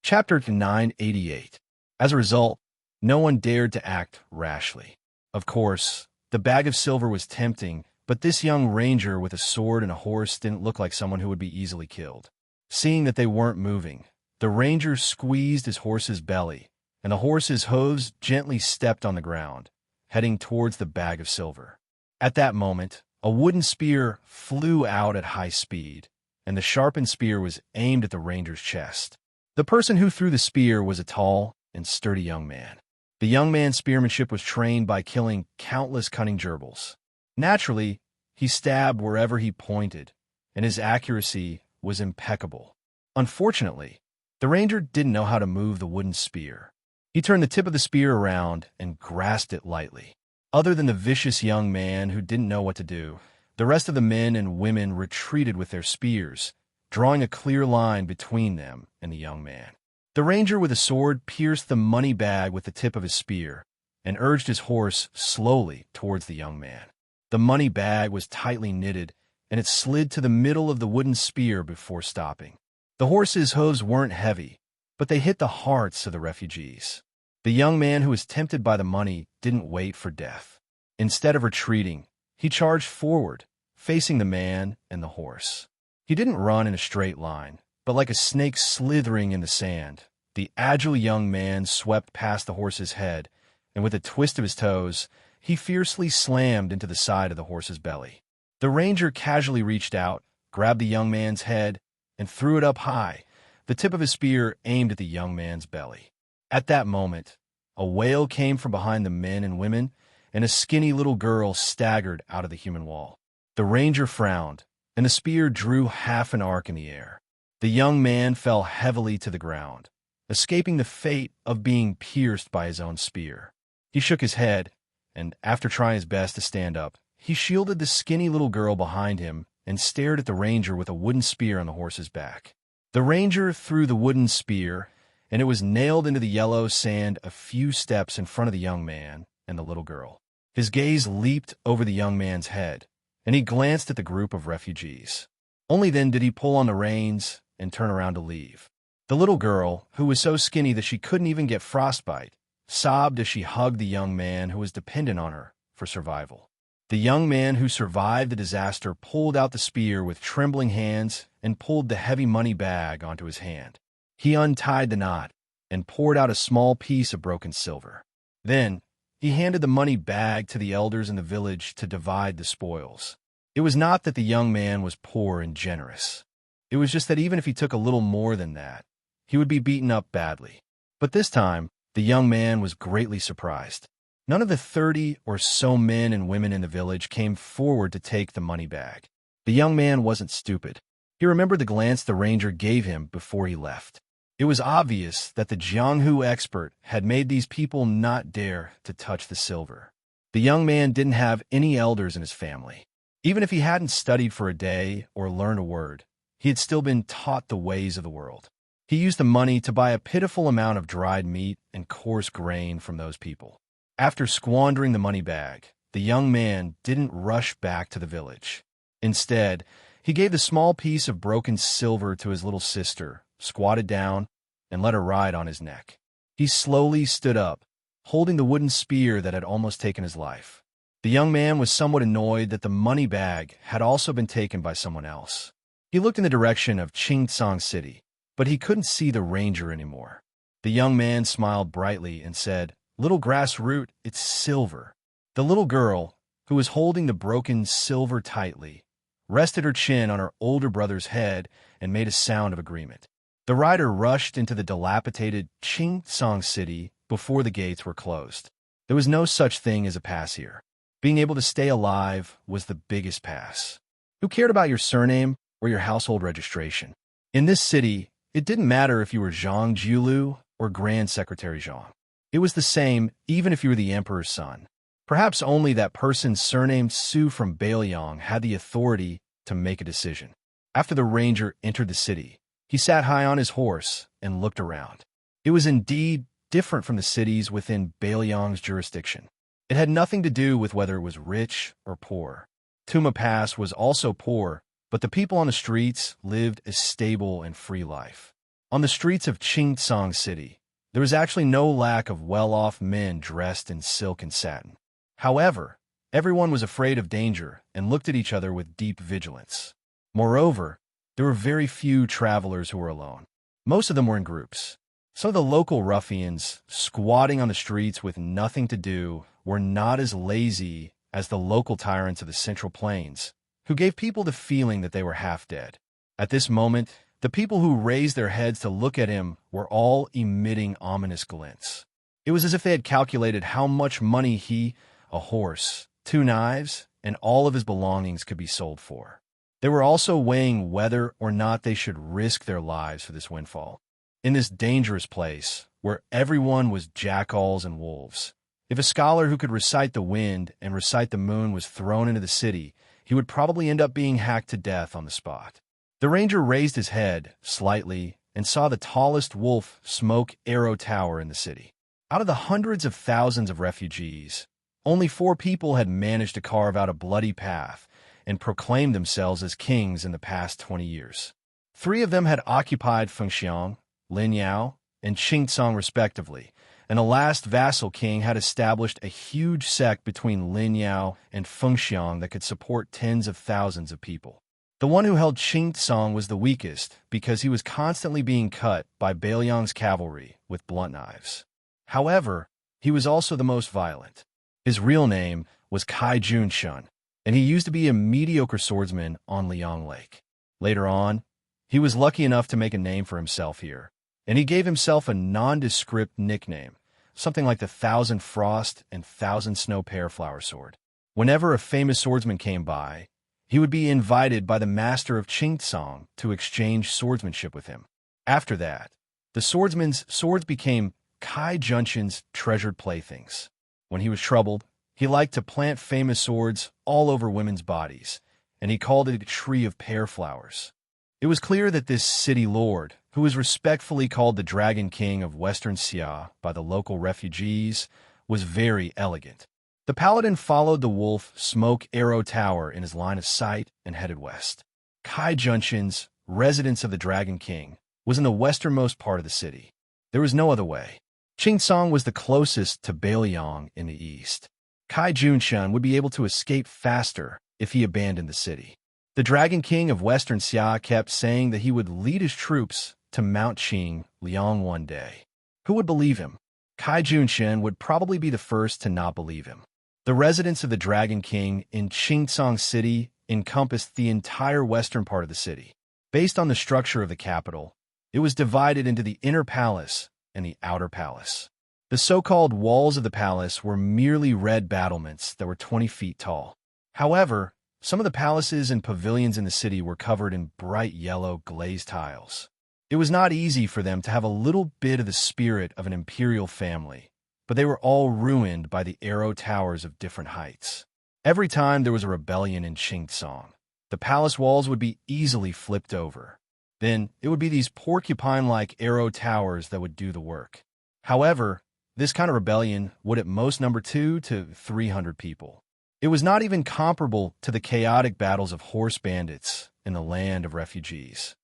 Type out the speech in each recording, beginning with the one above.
Chapter 988. As a result, no one dared to act rashly. Of course, the bag of silver was tempting, but this young ranger with a sword and a horse didn't look like someone who would be easily killed. Seeing that they weren't moving, the ranger squeezed his horse's belly, and the horse's hooves gently stepped on the ground, heading towards the bag of silver. At that moment, a wooden spear flew out at high speed, and the sharpened spear was aimed at the ranger's chest. The person who threw the spear was a tall and sturdy young man. The young man's spearmanship was trained by killing countless cunning gerbils. Naturally, he stabbed wherever he pointed, and his accuracy was impeccable. Unfortunately, the ranger didn't know how to move the wooden spear. He turned the tip of the spear around and grasped it lightly. Other than the vicious young man who didn't know what to do, the rest of the men and women retreated with their spears, drawing a clear line between them and the young man. The ranger with a sword pierced the money bag with the tip of his spear and urged his horse slowly towards the young man. The money bag was tightly knitted, and it slid to the middle of the wooden spear before stopping. The horse's hooves weren't heavy, but they hit the hearts of the refugees. The young man who was tempted by the money didn't wait for death. Instead of retreating, he charged forward, facing the man and the horse. He didn't run in a straight line, but like a snake slithering in the sand, the agile young man swept past the horse's head, and with a twist of his toes, he fiercely slammed into the side of the horse's belly. The ranger casually reached out, grabbed the young man's head, and threw it up high, the tip of his spear aimed at the young man's belly. At that moment, a wail came from behind the men and women, and a skinny little girl staggered out of the human wall. The ranger frowned, and the spear drew half an arc in the air. The young man fell heavily to the ground, escaping the fate of being pierced by his own spear. He shook his head, and after trying his best to stand up, he shielded the skinny little girl behind him and stared at the ranger with a wooden spear on the horse's back. The ranger threw the wooden spear, and it was nailed into the yellow sand a few steps in front of the young man and the little girl. His gaze leaped over the young man's head, and he glanced at the group of refugees. Only then did he pull on the reins and turn around to leave. The little girl, who was so skinny that she couldn't even get frostbite, sobbed as she hugged the young man who was dependent on her for survival. The young man who survived the disaster pulled out the spear with trembling hands and pulled the heavy money bag onto his hand. He untied the knot and poured out a small piece of broken silver. Then, he handed the money bag to the elders in the village to divide the spoils. It was not that the young man was poor and generous. It was just that even if he took a little more than that, he would be beaten up badly. But this time, the young man was greatly surprised. None of the 30 or so men and women in the village came forward to take the money bag. The young man wasn't stupid. He remembered the glance the ranger gave him before he left. It was obvious that the Jianghu expert had made these people not dare to touch the silver. The young man didn't have any elders in his family. Even if he hadn't studied for a day or learned a word, he had still been taught the ways of the world. He used the money to buy a pitiful amount of dried meat and coarse grain from those people. After squandering the money bag, the young man didn't rush back to the village. Instead, he gave the small piece of broken silver to his little sister, squatted down, and let her ride on his neck. He slowly stood up, holding the wooden spear that had almost taken his life. The young man was somewhat annoyed that the money bag had also been taken by someone else. He looked in the direction of Xianxia City, but he couldn't see the ranger anymore. The young man smiled brightly and said, "Little grass root, it's silver." The little girl, who was holding the broken silver tightly, rested her chin on her older brother's head and made a sound of agreement. The rider rushed into the dilapidated Xianxia City before the gates were closed. There was no such thing as a pass here. Being able to stay alive was the biggest pass. Who cared about your surname or your household registration? In this city, it didn't matter if you were Zhang Jiulu or Grand Secretary Zhang. It was the same even if you were the emperor's son. Perhaps only that person's surnamed Su from Bailiang had the authority to make a decision. After the ranger entered the city, he sat high on his horse and looked around. It was indeed different from the cities within Bailiang's jurisdiction. It had nothing to do with whether it was rich or poor. Tuma Pass was also poor, but the people on the streets lived a stable and free life. On the streets of Xianxia City, there was actually no lack of well-off men dressed in silk and satin. However, everyone was afraid of danger and looked at each other with deep vigilance. Moreover, there were very few travelers who were alone. Most of them were in groups. Some of the local ruffians, squatting on the streets with nothing to do, were not as lazy as the local tyrants of the Central Plains, who gave people the feeling that they were half dead. At this moment, the people who raised their heads to look at him were all emitting ominous glints. It was as if they had calculated how much money he, a horse, 2 knives, and all of his belongings could be sold for. They were also weighing whether or not they should risk their lives for this windfall. In this dangerous place, where everyone was jackals and wolves, if a scholar who could recite the wind and recite the moon was thrown into the city, he would probably end up being hacked to death on the spot. The ranger raised his head slightly and saw the tallest wolf smoke arrow tower in the city. Out of the hundreds of thousands of refugees, only 4 people had managed to carve out a bloody path and proclaim themselves as kings in the past 20 years. 3 of them had occupied Fengxiang, Linyao, and Xingsong respectively, and the last vassal king had established a huge sect between Linyao and Fengxiang that could support tens of thousands of people. The one who held Xingsong was the weakest because he was constantly being cut by Bailiang's cavalry with blunt knives. However, he was also the most violent. His real name was Kai Junshun, and he used to be a mediocre swordsman on Liang Lake. Later on, he was lucky enough to make a name for himself here, and he gave himself a nondescript nickname, something like the 1,000 Frost and 1,000 Snow Pear Flower Sword. Whenever a famous swordsman came by, he would be invited by the master of Qingsong to exchange swordsmanship with him. After that, the swordsman's swords became Kai Junshun's treasured playthings. When he was troubled, he liked to plant famous swords all over women's bodies, and he called it a tree of pear flowers. It was clear that this city lord, who was respectfully called the Dragon King of Western Xia by the local refugees, was very elegant. The paladin followed the wolf Smoke Arrow Tower in his line of sight and headed west. Kai Junshun's residence of the Dragon King was in the westernmost part of the city. There was no other way. Qingsong was the closest to Bailiang in the east. Kai Junshun would be able to escape faster if he abandoned the city. The Dragon King of Western Xia kept saying that he would lead his troops to Mount Qing Liang one day. Who would believe him? Kai Junshun would probably be the first to not believe him. The residence of the Dragon King in Qingsong City encompassed the entire western part of the city. Based on the structure of the capital, it was divided into the inner palace and the outer palace. The so-called walls of the palace were merely red battlements that were 20 feet tall. However, some of the palaces and pavilions in the city were covered in bright yellow glazed tiles. It was not easy for them to have a little bit of the spirit of an imperial family, but they were all ruined by the arrow towers of different heights. Every time there was a rebellion in Qingsong, the palace walls would be easily flipped over. Then it would be these porcupine-like arrow towers that would do the work. However, this kind of rebellion would at most number 200 to 300 people. It was not even comparable to the chaotic battles of horse bandits in the land of refugees.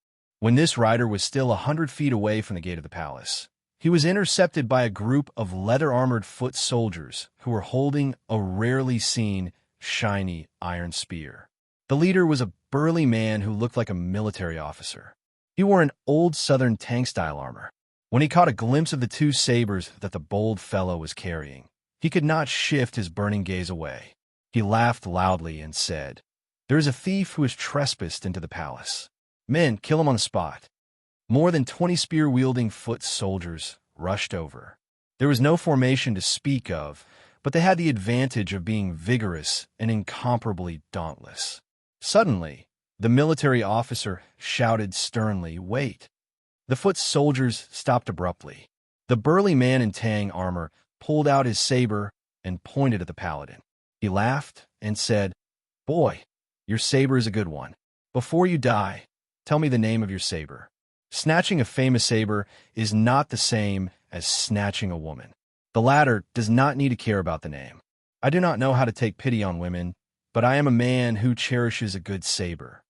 When this rider was still 100 feet away from the gate of the palace, he was intercepted by a group of leather-armored foot soldiers who were holding a rarely seen, shiny iron spear. The leader was a burly man who looked like a military officer. He wore an old southern tank-style armor. When he caught a glimpse of the 2 sabers that the bold fellow was carrying, he could not shift his burning gaze away. He laughed loudly and said, "There is a thief who has trespassed into the palace. Men, kill him on the spot." More than 20 spear-wielding foot soldiers rushed over. There was no formation to speak of, but they had the advantage of being vigorous and incomparably dauntless. Suddenly, the military officer shouted sternly, "Wait!" The foot soldiers stopped abruptly. The burly man in Tang armor pulled out his saber and pointed at the paladin. He laughed and said, "Boy, your saber is a good one. Before you die, tell me the name of your saber." Snatching a famous saber is not the same as snatching a woman. The latter does not need to care about the name. I do not know how to take pity on women, but I am a man who cherishes a good saber.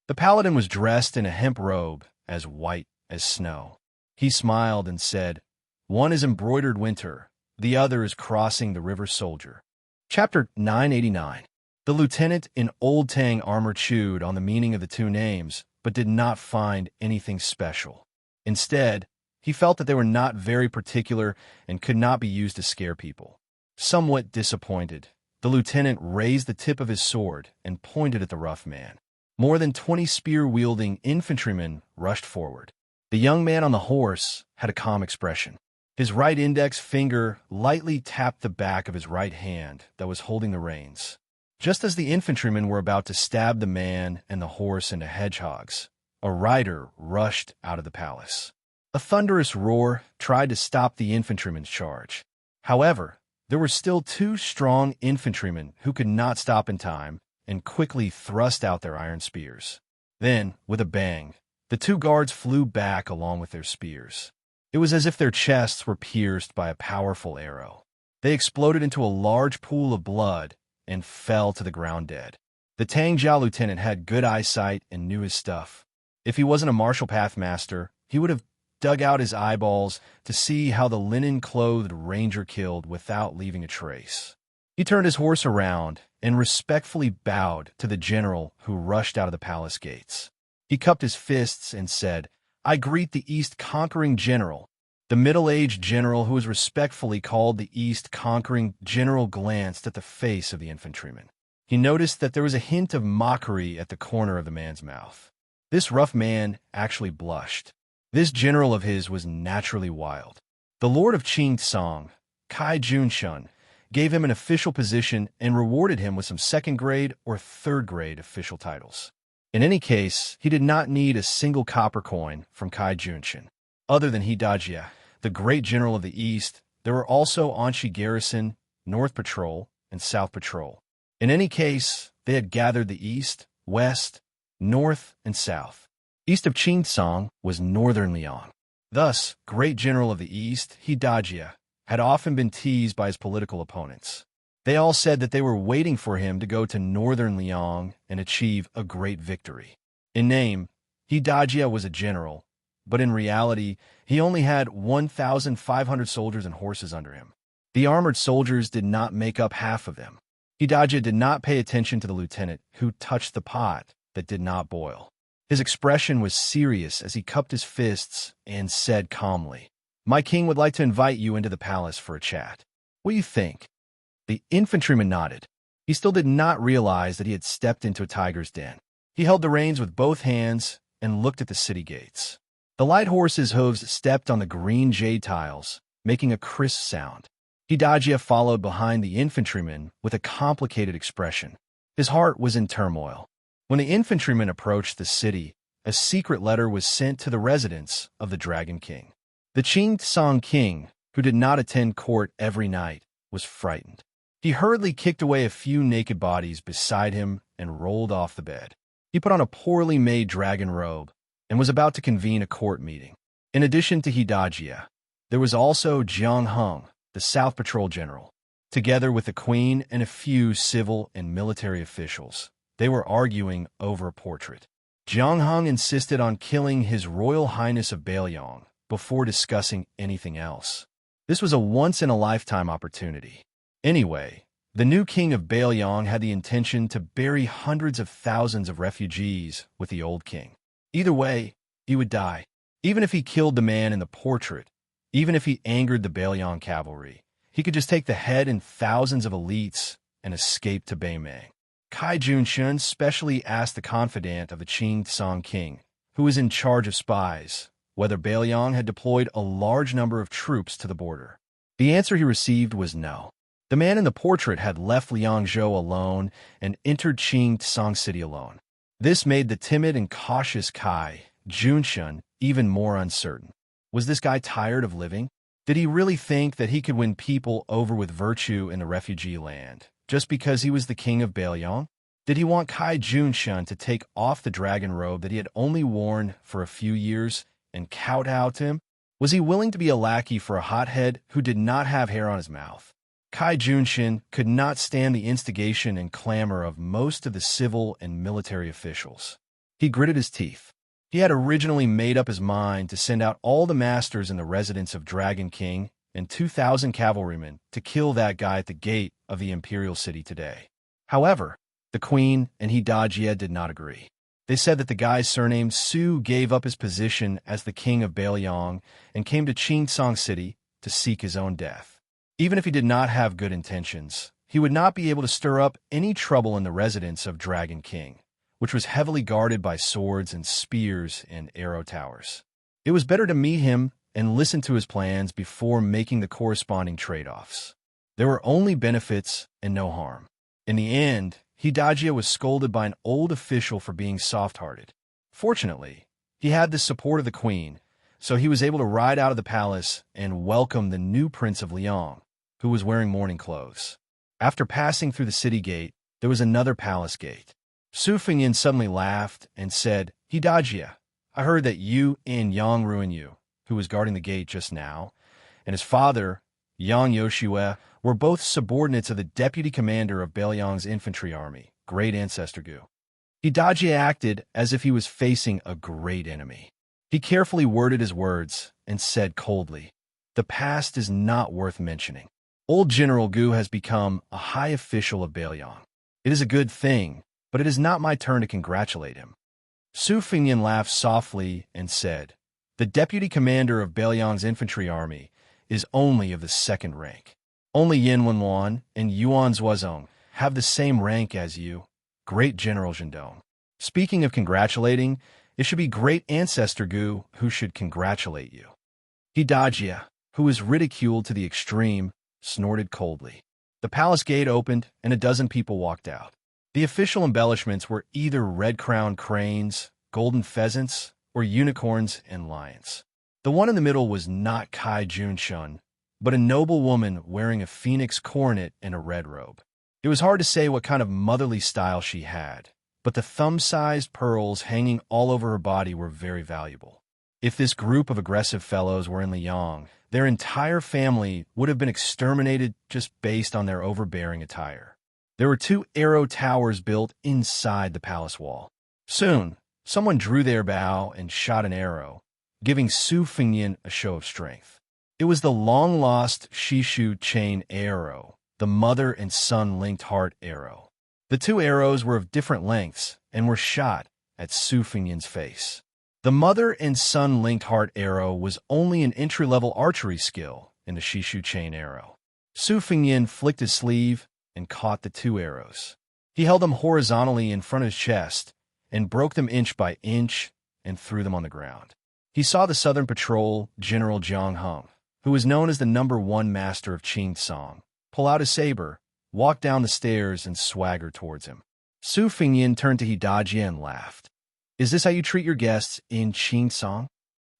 The paladin was dressed in a hemp robe as white as snow. He smiled and said, "One is embroidered winter, the other is crossing the river soldier." Chapter 989. The lieutenant in Old Tang armor chewed on the meaning of the two names, but did not find anything special. Instead, he felt that they were not very particular and could not be used to scare people. Somewhat disappointed, the lieutenant raised the tip of his sword and pointed at the rough man. More than 20 spear-wielding infantrymen rushed forward. The young man on the horse had a calm expression. His right index finger lightly tapped the back of his right hand that was holding the reins. Just as the infantrymen were about to stab the man and the horse into hedgehogs, a rider rushed out of the palace. A thunderous roar tried to stop the infantryman's charge. However, there were still two strong infantrymen who could not stop in time and quickly thrust out their iron spears. Then, with a bang, the two guards flew back along with their spears. It was as if their chests were pierced by a powerful arrow. They exploded into a large pool of blood and fell to the ground dead. The Tangjiao lieutenant had good eyesight and knew his stuff. If he wasn't a martial path master, he would have dug out his eyeballs to see how the linen-clothed ranger killed without leaving a trace. He turned his horse around and respectfully bowed to the general who rushed out of the palace gates. He cupped his fists and said, "I greet the East Conquering General." The middle-aged general, who was respectfully called the East Conquering General, glanced at the face of the infantryman. He noticed that there was a hint of mockery at the corner of the man's mouth. This rough man actually blushed. This general of his was naturally wild. The Lord of Xianxia, Kai Junshun, gave him an official position and rewarded him with some second-grade or third-grade official titles. In any case, he did not need a single copper coin from Kai Junshun. Other than Xianxia, the great general of the East, there were also Anshi Garrison, North Patrol, and South Patrol. In any case, they had gathered the East, West, North, and South. East of Xianxia was Northern Liang. Thus, great general of the East, Xianxia, had often been teased by his political opponents. They all said that they were waiting for him to go to Northern Liang and achieve a great victory. In name, Xianxia was a general, but in reality, he only had 1,500 soldiers and horses under him. The armored soldiers did not make up half of them. Xianxia did not pay attention to the lieutenant, who touched the pot that did not boil. His expression was serious as he cupped his fists and said calmly, "My king would like to invite you into the palace for a chat. What do you think?" The infantryman nodded. He still did not realize that he had stepped into a tiger's den. He held the reins with both hands and looked at the city gates. The light horse's hooves stepped on the green jade tiles, making a crisp sound. Xianxia followed behind the infantryman with a complicated expression. His heart was in turmoil. When the infantryman approached the city, a secret letter was sent to the residence of the Dragon King. The Xianxia king, who did not attend court every night, was frightened. He hurriedly kicked away a few naked bodies beside him and rolled off the bed. He put on a poorly made dragon robe and was about to convene a court meeting. In addition to Xianxia, there was also Jiang Heng, the South Patrol general. Together with the queen and a few civil and military officials, they were arguing over a portrait. Jiang Heng insisted on killing His Royal Highness of Bailiang before discussing anything else. This was a once-in-a-lifetime opportunity. Anyway, the new king of Bailiang had the intention to bury hundreds of thousands of refugees with the old king. Either way, he would die. Even if he killed the man in the portrait, even if he angered the Bailiang cavalry, he could just take the head and thousands of elites and escape to Beimei. Kai Junshun specially asked the confidant of the Xianxia king, who was in charge of spies, whether Bailiang had deployed a large number of troops to the border. The answer he received was no. The man in the portrait had left Liangzhou alone and entered Xianxia city alone. This made the timid and cautious Kai Junshun even more uncertain. Was this guy tired of living? Did he really think that he could win people over with virtue in the refugee land, just because he was the king of Bailiang? Did he want Kai Junshun to take off the dragon robe that he had only worn for a few years and kowtow to him? Was he willing to be a lackey for a hothead who did not have hair on his mouth? Kai Junshun could not stand the instigation and clamor of most of the civil and military officials. He gritted his teeth. He had originally made up his mind to send out all the masters in the residence of Dragon King and 2,000 cavalrymen to kill that guy at the gate of the imperial city today. However, the queen and Xianxia did not agree. They said that the guy's surname Su gave up his position as the king of Bailiang and came to Xianxia City to seek his own death. Even if he did not have good intentions, he would not be able to stir up any trouble in the residence of Dragon King, which was heavily guarded by swords and spears and arrow towers. It was better to meet him and listen to his plans before making the corresponding trade-offs. There were only benefits and no harm. In the end, Xianxia was scolded by an old official for being soft-hearted. Fortunately, he had the support of the queen, so he was able to ride out of the palace and welcome the new prince of Liang, who was wearing mourning clothes. After passing through the city gate, there was another palace gate. Su Fengyin suddenly laughed and said, "Xianxia, I heard that you and Yang Ruinyu, who was guarding the gate just now, and his father, Yang Yoshue, were both subordinates of the deputy commander of Bailiang's infantry army, Great Ancestor Gu." Xianxia acted as if he was facing a great enemy. He carefully worded his words and said coldly, "The past is not worth mentioning. Old General Gu has become a high official of Bailiang. It is a good thing, but it is not my turn to congratulate him." Su Fengyin laughed softly and said, "The deputy commander of Bailiang's infantry army is only of the second rank. Only Yin Wenwan and Yuan Zuozong have the same rank as you, Great General Zhendong. Speaking of congratulating, it should be Great Ancestor Gu who should congratulate you." Xianxia, who was ridiculed to the extreme, snorted coldly. The palace gate opened and a dozen people walked out. The official embellishments were either red-crowned cranes, golden pheasants, or unicorns and lions. The one in the middle was not Kai Junshun, but a noble woman wearing a phoenix coronet and a red robe. It was hard to say what kind of motherly style she had, but the thumb-sized pearls hanging all over her body were very valuable. If this group of aggressive fellows were in Liang, their entire family would have been exterminated just based on their overbearing attire. There were 2 arrow towers built inside the palace wall. Soon, someone drew their bow and shot an arrow, giving Su Fengyin a show of strength. It was the long-lost Shishu chain arrow, the mother and son linked heart arrow. The 2 arrows were of different lengths and were shot at Su Fengyin's face. The mother and son linked heart arrow was only an entry-level archery skill in the Shishu chain arrow. Su Fengyin flicked his sleeve and caught the 2 arrows. He held them horizontally in front of his chest and broke them inch by inch and threw them on the ground. He saw the Southern Patrol, General Jiang Heng, who was known as the #1 master of Qingsong, pull out his saber, walk down the stairs, and swagger towards him. Su Fengyin turned to Xianxia and laughed. "Is this how you treat your guests in Qingsong?"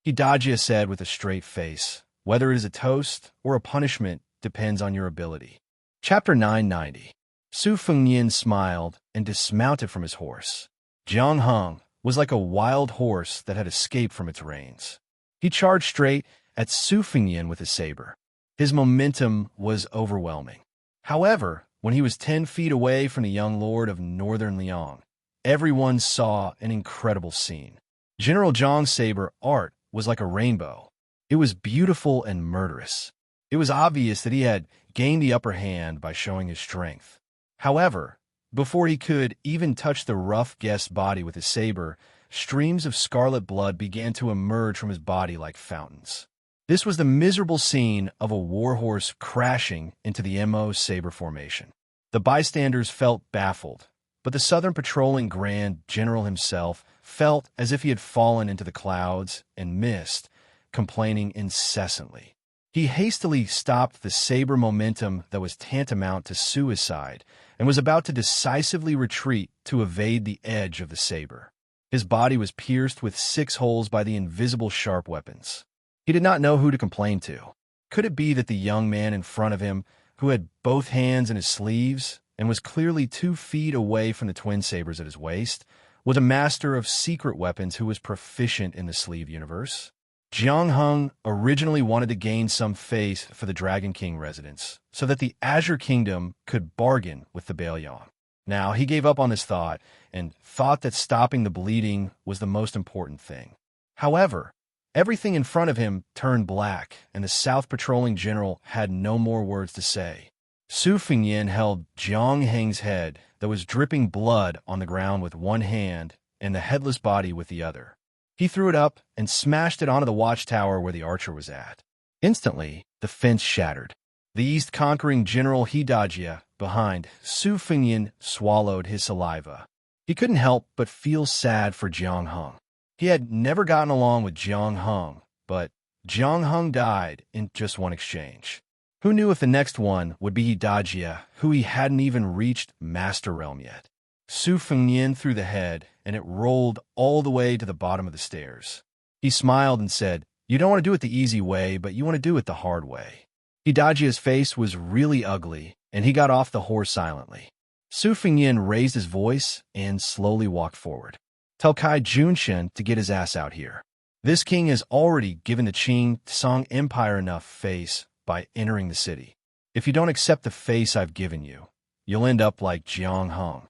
Xianxia said with a straight face, "Whether it is a toast or a punishment depends on your ability." Chapter 990. Su Fengyin smiled and dismounted from his horse. Jiang Heng was like a wild horse that had escaped from its reins. He charged straight at Su Fengyin with his saber. His momentum was overwhelming. However, when he was 10 feet away from the young lord of northern Liang, everyone saw an incredible scene. General Zhang's saber art was like a rainbow. It was beautiful and murderous. It was obvious that he had gained the upper hand by showing his strength. However, before he could even touch the rough guest's body with his saber, streams of scarlet blood began to emerge from his body like fountains. This was the miserable scene of a warhorse crashing into the MO saber formation. The bystanders felt baffled, but the Southern Patrolling Grand General himself felt as if he had fallen into the clouds and mist, complaining incessantly. He hastily stopped the saber momentum that was tantamount to suicide and was about to decisively retreat to evade the edge of the saber. His body was pierced with 6 holes by the invisible sharp weapons. He did not know who to complain to. Could it be that the young man in front of him, who had both hands in his sleeves and was clearly 2 feet away from the twin sabers at his waist, was a master of secret weapons who was proficient in the sleeve universe? Jiang Heng originally wanted to gain some face for the Dragon King residence, so that the Azure Kingdom could bargain with the Bailiang. Now, he gave up on this thought and thought that stopping the bleeding was the most important thing. However, everything in front of him turned black, and the South Patrolling General had no more words to say. Su Fengyin held Jiang Heng's head that was dripping blood on the ground with one hand and the headless body with the other. He threw it up and smashed it onto the watchtower where the archer was at. Instantly, the fence shattered. The East-conquering General Xianxia, behind, Su Fengyin swallowed his saliva. He couldn't help but feel sad for Jiang Heng. He had never gotten along with Jiang Heng, but Jiang Heng died in just one exchange. Who knew if the next one would be Xianxia, who he hadn't even reached Master Realm yet? Su Fengyin threw the head, and it rolled all the way to the bottom of the stairs. He smiled and said, "You don't want to do it the easy way, but you want to do it the hard way." Xianxia's face was really ugly, and he got off the horse silently. Su Fengyin raised his voice and slowly walked forward. "Tell Kai Junshen to get his ass out here. This king has already given the Qing Song Empire enough face by entering the city. If you don't accept the face I've given you, you'll end up like Jiang Heng."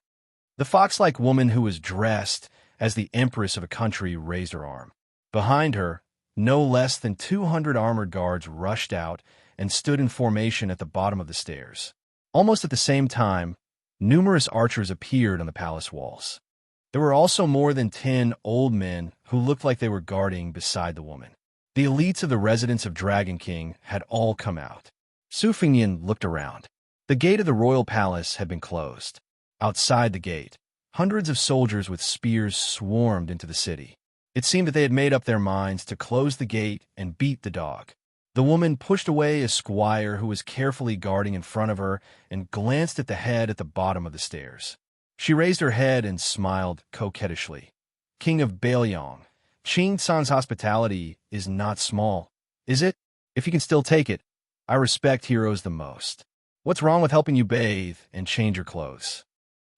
The fox-like woman who was dressed as the empress of a country raised her arm. Behind her, no less than 200 armored guards rushed out and stood in formation at the bottom of the stairs. Almost at the same time, numerous archers appeared on the palace walls. There were also more than 10 old men who looked like they were guarding beside the woman. The elites of the residence of Dragon King had all come out. Su Fengyin looked around. The gate of the royal palace had been closed. Outside the gate, hundreds of soldiers with spears swarmed into the city. It seemed that they had made up their minds to close the gate and beat the dog. The woman pushed away a squire who was carefully guarding in front of her and glanced at the head at the bottom of the stairs. She raised her head and smiled coquettishly. "King of Bailiang, Qing San's hospitality is not small, is it? If you can still take it, I respect heroes the most. What's wrong with helping you bathe and change your clothes?"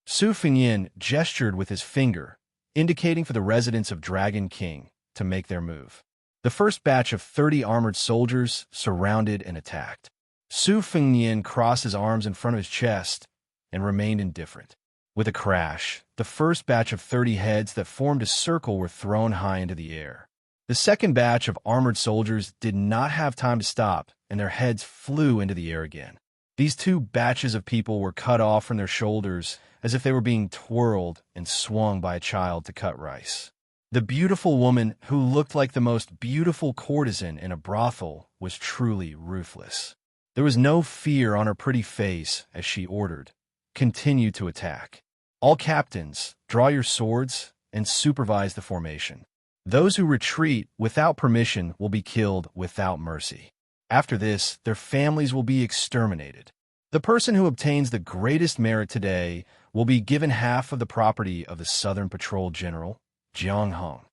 Su Fengyin gestured with his finger, indicating for the residents of Dragon King to make their move. The first batch of 30 armored soldiers surrounded and attacked. Su Fengyin crossed his arms in front of his chest and remained indifferent. With a crash, the first batch of 30 heads that formed a circle were thrown high into the air. The second batch of armored soldiers did not have time to stop, and their heads flew into the air again. These two batches of people were cut off from their shoulders as if they were being twirled and swung by a child to cut rice. The beautiful woman, who looked like the most beautiful courtesan in a brothel, was truly ruthless. There was no fear on her pretty face as she ordered, "Continue to attack. All captains, draw your swords and supervise the formation. Those who retreat without permission will be killed without mercy. After this, their families will be exterminated. The person who obtains the greatest merit today will be given half of the property of the Southern Patrol General, Jiang Heng."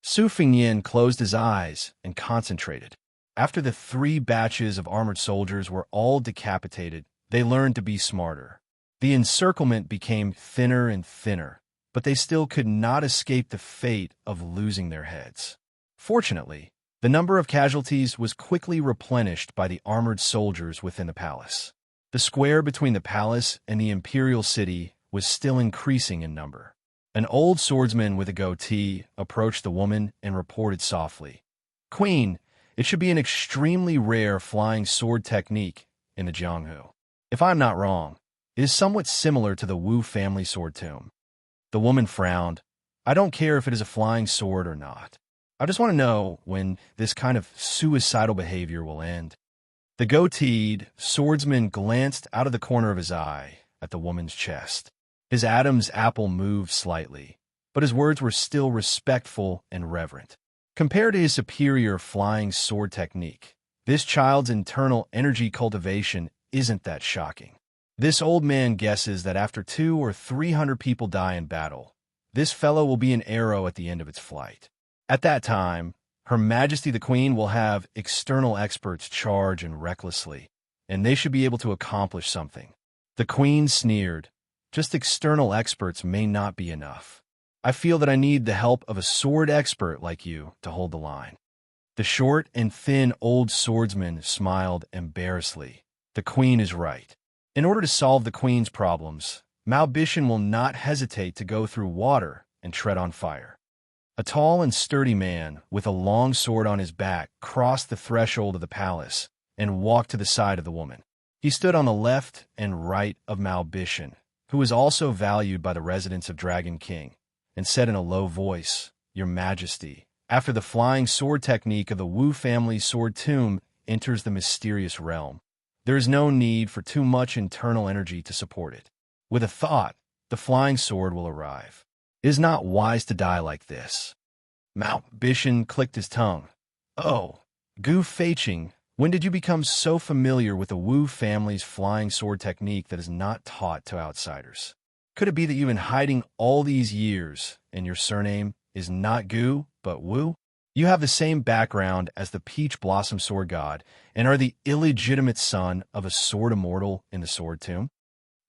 Su Fengyin closed his eyes and concentrated. After the 3 batches of armored soldiers were all decapitated, they learned to be smarter. The encirclement became thinner and thinner, but they still could not escape the fate of losing their heads. Fortunately, the number of casualties was quickly replenished by the armored soldiers within the palace. The square between the palace and the imperial city was still increasing in number. An old swordsman with a goatee approached the woman and reported softly, "Queen, it should be an extremely rare flying sword technique in the Jianghu. If I'm not wrong, it is somewhat similar to the Wu family sword tomb." The woman frowned. "I don't care if it is a flying sword or not. I just want to know when this kind of suicidal behavior will end." The goateed swordsman glanced out of the corner of his eye at the woman's chest. His Adam's apple moved slightly, but his words were still respectful and reverent. Compared to his superior flying sword technique, this child's internal energy cultivation isn't that shocking. This old man guesses that after 200 or 300 people die in battle, this fellow will be an arrow at the end of its flight. At that time, Her Majesty the Queen will have external experts charge and recklessly, and they should be able to accomplish something. The Queen sneered. "Just external experts may not be enough. I feel that I need the help of a sword expert like you to hold the line." The short and thin old swordsman smiled embarrassedly. "The Queen is right. In order to solve the Queen's problems, Mao Bishan will not hesitate to go through water and tread on fire. A tall and sturdy man with a long sword on his back crossed the threshold of the palace and walked to the side of the woman. He stood on the left and right of Mao Bishan, who was also valued by the residents of Dragon King, and said in a low voice, "Your Majesty, after the flying sword technique of the Wu family's sword tomb enters the mysterious realm, there is no need for too much internal energy to support it. With a thought, the flying sword will arrive. It is not wise to die like this." Mao Bishan clicked his tongue. "Oh, Gu Feiqing, when did you become so familiar with the Wu family's flying sword technique that is not taught to outsiders? Could it be that you've been hiding all these years and your surname is not Gu, but Wu? You have the same background as the Peach Blossom Sword God and are the illegitimate son of a sword immortal in the sword tomb?"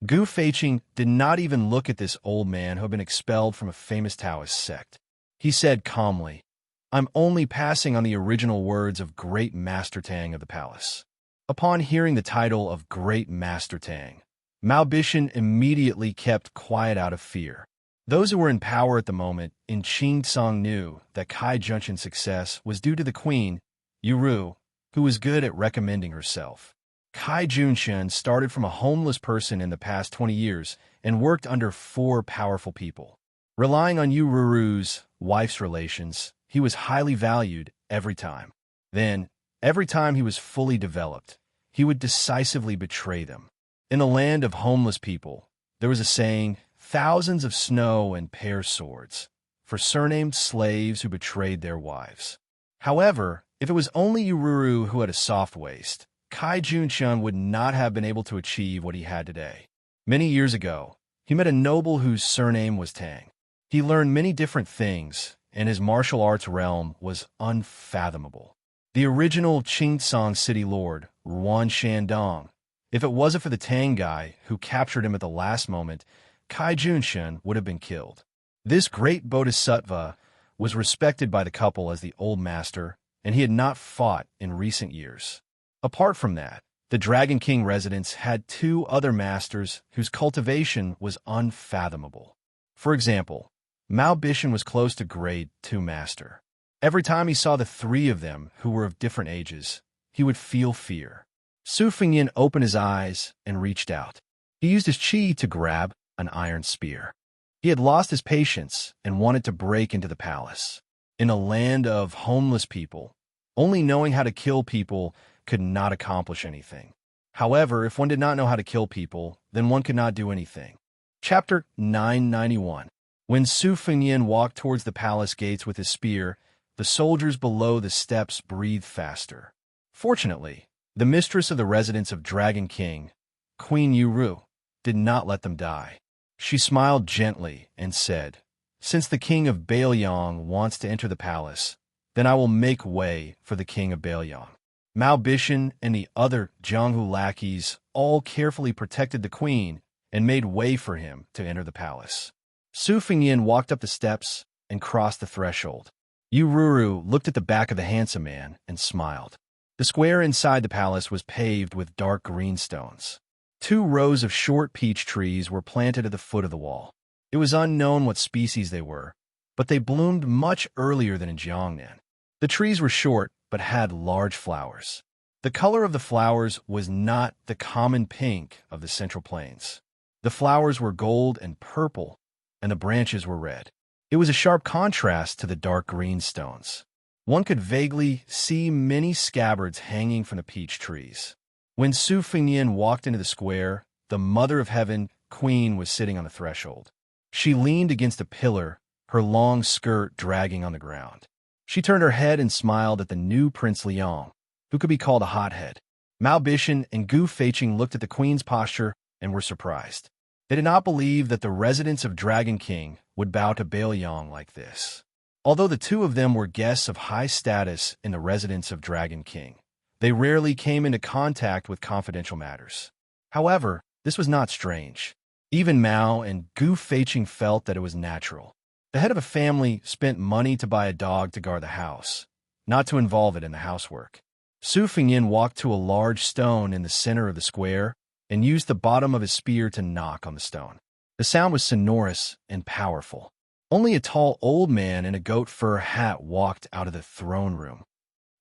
Gu Feiqing did not even look at this old man who had been expelled from a famous Taoist sect. He said calmly, "I'm only passing on the original words of Great Master Tang of the palace." Upon hearing the title of Great Master Tang, Mao Bishan immediately kept quiet out of fear. Those who were in power at the moment in Xianxia knew that Kai Junshan's success was due to the queen, Yuru, who was good at recommending herself. Kai Junshan started from a homeless person in the past 20 years and worked under 4 powerful people. Relying on Yururu's wife's relations, he was highly valued every time. Then, every time he was fully developed, he would decisively betray them. In the land of homeless people, there was a saying, "Thousands of snow and pear swords," for surnamed slaves who betrayed their wives. However, if it was only Yururu who had a soft waist, Kai Junshan would not have been able to achieve what he had today. Many years ago, he met a noble whose surname was Tang. He learned many different things, and his martial arts realm was unfathomable. The original Qingsong city lord, Ruan Shandong. If it wasn't for the Tang guy who captured him at the last moment, Kai Junshan would have been killed. This great bodhisattva was respected by the couple as the old master, and he had not fought in recent years. Apart from that, the Dragon King residents had 2 other masters whose cultivation was unfathomable. For example, Mao Bishan was close to grade 2 master. Every time he saw the 3 of them, who were of different ages, he would feel fear. Su Fengyin opened his eyes and reached out. He used his qi to grab an iron spear. He had lost his patience and wanted to break into the palace. In a land of homeless people, only knowing how to kill people could not accomplish anything. However, if one did not know how to kill people, then one could not do anything. Chapter 991. When Su Fengyin walked towards the palace gates with his spear, the soldiers below the steps breathed faster. Fortunately, the mistress of the residence of Dragon King, Queen Yuru, did not let them die. She smiled gently and said, "Since the king of Baoyang wants to enter the palace, then I will make way for the king of Baoyang." Mao Bishan and the other Jianghu lackeys all carefully protected the queen and made way for him to enter the palace. Su Fengyin walked up the steps and crossed the threshold. Yururu looked at the back of the handsome man and smiled. The square inside the palace was paved with dark green stones. 2 rows of short peach trees were planted at the foot of the wall. It was unknown what species they were, but they bloomed much earlier than in Jiangnan. The trees were short, but had large flowers. The color of the flowers was not the common pink of the Central Plains. The flowers were gold and purple, and the branches were red. It was a sharp contrast to the dark green stones. One could vaguely see many scabbards hanging from the peach trees. When Su Fengyin walked into the square, the Mother of Heaven, Queen, was sitting on the threshold. She leaned against a pillar, her long skirt dragging on the ground. She turned her head and smiled at the new Prince Liang, who could be called a hothead. Mao Bishan and Gu Feiqing looked at the queen's posture and were surprised. They did not believe that the residents of Dragon King would bow to Baoyang like this. Although the 2 of them were guests of high status in the residence of Dragon King, they rarely came into contact with confidential matters. However, this was not strange. Even Mao and Gu Feiqing felt that it was natural. The head of a family spent money to buy a dog to guard the house, not to involve it in the housework. Su Fengyin walked to a large stone in the center of the square and used the bottom of his spear to knock on the stone. The sound was sonorous and powerful. Only a tall old man in a goat fur hat walked out of the throne room.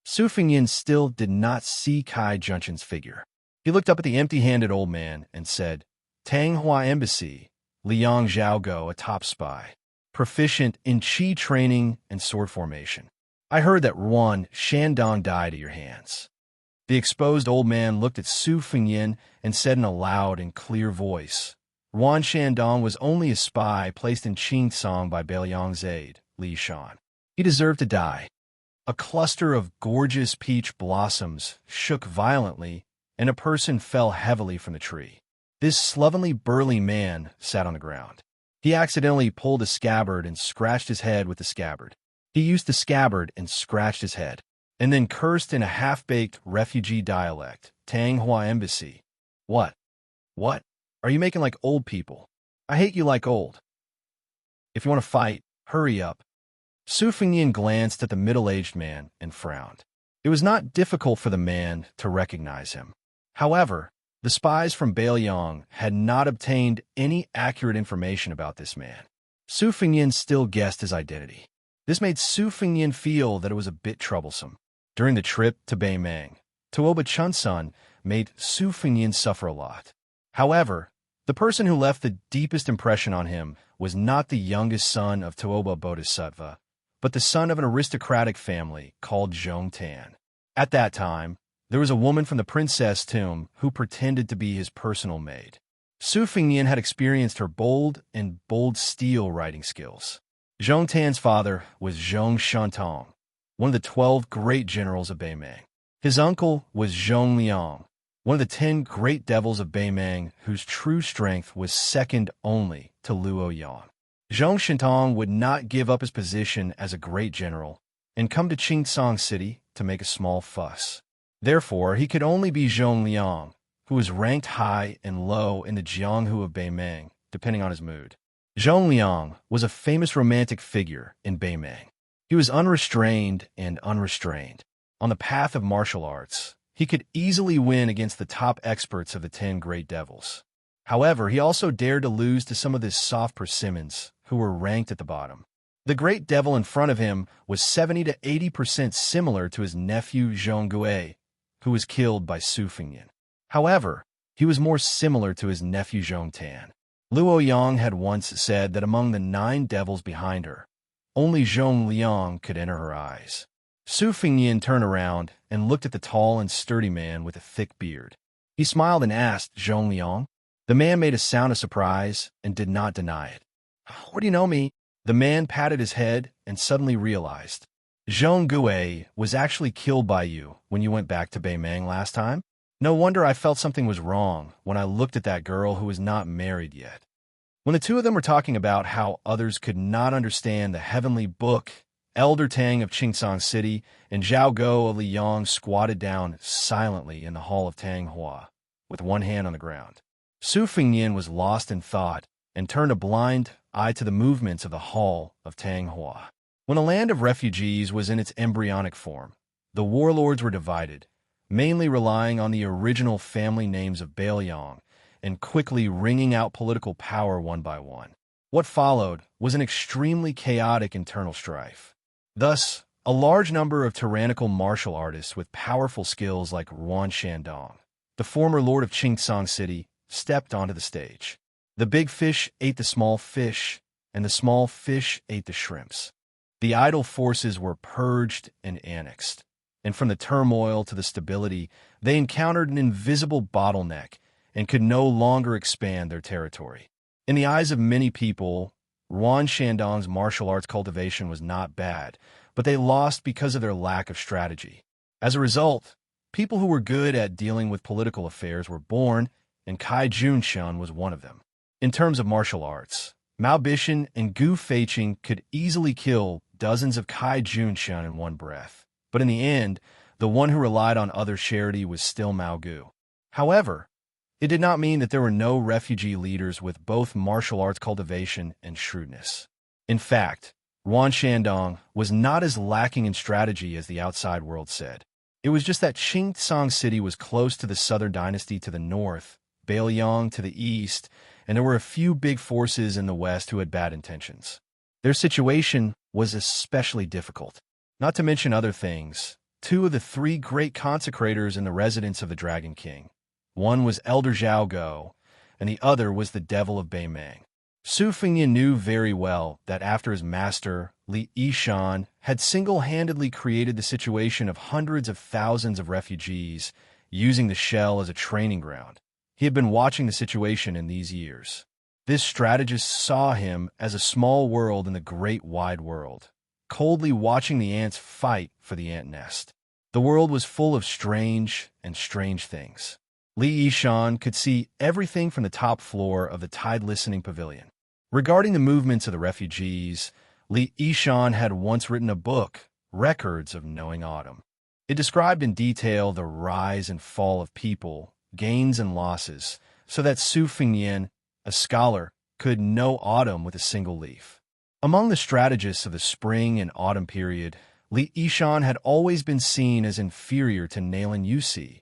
Su Fengyin still did not see Kai Junchen's figure. He looked up at the empty-handed old man and said, Tanghua Embassy, Liang Xiaogo, a top spy, proficient in qi training and sword formation. I heard that Ruan Shandong died at your hands. The exposed old man looked at Su Fengyin and said in a loud and clear voice, Ruan Shandong was only a spy placed in Qingsong by Beiliang's aide, Li Shan. He deserved to die. A cluster of gorgeous peach blossoms shook violently, and a person fell heavily from the tree. This slovenly, burly man sat on the ground. He accidentally pulled a scabbard and scratched his head with the scabbard. He used the scabbard and scratched his head, and then cursed in a half-baked refugee dialect, Tanghua Embassy. What? What? Are you making like old people? I hate you like old. If you want to fight, hurry up. Su Fengyin glanced at the middle-aged man and frowned. It was not difficult for the man to recognize him. However, the spies from Beiliang had not obtained any accurate information about this man. Su Fengyin still guessed his identity. This made Su Fengyin feel that it was a bit troublesome. During the trip to Beimang, Tuoba Chunsun made Su Fengyin suffer a lot. However, the person who left the deepest impression on him was not the youngest son of Tuoba Bodhisattva, but the son of an aristocratic family called Zhong Tan. At that time, there was a woman from the princess tomb who pretended to be his personal maid. Su Fengyin had experienced her bold steel writing skills. Zhong Tan's father was Zhong Shantong, one of the 12 great generals of Beimang. His uncle was Zhong Liang, one of the 10 great devils of Beimang whose true strength was second only to Luo Yang. Zhong Shantong would not give up his position as a great general and come to Qingsong City to make a small fuss. Therefore, he could only be Zhong Liang, who was ranked high and low in the Jianghu of Beimang, depending on his mood. Zhong Liang was a famous romantic figure in Beimang. He was unrestrained and unrestrained. On the path of martial arts, he could easily win against the top experts of the 10 great devils. However, he also dared to lose to some of his soft persimmons, who were ranked at the bottom. The great devil in front of him was 70 to 80% similar to his nephew Zhong Gui, who was killed by Su Fengyin. However, he was more similar to his nephew Zhong Tan. Luo Yang had once said that among the 9 devils behind her, only Zhong Liang could enter her eyes. Su Fengyin turned around and looked at the tall and sturdy man with a thick beard. He smiled and asked Zhong Liang. The man made a sound of surprise and did not deny it. What do you know me? The man patted his head and suddenly realized. Zhong Gui was actually killed by you when you went back to Beimang last time. No wonder I felt something was wrong when I looked at that girl who was not married yet. When the two of them were talking about how others could not understand the heavenly book, Elder Tang of Qingsong City and Zhao Go of Liyang squatted down silently in the hall of Tanghua, with one hand on the ground. Su Fengyin was lost in thought and turned a blind eye to the movements of the hall of Tanghua. When the land of refugees was in its embryonic form, the warlords were divided, mainly relying on the original family names of Beiliang and quickly wringing out political power one by one. What followed was an extremely chaotic internal strife. Thus, a large number of tyrannical martial artists with powerful skills like Ruan Shandong, the former lord of Qingsong City, stepped onto the stage. The big fish ate the small fish, and the small fish ate the shrimps. The idle forces were purged and annexed, and from the turmoil to the stability, they encountered an invisible bottleneck and could no longer expand their territory. In the eyes of many people, Ruan Shandong's martial arts cultivation was not bad, but they lost because of their lack of strategy. As a result, people who were good at dealing with political affairs were born, and Kai Junshan was one of them. In terms of martial arts, Mao Bishan and Gu Feiqing could easily kill dozens of Kai Junshan in one breath. But in the end, the one who relied on other charity was still Mao Gu. However, it did not mean that there were no refugee leaders with both martial arts cultivation and shrewdness. In fact, Ruan Shandong was not as lacking in strategy as the outside world said. It was just that Qingsong City was close to the Southern Dynasty to the north, Beiliang to the east, and there were a few big forces in the west who had bad intentions. Their situation was especially difficult. Not to mention other things, two of the three great consecrators in the residence of the Dragon King. One was Elder Zhao Go, and the other was the Devil of Beimang. Su Fengyan knew very well that after his master, Li Yishan, had single-handedly created the situation of hundreds of thousands of refugees, using the shell as a training ground. He had been watching the situation in these years. This strategist saw him as a small world in the great wide world, coldly watching the ants fight for the ant nest. The world was full of strange things. Li Yishan could see everything from the top floor of the tide-listening pavilion. Regarding the movements of the refugees, Li Yishan had once written a book, Records of Knowing Autumn. It described in detail the rise and fall of people, gains and losses, so that Su Fengyan, a scholar, could know autumn with a single leaf. Among the strategists of the spring and autumn period, Li Yishan had always been seen as inferior to Nalen Yusi,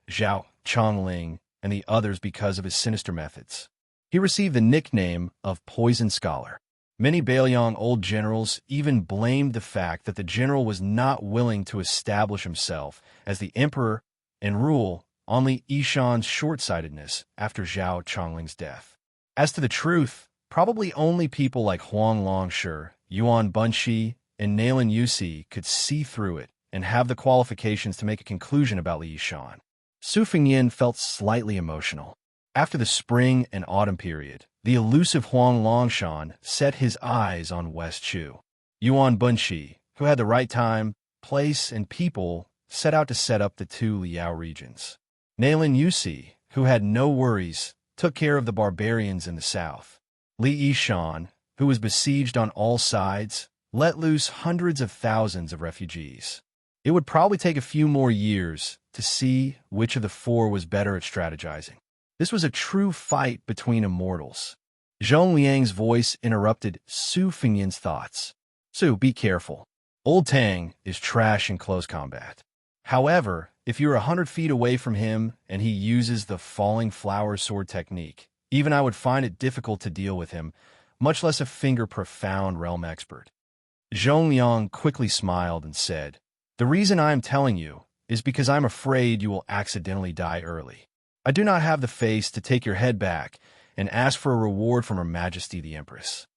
Zhao Chongling, and the others because of his sinister methods. He received the nickname of Poison Scholar. Many Bailiang old generals even blamed the fact that the general was not willing to establish himself as the emperor and rule on Li Yishan's short-sightedness after Zhao Chongling's death. As to the truth, probably only people like Huang Longshi, Yuan Bunshi, and Nalen Yusi could see through it and have the qualifications to make a conclusion about Li Yishan. Su Fengyan felt slightly emotional. After the spring and autumn period, the elusive Huang Longshan set his eyes on West Chu. Yuan Bunshi, who had the right time, place, and people, set out to set up the two Liao regions. Nalen Yusi, who had no worries, took care of the barbarians in the south. Li Yishan, who was besieged on all sides, let loose hundreds of thousands of refugees. It would probably take a few more years to see which of the four was better at strategizing. This was a true fight between immortals. Zhong Liang's voice interrupted Su Fengyan's thoughts. Su, be careful. Old Tang is trash in close combat. However, if you're 100 feet away from him and he uses the falling flower sword technique, even I would find it difficult to deal with him, much less a finger-profound realm expert. Zhong Liang quickly smiled and said, "The reason I am telling you is because I'm afraid you will accidentally die early. I do not have the face to take your head back and ask for a reward from Her Majesty the Empress."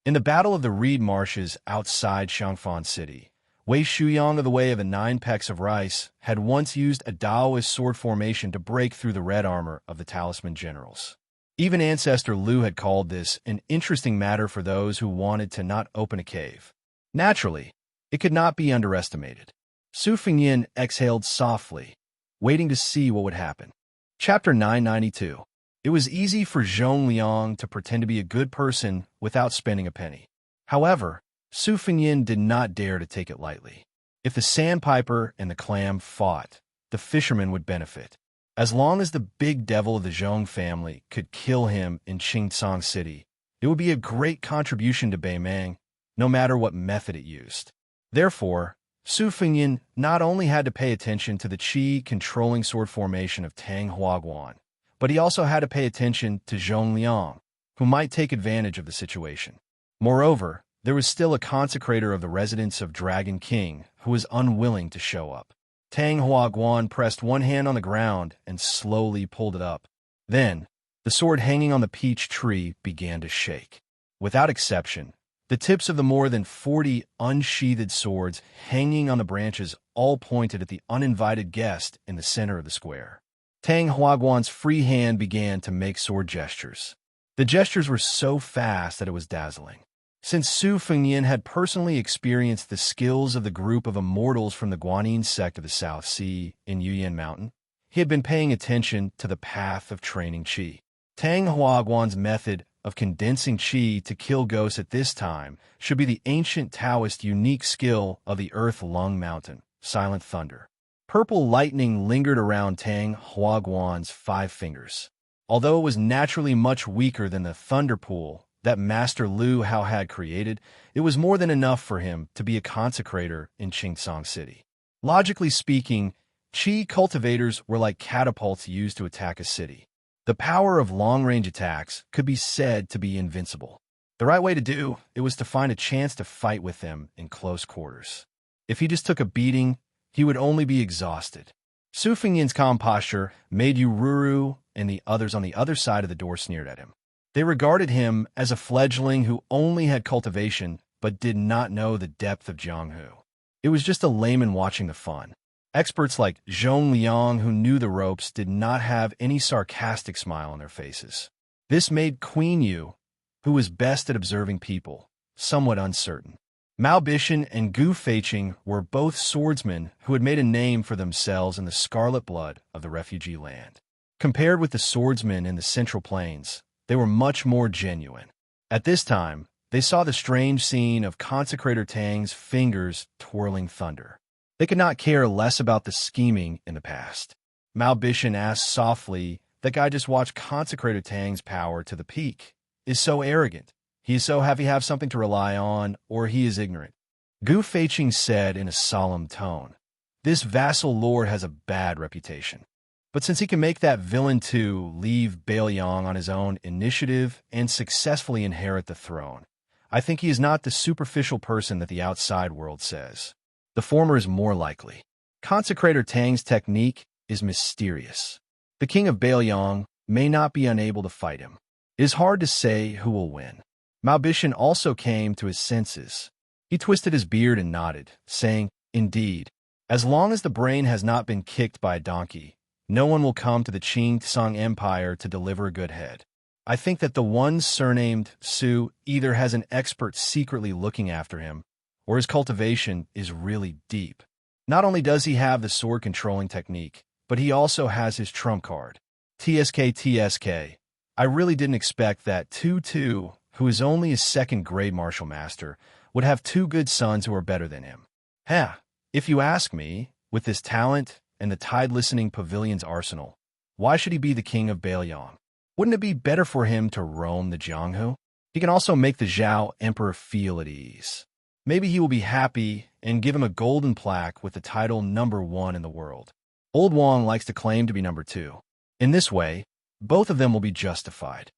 In the Battle of the Reed Marshes outside Xianxia City, Wei Shuyang of the Way of the Nine Pecks of Rice had once used a Taoist sword formation to break through the red armor of the Talisman Generals. Even Ancestor Lu had called this an interesting matter for those who wanted to not open a cave. Naturally, it could not be underestimated. Su Fengyan exhaled softly, waiting to see what would happen. Chapter 992. It was easy for Zhong Liang to pretend to be a good person without spending a penny. However, Su Fengyan did not dare to take it lightly. If the sandpiper and the clam fought, the fisherman would benefit. As long as the big devil of the Zhong family could kill him in Qingcang City, it would be a great contribution to Beimang, no matter what method it used. Therefore, Su Fengyan not only had to pay attention to the qi-controlling sword formation of Tang Huaguan, but he also had to pay attention to Zhong Liang, who might take advantage of the situation. Moreover, there was still a consecrator of the residence of Dragon King who was unwilling to show up. Tang Huaguan pressed one hand on the ground and slowly pulled it up. Then, the sword hanging on the peach tree began to shake. Without exception, the tips of the more than 40 unsheathed swords hanging on the branches all pointed at the uninvited guest in the center of the square. Tang Huaguan's free hand began to make sword gestures. The gestures were so fast that it was dazzling. Since Su Fengyan had personally experienced the skills of the group of immortals from the Guanyin sect of the South Sea in Yuyan Mountain, he had been paying attention to the path of training qi. Tang Huaguan's method of condensing qi to kill ghosts at this time should be the ancient Taoist unique skill of the Earth Lung Mountain, Silent Thunder. Purple lightning lingered around Tang Huaguan's 5 fingers. Although it was naturally much weaker than the thunder pool that Master Lu Hao had created, it was more than enough for him to be a consecrator in Qingcang City. Logically speaking, qi cultivators were like catapults used to attack a city. The power of long-range attacks could be said to be invincible. The right way to do it was to find a chance to fight with them in close quarters. If he just took a beating, he would only be exhausted. Su Fengyan's calm posture made Ururu and the others on the other side of the door sneered at him. They regarded him as a fledgling who only had cultivation but did not know the depth of Jianghu. It was just a layman watching the fun. Experts like Zhong Liang, who knew the ropes, did not have any sarcastic smile on their faces. This made Queen Yu, who was best at observing people, somewhat uncertain. Mao Bishan and Gu Feiqing were both swordsmen who had made a name for themselves in the scarlet blood of the refugee land. Compared with the swordsmen in the Central Plains, they were much more genuine. At this time, they saw the strange scene of Consecrator Tang's fingers twirling thunder. They could not care less about the scheming in the past. Mao Bishan asked softly, "That guy just watched Consecrator Tang's power to the peak. Is so arrogant. He is so happy to have something to rely on, or he is ignorant." Gu Feiqing said in a solemn tone, "This vassal lord has a bad reputation. But since he can make that villain too leave Bailiang on his own initiative and successfully inherit the throne, I think he is not the superficial person that the outside world says. The former is more likely. Consecrator Tang's technique is mysterious. The king of Bailiang may not be unable to fight him. It is hard to say who will win." Mao Bishan also came to his senses. He twisted his beard and nodded, saying, "Indeed, as long as the brain has not been kicked by a donkey, no one will come to the Qing Tsang Empire to deliver a good head. I think that the one surnamed Su either has an expert secretly looking after him, or his cultivation is really deep. Not only does he have the sword-controlling technique, but he also has his trump card. TSK. I really didn't expect that Tu, who is only a second-grade martial master, would have two good sons who are better than him. If you ask me, with this talent and the tide-listening pavilion's arsenal, why should he be the king of Bailiang? Wouldn't it be better for him to roam the Jianghu? He can also make the Zhao emperor feel at ease. Maybe he will be happy and give him a golden plaque with the title #1 in the world. Old Wang likes to claim to be #2. In this way, both of them will be justified."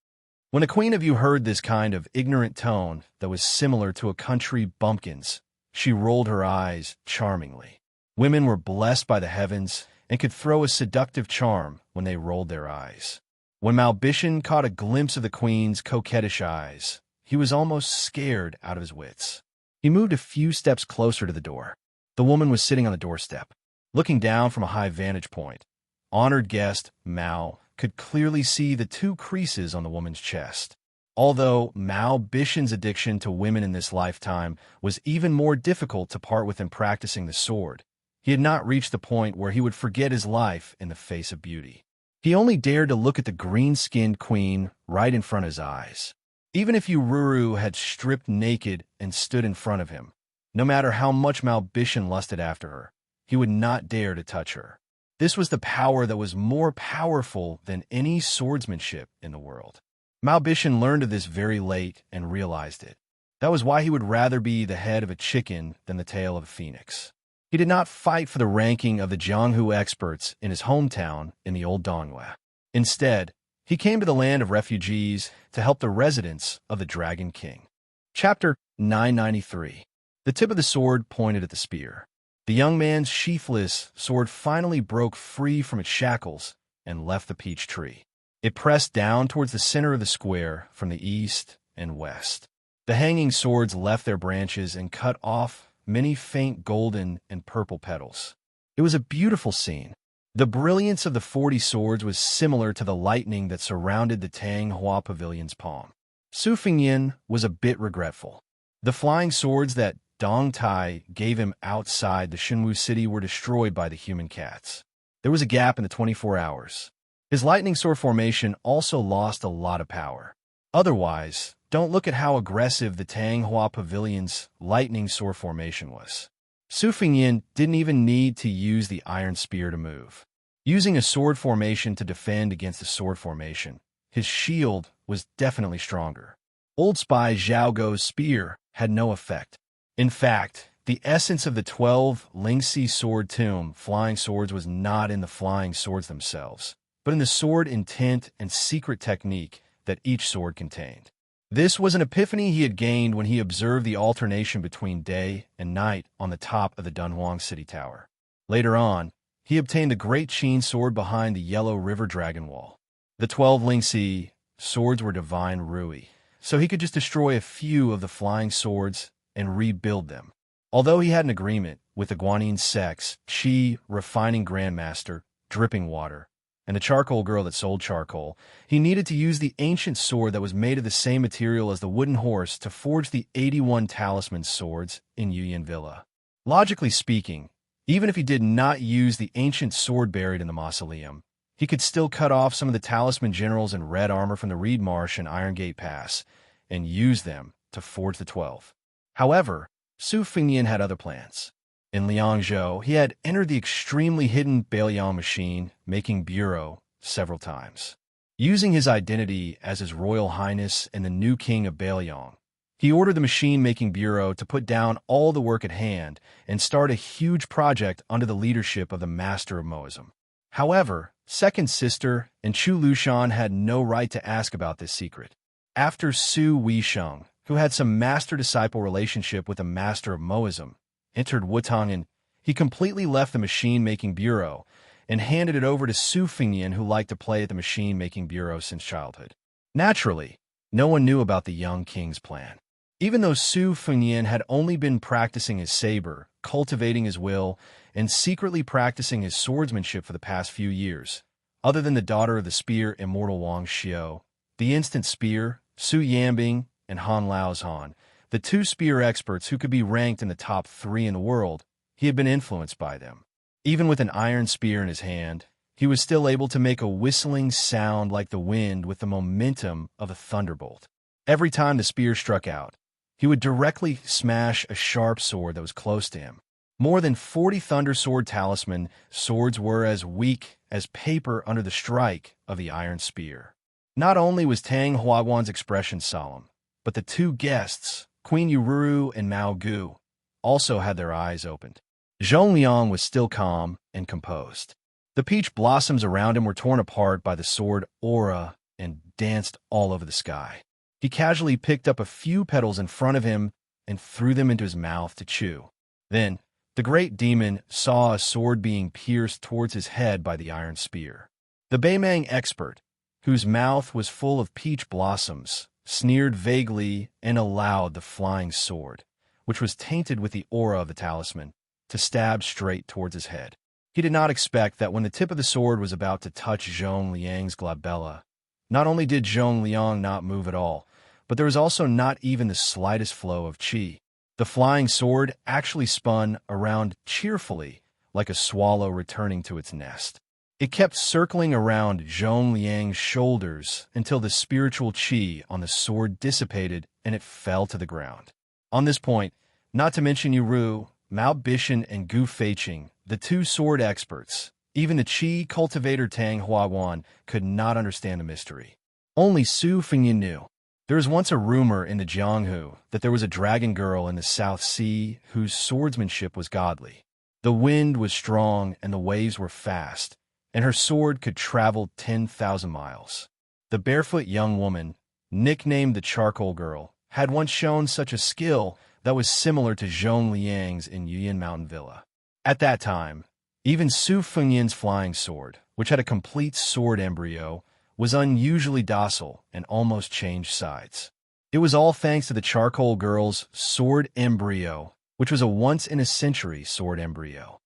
When a queen of Yu heard this kind of ignorant tone that was similar to a country bumpkin's, she rolled her eyes charmingly. Women were blessed by the heavens and could throw a seductive charm when they rolled their eyes. When Mao Bishan caught a glimpse of the queen's coquettish eyes, he was almost scared out of his wits. He moved a few steps closer to the door. The woman was sitting on the doorstep. Looking down from a high vantage point, honored guest Mao could clearly see the two creases on the woman's chest. Although Mao Bishan's addiction to women in this lifetime was even more difficult to part with in practicing the sword, he had not reached the point where he would forget his life in the face of beauty. He only dared to look at the green-skinned queen right in front of his eyes. Even if Ururu had stripped naked and stood in front of him, no matter how much Mao Bishan lusted after her, he would not dare to touch her. This was the power that was more powerful than any swordsmanship in the world. Mao Bishan learned of this very late and realized it. That was why he would rather be the head of a chicken than the tail of a phoenix. He did not fight for the ranking of the Jianghu experts in his hometown in the old Donghua. Instead, he came to the land of refugees to help the residents of the Dragon King. Chapter 993. The tip of the sword pointed at the spear. The young man's sheathless sword finally broke free from its shackles and left the peach tree. It pressed down towards the center of the square from the east and west. The hanging swords left their branches and cut off many faint golden and purple petals. It was a beautiful scene. The brilliance of the 40 swords was similar to the lightning that surrounded the Tang Hua Pavilion's palm. Su Fengyan was a bit regretful. The flying swords that Dong Tai gave him outside the Shenwu city were destroyed by the human cats. There was a gap in the 24 hours. His lightning sword formation also lost a lot of power. Otherwise, don't look at how aggressive the Tang Hua Pavilion's lightning sword formation was. Su Fengyan didn't even need to use the iron spear to move. Using a sword formation to defend against a sword formation, his shield was definitely stronger. Old spy Zhao Gou's spear had no effect. In fact, the essence of the 12 Lingxi sword tomb flying swords was not in the flying swords themselves. but in the sword intent and secret technique that each sword contained. This was an epiphany he had gained when he observed the alternation between day and night on the top of the Dunhuang city tower. Later on, he obtained the Great Qin sword behind the Yellow River Dragon Wall. The 12 Lingxi swords were divine Rui, so he could just destroy a few of the flying swords and rebuild them. Although he had an agreement with the Guanyin Sex, Qi, Refining Grandmaster, Dripping Water, and the charcoal girl that sold charcoal, he needed to use the ancient sword that was made of the same material as the wooden horse to forge the 81 talisman swords in Yuyan Villa. Logically speaking, even if he did not use the ancient sword buried in the mausoleum, he could still cut off some of the talisman generals in red armor from the Reed Marsh and Iron Gate Pass and use them to forge the 12. However, Su Fengnian had other plans. In Liangzhou, he had entered the extremely hidden Bailiang machine, making bureau, several times. Using his identity as His Royal Highness and the new king of Bailiang, he ordered the machine-making bureau to put down all the work at hand and start a huge project under the leadership of the Master of Moism. However, Second Sister and Chu Lushan had no right to ask about this secret. After Su Weisheng, who had some master-disciple relationship with the Master of Moism, entered Wutangan, he completely left the machine-making bureau and handed it over to Su Fengnian, who liked to play at the machine-making bureau since childhood. Naturally, no one knew about the young king's plan. Even though Su Fengnian had only been practicing his saber, cultivating his will, and secretly practicing his swordsmanship for the past few years, other than the daughter of the spear Immortal Wang Xiao, the instant spear, Su Yambing, and Han Laozhan, the two spear experts who could be ranked in the top 3 in the world, he had been influenced by them. Even with an iron spear in his hand, he was still able to make a whistling sound like the wind with the momentum of a thunderbolt. Every time the spear struck out, he would directly smash a sharp sword that was close to him. More than 40 Thunder Sword talisman swords were as weak as paper under the strike of the iron spear. Not only was Tang Huaguan's expression solemn, but the two guests, Queen Yururu and Mao Gu, also had their eyes opened. Zhongliang was still calm and composed. The peach blossoms around him were torn apart by the sword aura and danced all over the sky. He casually picked up a few petals in front of him and threw them into his mouth to chew. Then, the great demon saw a sword being pierced towards his head by the iron spear. The Beimang expert, whose mouth was full of peach blossoms, sneered vaguely and allowed the flying sword, which was tainted with the aura of the talisman, to stab straight towards his head. He did not expect that when the tip of the sword was about to touch Zhong Liang's glabella, not only did Zhong Liang not move at all, but there was also not even the slightest flow of qi. The flying sword actually spun around cheerfully, like a swallow returning to its nest. It kept circling around Zhong Liang's shoulders until the spiritual qi on the sword dissipated and it fell to the ground. On this point, not to mention Yuru, Mao Bishan, and Gu Feiqing, the two sword experts, even the qi cultivator Tang Huaguan, could not understand the mystery. Only Su Fengnian knew. There was once a rumor in the Jianghu that there was a dragon girl in the South Sea whose swordsmanship was godly. The wind was strong and the waves were fast, and her sword could travel 10,000 miles. The barefoot young woman, nicknamed the Charcoal Girl, had once shown such a skill that was similar to Zhong Liang's in Yuyan Mountain Villa. At that time, even Su Fengnian's flying sword, which had a complete sword embryo, was unusually docile and almost changed sides. It was all thanks to the Charcoal Girl's sword embryo, which was a once-in-a-century sword embryo.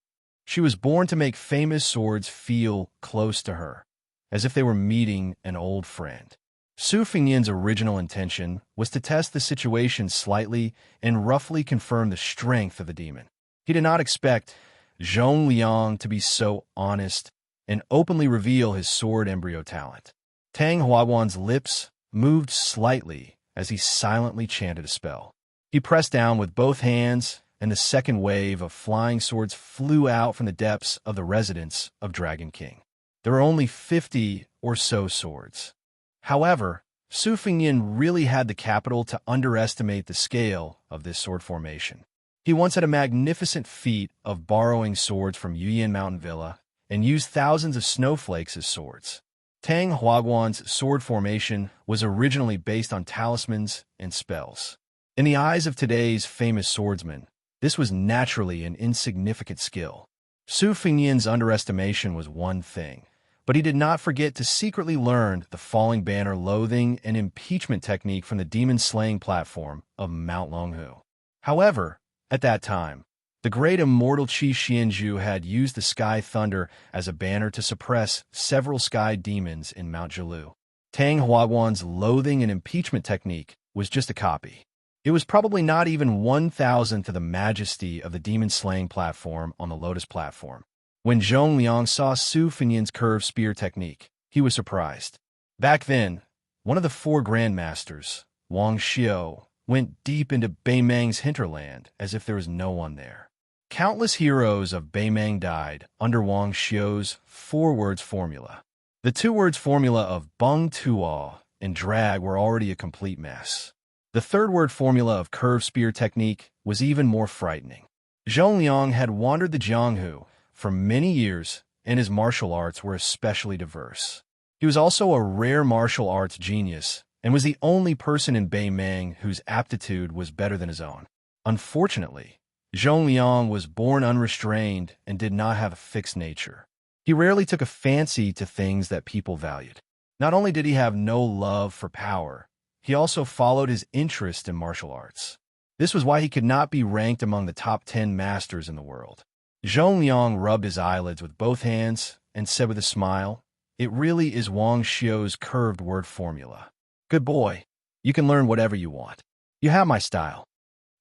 She was born to make famous swords feel close to her, as if they were meeting an old friend. Su Fengnian's original intention was to test the situation slightly and roughly confirm the strength of the demon. He did not expect Zhong Liang to be so honest and openly reveal his sword embryo talent. Tang Huaguan's lips moved slightly as he silently chanted a spell. He pressed down with both hands, and the second wave of flying swords flew out from the depths of the residence of Dragon King. There were only 50 or so swords. However, Su Fengnian really had the capital to underestimate the scale of this sword formation. He once had a magnificent feat of borrowing swords from Yuyan Mountain Villa and used thousands of snowflakes as swords. Tang Huaguan's sword formation was originally based on talismans and spells. In the eyes of today's famous swordsmen, this was naturally an insignificant skill. Su Fengyan's underestimation was one thing, but he did not forget to secretly learn the falling banner loathing and impeachment technique from the demon-slaying platform of Mount Longhu. However, at that time, the great immortal chief Xianxia had used the Sky Thunder as a banner to suppress several sky demons in Mount Jilu. Tang Huaguan's loathing and impeachment technique was just a copy. It was probably not even 1,000th of the majesty of the demon-slaying platform on the Lotus platform. When Zhong Liang saw Su Fengyan's curved spear technique, he was surprised. Back then, one of the four grandmasters, Wang Xiao, went deep into Beimang's hinterland as if there was no one there. Countless heroes of Beimang died under Wang Xiao's four-words formula. The two-words formula of Beng Tuo and Drag were already a complete mess. The third-word formula of curved spear technique was even more frightening. Zhong Liang had wandered the Jianghu for many years, and his martial arts were especially diverse. He was also a rare martial arts genius and was the only person in Beimang whose aptitude was better than his own. Unfortunately, Zhong Liang was born unrestrained and did not have a fixed nature. He rarely took a fancy to things that people valued. Not only did he have no love for power, he also followed his interest in martial arts. This was why he could not be ranked among the top 10 masters in the world. Zhong Liang rubbed his eyelids with both hands and said with a smile, "It really is Wang Xiao's curved word formula. Good boy, you can learn whatever you want. You have my style."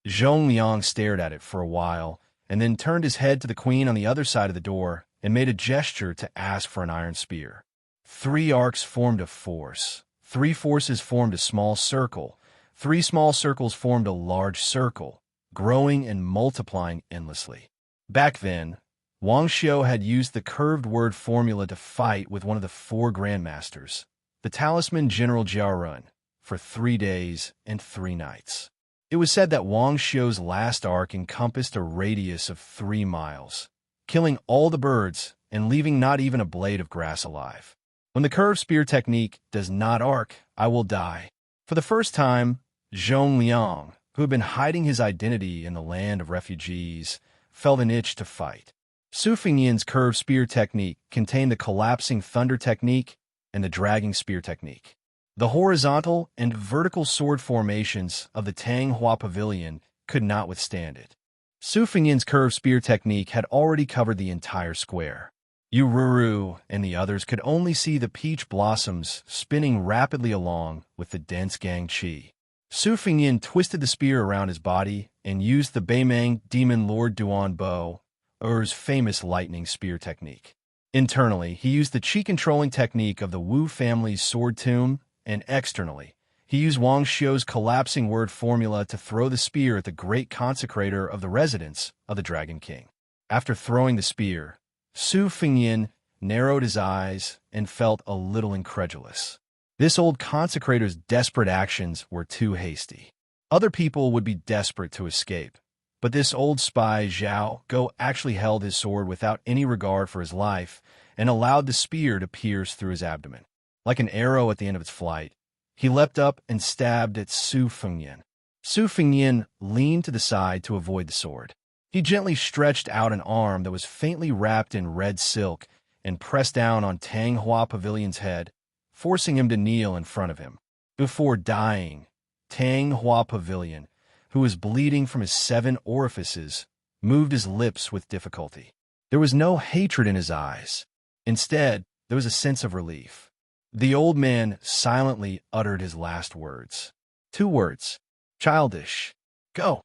Zhong Liang stared at it for a while and then turned his head to the queen on the other side of the door and made a gesture to ask for an iron spear. 3 arcs formed a force. 3 forces formed a small circle. 3 small circles formed a large circle, growing and multiplying endlessly. Back then, Wang Xiao had used the curved word formula to fight with one of the 4 grandmasters, the talisman General Jiarun, for 3 days and 3 nights. It was said that Wang Xiao's last arc encompassed a radius of 3 miles, killing all the birds and leaving not even a blade of grass alive. When the curved spear technique does not arc, I will die. For the first time, Zhong Liang, who had been hiding his identity in the land of refugees, felt an itch to fight. Su Fengyan's curved spear technique contained the collapsing thunder technique and the dragging spear technique. The horizontal and vertical sword formations of the Tang Hua Pavilion could not withstand it. Su Fengyan's curved spear technique had already covered the entire square. Yu Ruru and the others could only see the peach blossoms spinning rapidly along with the dense gang qi. Su Fengyan twisted the spear around his body and used the Beimang Demon Lord Duan Bo, Er's famous lightning spear technique. Internally, he used the qi-controlling technique of the Wu family's sword tomb, and externally, he used Wang Xiao's collapsing word formula to throw the spear at the great consecrator of the residence of the Dragon King. After throwing the spear, Su Fengyan narrowed his eyes and felt a little incredulous. This old consecrator's desperate actions were too hasty. Other people would be desperate to escape, but this old spy Zhao Go actually held his sword without any regard for his life and allowed the spear to pierce through his abdomen. Like an arrow at the end of its flight, he leapt up and stabbed at Su Fengyan. Su Fengyan leaned to the side to avoid the sword. He gently stretched out an arm that was faintly wrapped in red silk and pressed down on Tang Hua Pavilion's head, forcing him to kneel in front of him. Before dying, Tang Hua Pavilion, who was bleeding from his 7 orifices, moved his lips with difficulty. There was no hatred in his eyes. Instead, there was a sense of relief. The old man silently uttered his last words. 2 words. Childish. Go.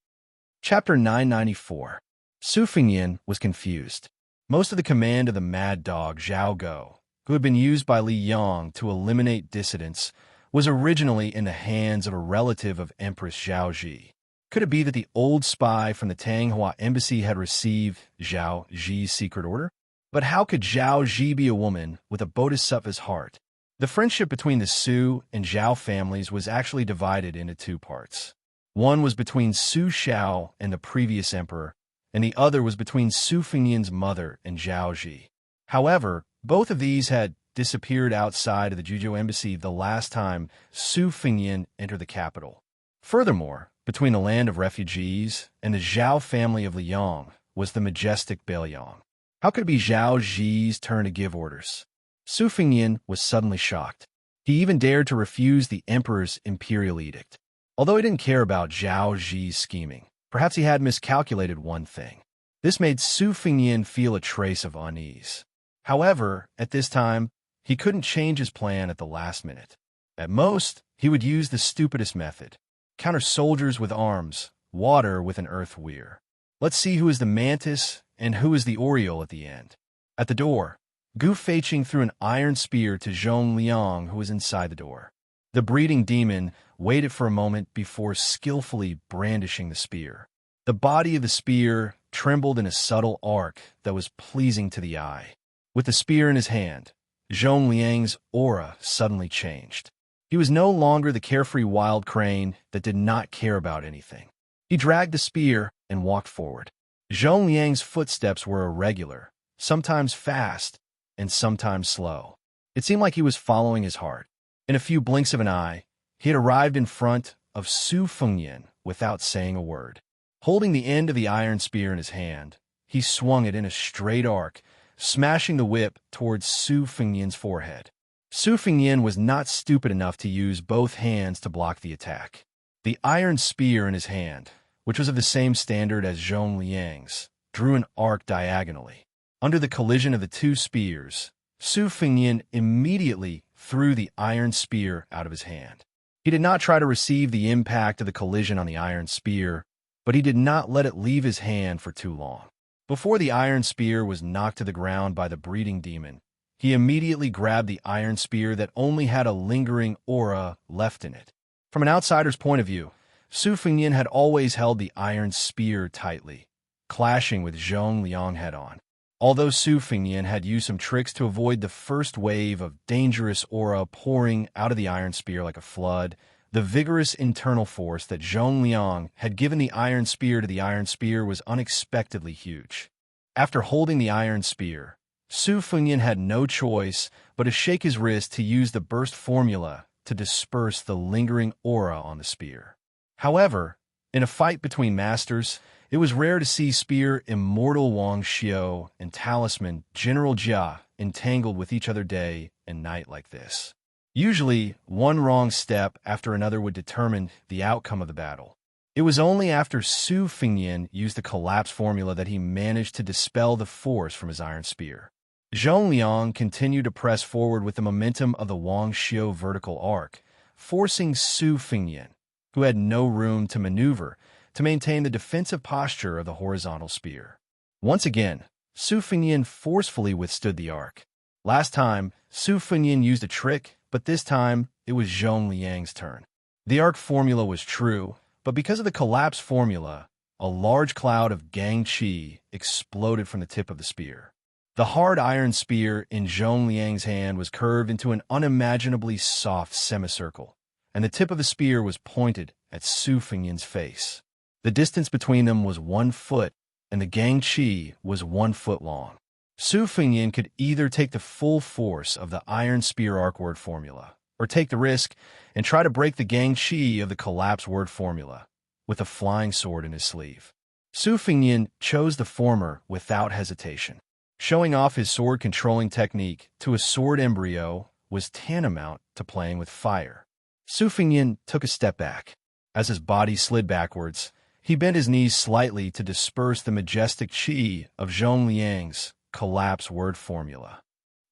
Chapter 994. Su Fengyan was confused. Most of the command of the mad dog Zhao Go, who had been used by Li Yang to eliminate dissidents, was originally in the hands of a relative of Empress Zhao Ji. Could it be that the old spy from the Tang Hua embassy had received Zhao Ji's secret order? But how could Zhao Ji be a woman with a bodhisattva's heart? The friendship between the Su and Zhao families was actually divided into 2 parts. One was between Su Xiao and the previous emperor, and the other was between Su Fengyan's mother and Zhao Ji. However, both of these had disappeared outside of the Juzhou embassy the last time Su Fengyan entered the capital. Furthermore, between the land of refugees and the Zhao family of Liang was the majestic Beiliang. How could it be Zhao Zi's turn to give orders? Su Fengyan was suddenly shocked. He even dared to refuse the emperor's imperial edict. Although he didn't care about Zhao Zi's scheming, perhaps he had miscalculated one thing. This made Su Fengyan feel a trace of unease. However, at this time, he couldn't change his plan at the last minute. At most, he would use the stupidest method. Counter soldiers with arms, water with an earth weir. Let's see who is the mantis and who is the oriole at the end. At the door, Gu Feiqing threw an iron spear to Zhong Liang, who was inside the door. The breeding demon waited for a moment before skillfully brandishing the spear. The body of the spear trembled in a subtle arc that was pleasing to the eye. With the spear in his hand, Zhong Liang's aura suddenly changed. He was no longer the carefree wild crane that did not care about anything. He dragged the spear and walked forward. Zhong Liang's footsteps were irregular, sometimes fast and sometimes slow. It seemed like he was following his heart. In a few blinks of an eye, he had arrived in front of Su Fengyan without saying a word. Holding the end of the iron spear in his hand, he swung it in a straight arc, smashing the whip towards Su Fengyan's forehead. Su Fengyan was not stupid enough to use both hands to block the attack. The iron spear in his hand, which was of the same standard as Zhong Liang's, drew an arc diagonally. Under the collision of the two spears, Su Fengyan immediately threw the iron spear out of his hand. He did not try to receive the impact of the collision on the iron spear, but he did not let it leave his hand for too long. Before the iron spear was knocked to the ground by the breeding demon, he immediately grabbed the iron spear that only had a lingering aura left in it. From an outsider's point of view, Su Fengyan had always held the iron spear tightly, clashing with Zhong Liang head-on. Although Su Fengyan had used some tricks to avoid the first wave of dangerous aura pouring out of the iron spear like a flood, the vigorous internal force that Zhong Liang had given the iron spear to the iron spear was unexpectedly huge. After holding the iron spear, Su Fengyan had no choice but to shake his wrist to use the burst formula to disperse the lingering aura on the spear. However, in a fight between masters, it was rare to see spear Immortal Wuxia and talisman General Jia entangled with each other day and night like this. Usually, one wrong step after another would determine the outcome of the battle. It was only after Su Fengyan used the collapse formula that he managed to dispel the force from his iron spear. Zhong Liang continued to press forward with the momentum of the Wuxia vertical arc, forcing Su Fengyan, who had no room to maneuver, to maintain the defensive posture of the horizontal spear. Once again, Su Fengyan forcefully withstood the arc. Last time, Su Fengyan used a trick, but this time it was Zhong Liang's turn. The arc formula was true, but because of the collapse formula, a large cloud of gang qi exploded from the tip of the spear. The hard iron spear in Zhong Liang's hand was curved into an unimaginably soft semicircle, and the tip of the spear was pointed at Su Fengyan's face. The distance between them was 1 foot, and the gang qi was 1 foot long. Su Fengyan could either take the full force of the iron spear arc word formula, or take the risk and try to break the gang qi of the collapse word formula, with a flying sword in his sleeve. Su Fengyan chose the former without hesitation. Showing off his sword-controlling technique to a sword embryo was tantamount to playing with fire. Su Fengyan took a step back. As his body slid backwards, he bent his knees slightly to disperse the majestic qi of Zhong Liang's collapse word formula.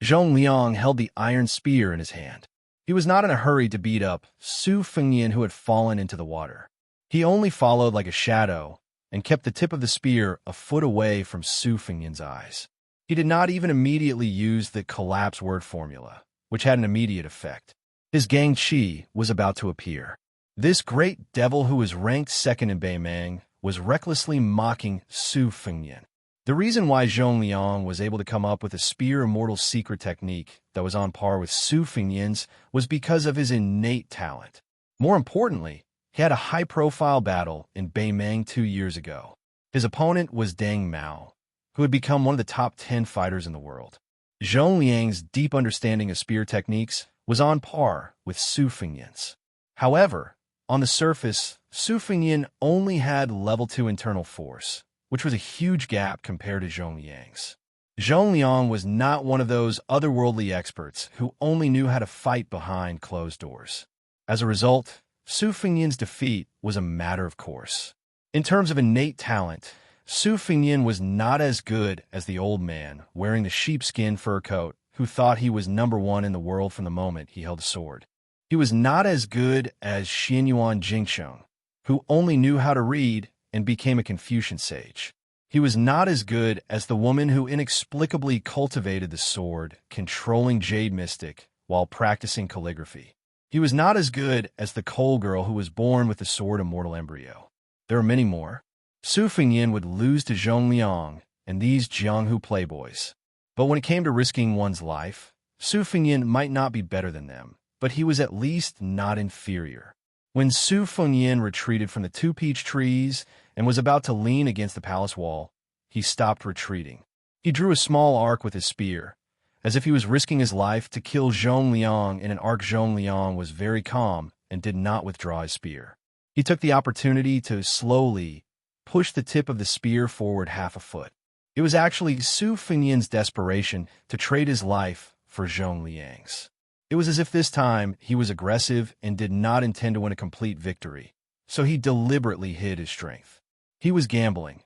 Zhong Liang held the iron spear in his hand. He was not in a hurry to beat up Su Fengyan, who had fallen into the water. He only followed like a shadow and kept the tip of the spear a foot away from Su Fengyan's eyes. He did not even immediately use the collapse word formula, which had an immediate effect. His gang qi was about to appear. This great devil, who was ranked second in Beimang, was recklessly mocking Su Fengyan. The reason why Zhong Liang was able to come up with a spear immortal secret technique that was on par with Su Fengyan's was because of his innate talent. More importantly, he had a high-profile battle in Beimang 2 years ago. His opponent was Deng Mao, who had become one of the top 10 fighters in the world. Zhongliang's deep understanding of spear techniques was on par with Su Fengyan's. However, on the surface, Su Fengyan only had level 2 internal force, which was a huge gap compared to Zhongliang's. Zhongliang was not one of those otherworldly experts who only knew how to fight behind closed doors. As a result, Su Fengyan's defeat was a matter of course. In terms of innate talent, Su Fengyan was not as good as the old man wearing the sheepskin fur coat who thought he was #1 in the world from the moment he held a sword. He was not as good as Xianyuan Jingsheng, who only knew how to read and became a Confucian sage. He was not as good as the woman who inexplicably cultivated the sword, controlling Jade Mystic while practicing calligraphy. He was not as good as the Coal Girl who was born with the sword Immortal Embryo. There are many more. Su Fengyan would lose to Zhongliang and these Jianghu playboys. But when it came to risking one's life, Su Fengyan might not be better than them, but he was at least not inferior. When Su Fengyan retreated from the 2 peach trees and was about to lean against the palace wall, he stopped retreating. He drew a small arc with his spear, as if he was risking his life to kill Zhongliang in an arc. Zhongliang was very calm and did not withdraw his spear. He took the opportunity to slowly push the tip of the spear forward half a foot. It was actually Su Fengyan's desperation to trade his life for Zhongliang's. It was as if this time he was aggressive and did not intend to win a complete victory, so he deliberately hid his strength. He was gambling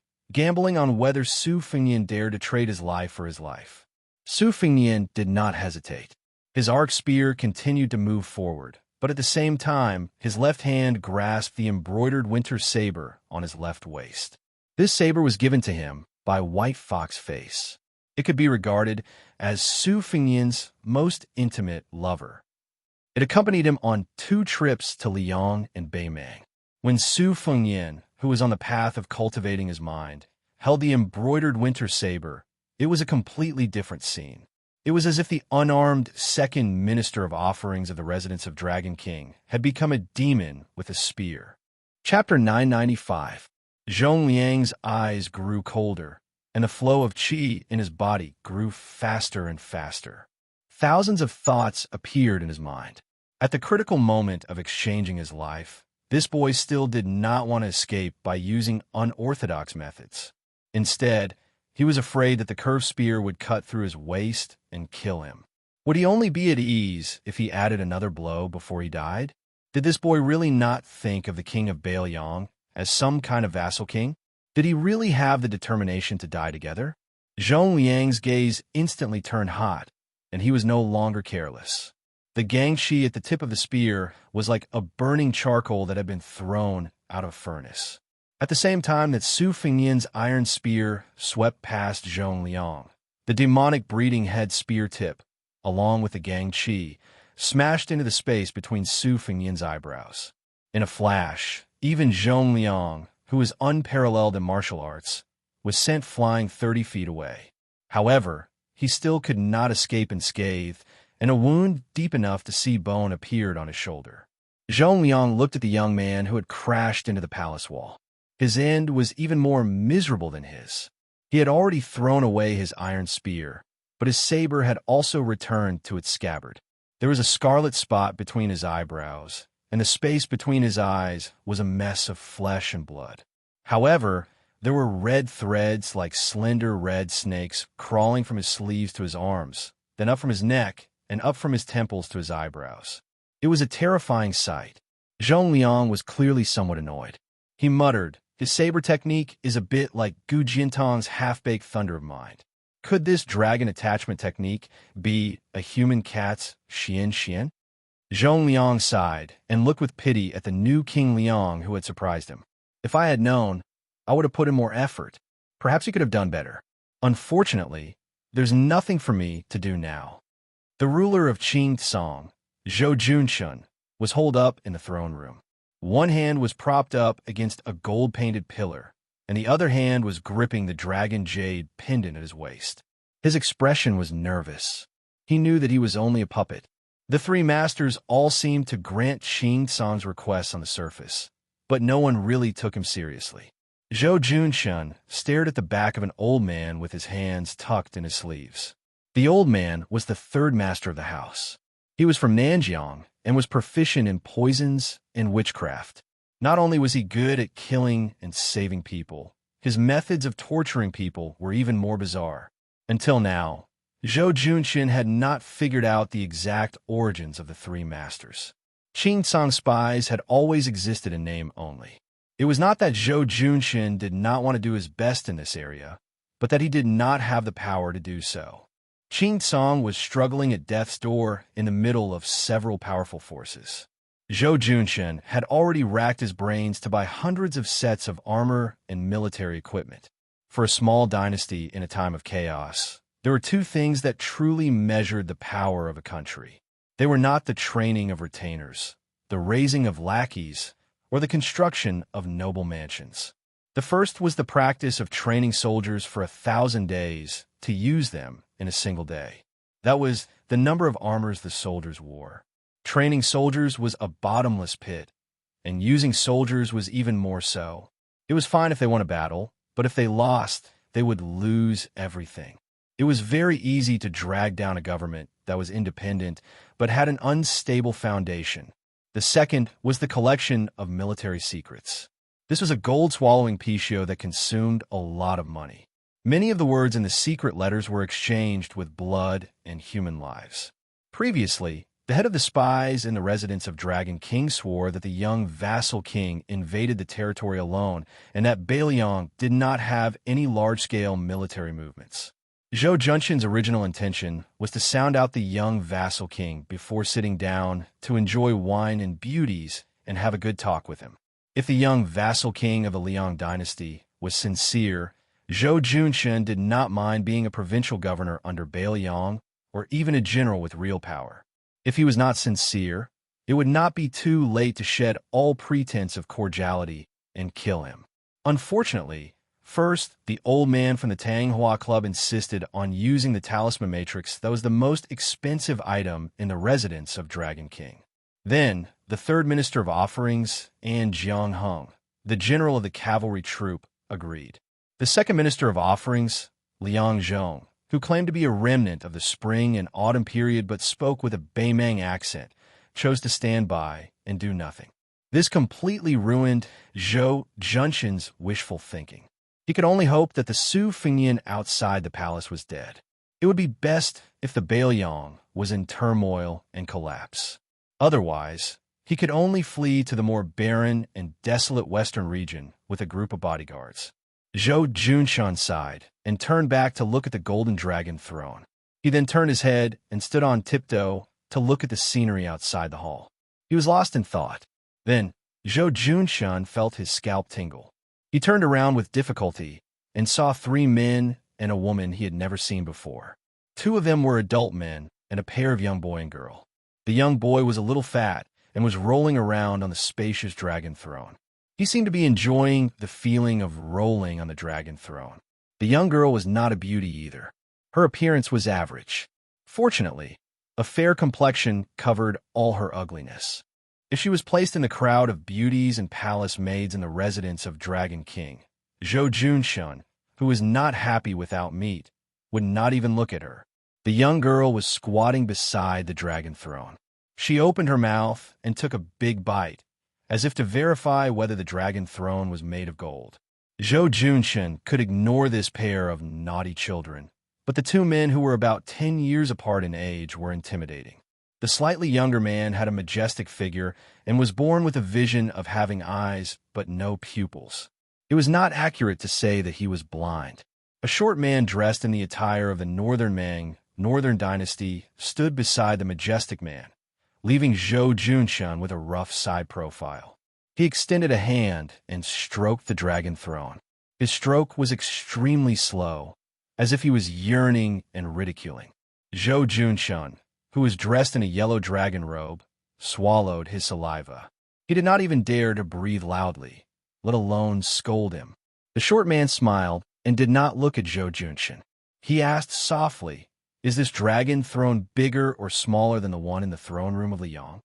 on whether Su Fengyan dared to trade his life for his life. Su Fengyan did not hesitate. His arc spear continued to move forward, but at the same time, his left hand grasped the embroidered winter saber on his left waist. This saber was given to him by White Fox Face. It could be regarded as Su Fengyan's most intimate lover. It accompanied him on 2 trips to Liang and Beimang. When Su Fengyan, who was on the path of cultivating his mind, held the embroidered winter saber, it was a completely different scene. It was as if the unarmed second minister of offerings of the residence of Dragon King had become a demon with a spear. Chapter 995. Zhongliang's eyes grew colder, and the flow of qi in his body grew faster and faster. Thousands of thoughts appeared in his mind. At the critical moment of exchanging his life, this boy still did not want to escape by using unorthodox methods. Instead, he was afraid that the curved spear would cut through his waist and kill him. Would he only be at ease if he added another blow before he died? Did this boy really not think of the king of Bailiang as some kind of vassal king? Did he really have the determination to die together? Zhongliang's gaze instantly turned hot, and he was no longer careless. The gangshi at the tip of the spear was like a burning charcoal that had been thrown out of a furnace. At the same time that Su Fengyan's iron spear swept past Zhongliang, the demonic breeding head spear tip, along with the gangshi, smashed into the space between Su Fengyan's eyebrows. In a flash, even Zhongliang, who was unparalleled in martial arts, was sent flying 30 feet away. However, he still could not escape unscathed, and a wound deep enough to see bone appeared on his shoulder. Zhongliang looked at the young man who had crashed into the palace wall. His end was even more miserable than his. He had already thrown away his iron spear, but his saber had also returned to its scabbard. There was a scarlet spot between his eyebrows, and the space between his eyes was a mess of flesh and blood. However, there were red threads like slender red snakes crawling from his sleeves to his arms, then up from his neck and up from his temples to his eyebrows. It was a terrifying sight. Zhongliang was clearly somewhat annoyed. He muttered, "His saber technique is a bit like Gu Jiantong's half-baked thunder of mind. Could this dragon attachment technique be a human cat's Xianxia?" Zhongliang sighed and looked with pity at the new King Liang who had surprised him. "If I had known, I would have put in more effort. Perhaps he could have done better. Unfortunately, there's nothing for me to do now." The ruler of Qing Tsong, Zhou Junshun, was holed up in the throne room. One hand was propped up against a gold-painted pillar, and the other hand was gripping the dragon jade pendant at his waist. His expression was nervous. He knew that he was only a puppet. The 3 masters all seemed to grant Qing Tsong's requests on the surface, but no one really took him seriously. Zhou Junshun stared at the back of an old man with his hands tucked in his sleeves. The old man was the third master of the house. He was from Nanjiang and was proficient in poisons and witchcraft. Not only was he good at killing and saving people, his methods of torturing people were even more bizarre. Until now, Zhou Junxin had not figured out the exact origins of the three masters. Qingsang spies had always existed in name only. It was not that Zhou Junxin did not want to do his best in this area, but that he did not have the power to do so. Qingsang was struggling at death's door in the middle of several powerful forces. Zhou Junxin had already racked his brains to buy hundreds of sets of armor and military equipment. For a small dynasty in a time of chaos, there were two things that truly measured the power of a country. They were not the training of retainers, the raising of lackeys, or the construction of noble mansions. The first was the practice of training soldiers for 1,000 days to use them in a single day. That was the number of armors the soldiers wore. Training soldiers was a bottomless pit, and using soldiers was even more so. It was fine if they won a battle, but if they lost, they would lose everything. It was very easy to drag down a government that was independent but had an unstable foundation. The second was the collection of military secrets. This was a gold-swallowing picio that consumed a lot of money. Many of the words in the secret letters were exchanged with blood and human lives. Previously, the head of the spies in the residence of Dragon King swore that the young vassal king invaded the territory alone and that Bailiang did not have any large-scale military movements. Zhou Junxin's original intention was to sound out the young vassal king before sitting down to enjoy wine and beauties and have a good talk with him. If the young vassal king of the Liang dynasty was sincere, Zhou Junxin did not mind being a provincial governor under Bailiang or even a general with real power. If he was not sincere, it would not be too late to shed all pretense of cordiality and kill him. Unfortunately, first, the old man from the Tanghua Club insisted on using the talisman matrix that was the most expensive item in the residence of Dragon King. Then, the third minister of offerings, and Jiang Heng, the general of the cavalry troop, agreed. The second minister of offerings, Liang Zhong, who claimed to be a remnant of the spring and autumn period but spoke with a Beimang accent, chose to stand by and do nothing. This completely ruined Zhou Junxin's wishful thinking. He could only hope that the Su Fengyan outside the palace was dead. It would be best if the Bailiang was in turmoil and collapse. Otherwise, he could only flee to the more barren and desolate western region with a group of bodyguards. Zhou Junxin sighed and turned back to look at the golden dragon throne. He then turned his head and stood on tiptoe to look at the scenery outside the hall. He was lost in thought. Then, Zhou Junxin felt his scalp tingle. He turned around with difficulty and saw 3 men and a woman he had never seen before. 2 of them were adult men and a pair of young boy and girl. The young boy was a little fat and was rolling around on the spacious dragon throne. He seemed to be enjoying the feeling of rolling on the dragon throne. The young girl was not a beauty either. Her appearance was average. Fortunately, a fair complexion covered all her ugliness. If she was placed in the crowd of beauties and palace maids in the residence of Dragon King, Zhou Junxin, who was not happy without meat, would not even look at her. The young girl was squatting beside the dragon throne. She opened her mouth and took a big bite, as if to verify whether the dragon throne was made of gold. Zhou Junxin could ignore this pair of naughty children, but the 2 men who were about 10 years apart in age were intimidating. The slightly younger man had a majestic figure and was born with a vision of having eyes but no pupils. It was not accurate to say that he was blind. A short man dressed in the attire of the Northern Ming, Northern Dynasty, stood beside the majestic man, leaving Zhou Junxin with a rough side profile. He extended a hand and stroked the dragon throne. His stroke was extremely slow, as if he was yearning and ridiculing. Zhou Junxin, who was dressed in a yellow dragon robe, swallowed his saliva. He did not even dare to breathe loudly, let alone scold him. The short man smiled and did not look at Zhou Junxin. He asked softly, "Is this dragon throne bigger or smaller than the one in the throne room of Liang?"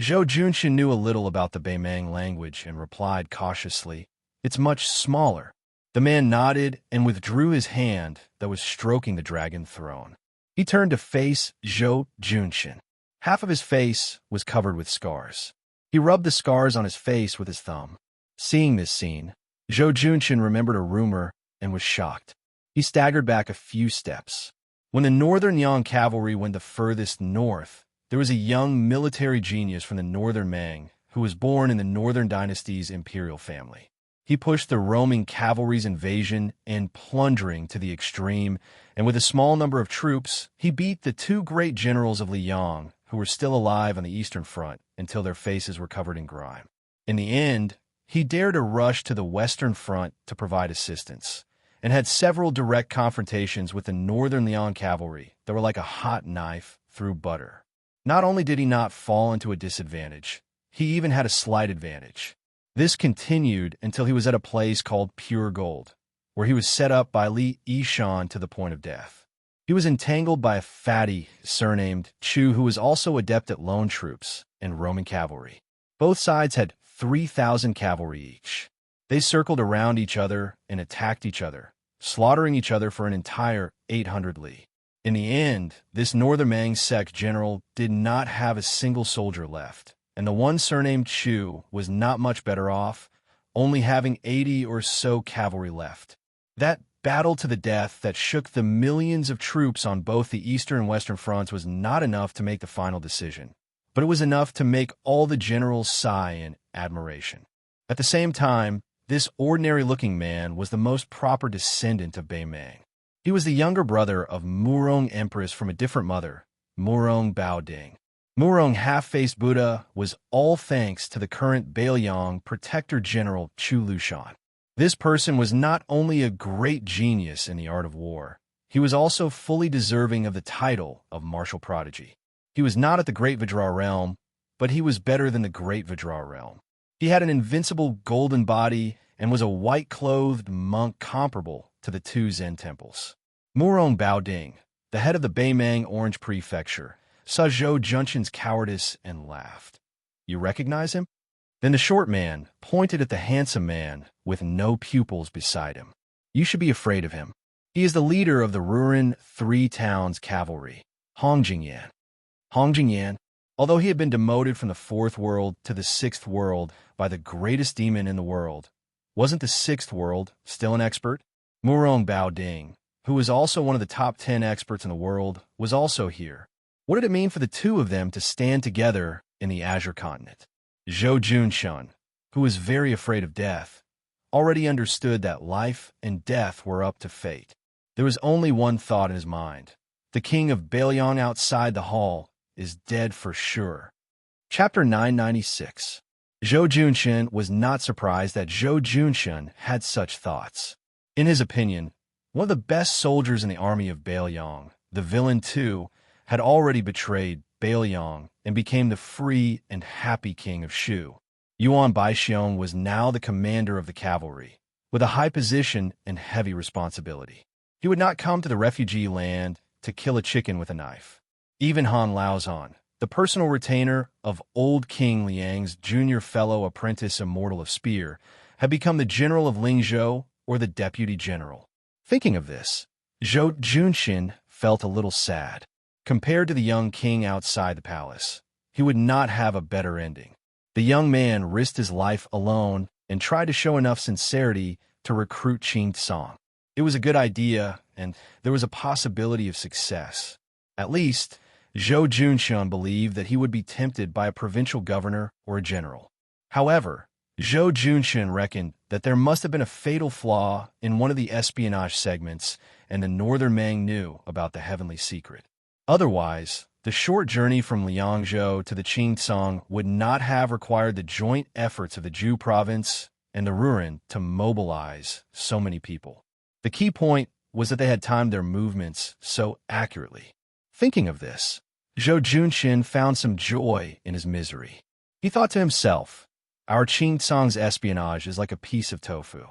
Zhou Junxin knew a little about the Beimang language and replied cautiously, "It's much smaller." The man nodded and withdrew his hand that was stroking the dragon throne. He turned to face Zhou Junshin. Half of his face was covered with scars. He rubbed the scars on his face with his thumb. Seeing this scene, Zhou Junshin remembered a rumor and was shocked. He staggered back a few steps. When the Northern Yang cavalry went the furthest north, there was a young military genius from the Northern Mang who was born in the Northern Dynasty's imperial family. He pushed the roaming cavalry's invasion and plundering to the extreme, and with a small number of troops, he beat the two great generals of Liang, who were still alive on the Eastern Front until their faces were covered in grime. In the end, he dared to rush to the Western Front to provide assistance, and had several direct confrontations with the Northern Liang cavalry that were like a hot knife through butter. Not only did he not fall into a disadvantage, he even had a slight advantage. This continued until he was at a place called Pure Gold, where he was set up by Li Yishan to the point of death. He was entangled by a fatty surnamed Chu who was also adept at lone troops and Roman cavalry. Both sides had 3,000 cavalry each. They circled around each other and attacked each other, slaughtering each other for an entire 800 li. In the end, this Northern Mang sect general did not have a single soldier left, and the one surnamed Chu was not much better off, only having 80 or so cavalry left. That battle to the death that shook the millions of troops on both the Eastern and Western fronts was not enough to make the final decision, but it was enough to make all the generals sigh in admiration. At the same time, this ordinary-looking man was the most proper descendant of Beimang. He was the younger brother of Murong Empress from a different mother, Murong Baoding. Murong half-faced Buddha was all thanks to the current Beiliang Protector General Chu Lushan. This person was not only a great genius in the art of war, he was also fully deserving of the title of martial prodigy. He was not at the Great Vajra realm, but he was better than the Great Vajra realm. He had an invincible golden body and was a white-clothed monk comparable to the two Zen temples. Murong Baoding, the head of the Beimang Orange Prefecture, saw Zhou Junshin's cowardice and laughed. "You recognize him?" Then the short man pointed at the handsome man with no pupils beside him. "You should be afraid of him. He is the leader of the Ruren Three Towns cavalry, Hong Jingyan." Hong Jingyan, although he had been demoted from the fourth world to the sixth world by the greatest demon in the world, wasn't the sixth world still an expert? Murong Baoding, who was also one of the top 10 experts in the world, was also here. What did it mean for the two of them to stand together in the Azure Continent? Zhou Junshin, who was very afraid of death, already understood that life and death were up to fate. There was only one thought in his mind. The king of Beiliang outside the hall is dead for sure. Chapter 996. Zhou Junshin was not surprised that Zhou Junshin had such thoughts. In his opinion, one of the best soldiers in the army of Beiliang, the villain too, had already betrayed Beiliang and became the free and happy king of Shu. Yuan Baixiong was now the commander of the cavalry, with a high position and heavy responsibility. He would not come to the refugee land to kill a chicken with a knife. Even Han Laozhan, the personal retainer of old King Liang's junior fellow apprentice Immortal of Spear, had become the general of Lingzhou or the deputy general. Thinking of this, Zhou Junshin felt a little sad. Compared to the young king outside the palace, he would not have a better ending. The young man risked his life alone and tried to show enough sincerity to recruit Qing Tsang. It was a good idea, and there was a possibility of success. At least, Zhou Junshin believed that he would be tempted by a provincial governor or a general. However, Zhou Junshin reckoned that there must have been a fatal flaw in one of the espionage segments, and the Northern Mang knew about the heavenly secret. Otherwise, the short journey from Liangzhou to the Qingtsang would not have required the joint efforts of the Zhu province and the Ruren to mobilize so many people. The key point was that they had timed their movements so accurately. Thinking of this, Zhou Junshin found some joy in his misery. He thought to himself, "Our Qingtsang's espionage is like a piece of tofu.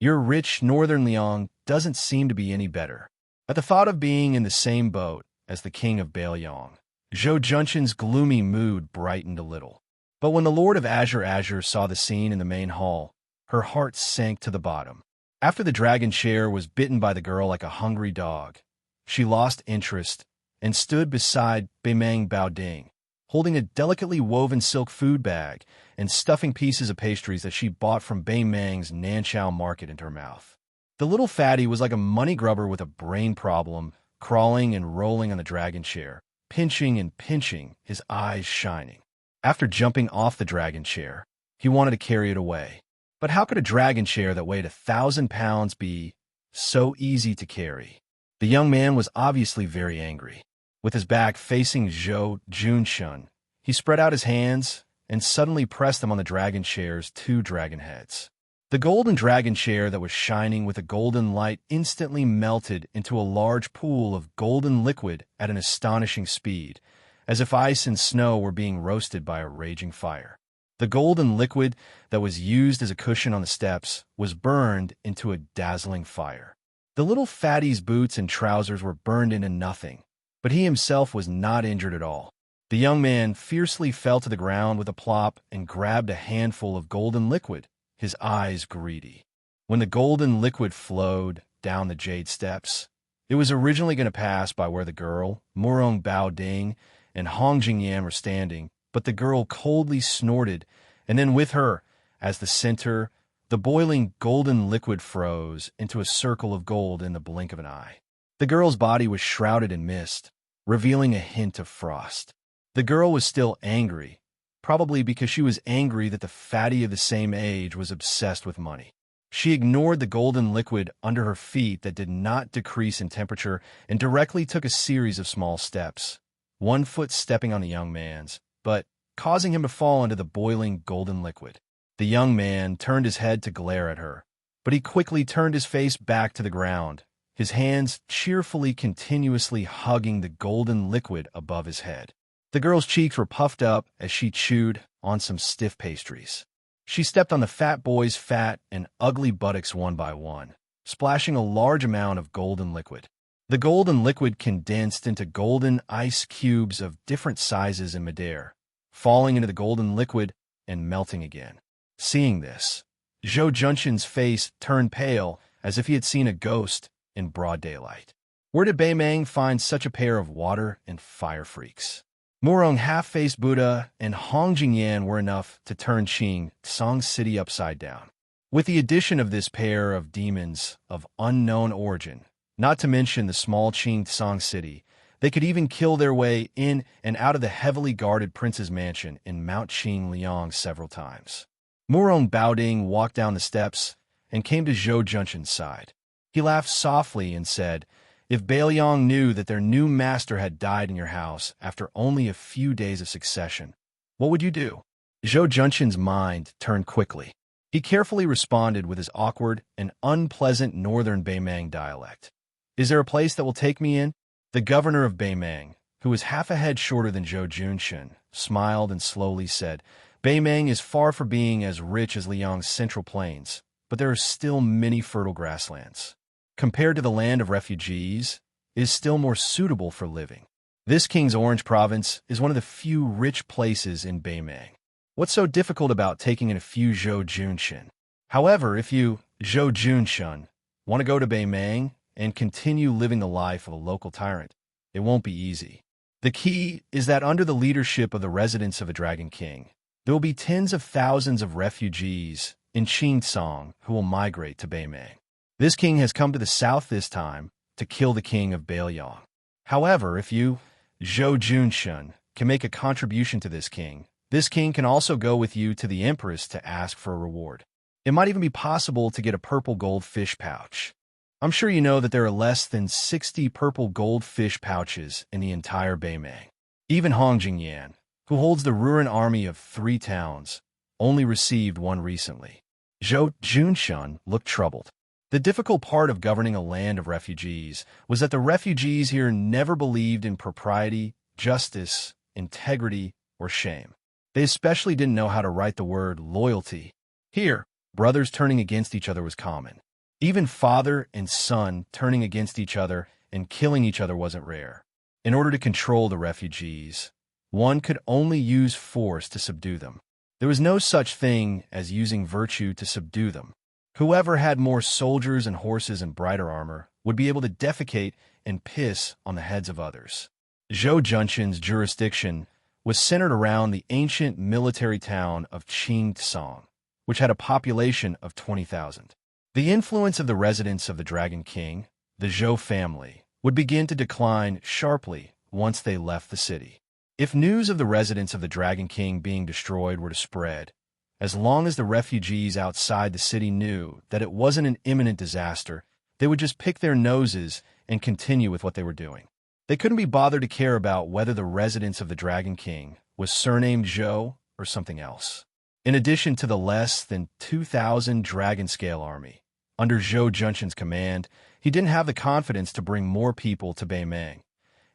Your rich northern Liang doesn't seem to be any better." At the thought of being in the same boat as the king of Beiliang, Zhou Junshin's gloomy mood brightened a little. But when the Lord of Azure saw the scene in the main hall, her heart sank to the bottom. After the dragon chair was bitten by the girl like a hungry dog, she lost interest and stood beside Beimeng Baoding, holding a delicately woven silk food bag and stuffing pieces of pastries that she bought from Beimeng's Nanchao market into her mouth. The little fatty was like a money grubber with a brain problem, crawling and rolling on the dragon chair, pinching and pinching, his eyes shining. After jumping off the dragon chair, he wanted to carry it away. But how could a dragon chair that weighed 1,000 pounds be so easy to carry? The young man was obviously very angry. With his back facing Zhou Junshun, he spread out his hands and suddenly pressed them on the dragon chair's 2 dragon heads. The golden dragon chair that was shining with a golden light instantly melted into a large pool of golden liquid at an astonishing speed, as if ice and snow were being roasted by a raging fire. The golden liquid that was used as a cushion on the steps was burned into a dazzling fire. The little fatty's boots and trousers were burned into nothing, but he himself was not injured at all. The young man fiercely fell to the ground with a plop and grabbed a handful of golden liquid, his eyes greedy. When the golden liquid flowed down the jade steps, it was originally going to pass by where the girl, Murong Baoding, and Hong Jingyan were standing, but the girl coldly snorted, and then with her, as the center, the boiling golden liquid froze into a circle of gold in the blink of an eye. The girl's body was shrouded in mist, revealing a hint of frost. The girl was still angry, probably because she was angry that the fatty of the same age was obsessed with money. She ignored the golden liquid under her feet that did not decrease in temperature and directly took a series of small steps, one foot stepping on the young man's, but causing him to fall into the boiling golden liquid. The young man turned his head to glare at her, but he quickly turned his face back to the ground, his hands cheerfully continuously hugging the golden liquid above his head. The girl's cheeks were puffed up as she chewed on some stiff pastries. She stepped on the fat boy's fat and ugly buttocks one by one, splashing a large amount of golden liquid. The golden liquid condensed into golden ice cubes of different sizes in midair, falling into the golden liquid and melting again. Seeing this, Zhou Junshun's face turned pale as if he had seen a ghost in broad daylight. Where did Beimeng find such a pair of water and fire freaks? Murong half-faced Buddha and Hong Jingyan were enough to turn Qing Tsang City upside down. With the addition of this pair of demons of unknown origin, not to mention the small Qing Tsang City, they could even kill their way in and out of the heavily guarded prince's mansion in Mount Qing Liang several times. Murong Baoding walked down the steps and came to Zhou Junshun's side. He laughed softly and said, "If Bailiang knew that their new master had died in your house after only a few days of succession, what would you do?" Zhou Junshun's mind turned quickly. He carefully responded with his awkward and unpleasant northern Beimeng dialect. "Is there a place that will take me in?" The governor of Beimeng, who was half a head shorter than Zhou Junshun, smiled and slowly said, "Beimeng is far from being as rich as Liang's central plains, but there are still many fertile grasslands. Compared to the land of refugees, it is still more suitable for living. This King's Orange province is one of the few rich places in Beimeng. What's so difficult about taking in a few Zhou Junshun? However, if you, Zhou Junshun, want to go to Beimeng and continue living the life of a local tyrant, it won't be easy. The key is that under the leadership of the residents of a Dragon King, there will be tens of thousands of refugees in Qingtsang who will migrate to Beimeng. This king has come to the south this time to kill the king of Bailiang. However, if you, Zhou Junshun, can make a contribution to this king can also go with you to the empress to ask for a reward. It might even be possible to get a purple gold fish pouch. I'm sure you know that there are less than 60 purple gold fish pouches in the entire Beimeng. Even Hong Jingyan, who holds the Ruin army of 3 towns, only received one recently." Zhou Junshun looked troubled. The difficult part of governing a land of refugees was that the refugees here never believed in propriety, justice, integrity, or shame. They especially didn't know how to write the word loyalty. Here, brothers turning against each other was common. Even father and son turning against each other and killing each other wasn't rare. In order to control the refugees, one could only use force to subdue them. There was no such thing as using virtue to subdue them. Whoever had more soldiers and horses and brighter armor would be able to defecate and piss on the heads of others. Zhou Junshan's jurisdiction was centered around the ancient military town of Qingtsong, which had a population of 20,000. The influence of the residents of the Dragon King, the Zhou family, would begin to decline sharply once they left the city. If news of the residents of the Dragon King being destroyed were to spread, as long as the refugees outside the city knew that it wasn't an imminent disaster, they would just pick their noses and continue with what they were doing. They couldn't be bothered to care about whether the residents of the Dragon King was surnamed Zhou or something else. In addition to the less than 2,000 dragon-scale army, under Zhou Junshan's command, he didn't have the confidence to bring more people to Beimeng,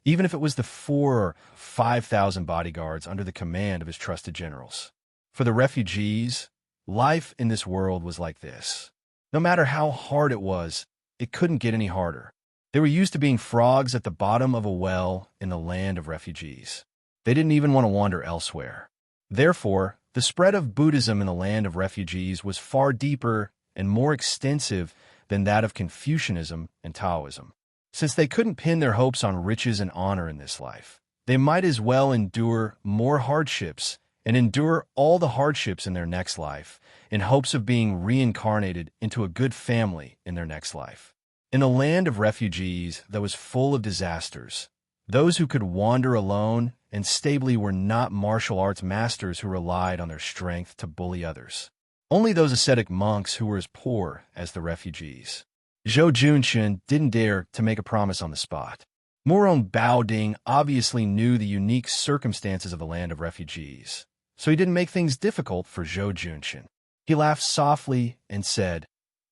even if it was the 4,000 or 5,000 bodyguards under the command of his trusted generals. For the refugees, life in this world was like this. No matter how hard it was, it couldn't get any harder. They were used to being frogs at the bottom of a well in the land of refugees. They didn't even want to wander elsewhere. Therefore, the spread of Buddhism in the land of refugees was far deeper and more extensive than that of Confucianism and Taoism. Since they couldn't pin their hopes on riches and honor in this life, they might as well endure more hardships and endure all the hardships in their next life in hopes of being reincarnated into a good family in their next life. In the land of refugees that was full of disasters, those who could wander alone and stably were not martial arts masters who relied on their strength to bully others. Only those ascetic monks who were as poor as the refugees. Zhou Junshan didn't dare to make a promise on the spot. Murong Baoding obviously knew the unique circumstances of the land of refugees, so he didn't make things difficult for Zhou Junshan. He laughed softly and said,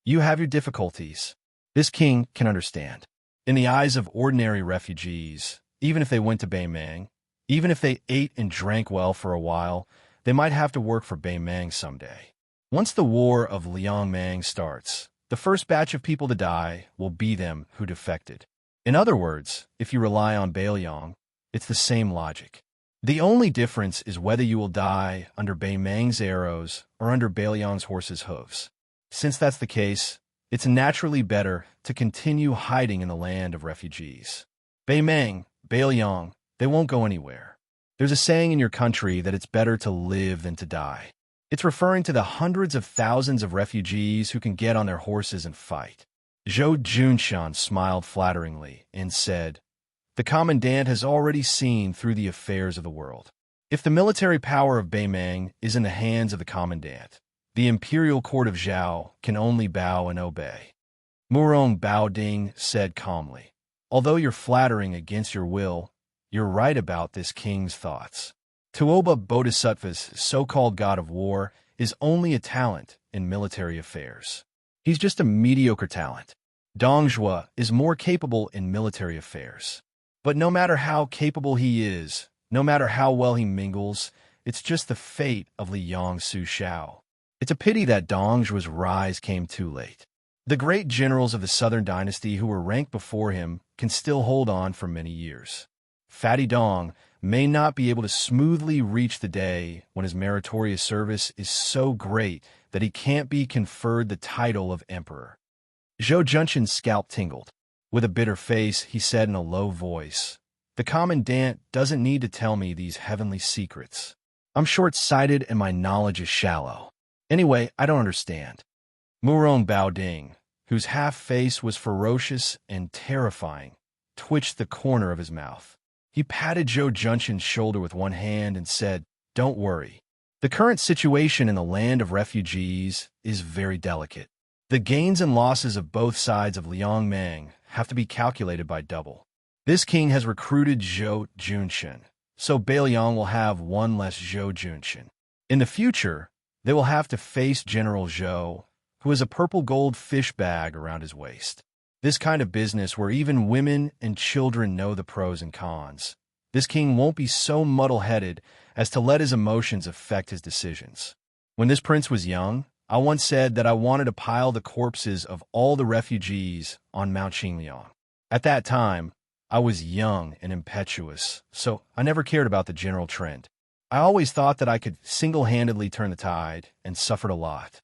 "You have your difficulties. This king can understand." In the eyes of ordinary refugees, even if they went to Beimeng, even if they ate and drank well for a while, they might have to work for Beimeng someday. Once the War of Liangmang starts, the first batch of people to die will be them who defected. In other words, if you rely on Beiliang, it's the same logic. The only difference is whether you will die under Beimeng's arrows or under Beiliang's horse's hooves. Since that's the case, it's naturally better to continue hiding in the land of refugees. Beimeng, Beiliang, they won't go anywhere. There's a saying in your country that it's better to live than to die. It's referring to the hundreds of thousands of refugees who can get on their horses and fight. Zhou Junshan smiled flatteringly and said, "The commandant has already seen through the affairs of the world. If the military power of Beimeng is in the hands of the commandant, the imperial court of Zhao can only bow and obey." Murong Baoding said calmly, "Although you're flattering against your will, you're right about this king's thoughts. Tuoba Bodhisattva's so-called god of war is only a talent in military affairs. He's just a mediocre talent. Dongzhuo is more capable in military affairs. But no matter how capable he is, no matter how well he mingles, it's just the fate of Liang Su Xiao. It's a pity that Dongzhuo's rise came too late. The great generals of the Southern Dynasty who were ranked before him can still hold on for many years. Fatty Dong may not be able to smoothly reach the day when his meritorious service is so great that he can't be conferred the title of emperor." Zhou Junshan's scalp tingled. With a bitter face, he said in a low voice, "The commandant doesn't need to tell me these heavenly secrets. I'm short-sighted and my knowledge is shallow. Anyway, I don't understand." Murong Baoding, whose half-face was ferocious and terrifying, twitched the corner of his mouth. He patted Zhou Junshan's shoulder with one hand and said, "Don't worry. The current situation in the land of refugees is very delicate. The gains and losses of both sides of Liangmang have to be calculated by double. This king has recruited Zhou Junshan, so Beiliang will have one less Zhou Junshan. In the future, they will have to face General Zhou, who has a purple gold fish bag around his waist. This kind of business where even women and children know the pros and cons. This king won't be so muddle-headed as to let his emotions affect his decisions. When this prince was young, I once said that I wanted to pile the corpses of all the refugees on Mount Xingliang. At that time, I was young and impetuous, so I never cared about the general trend. I always thought that I could single-handedly turn the tide and suffered a lot.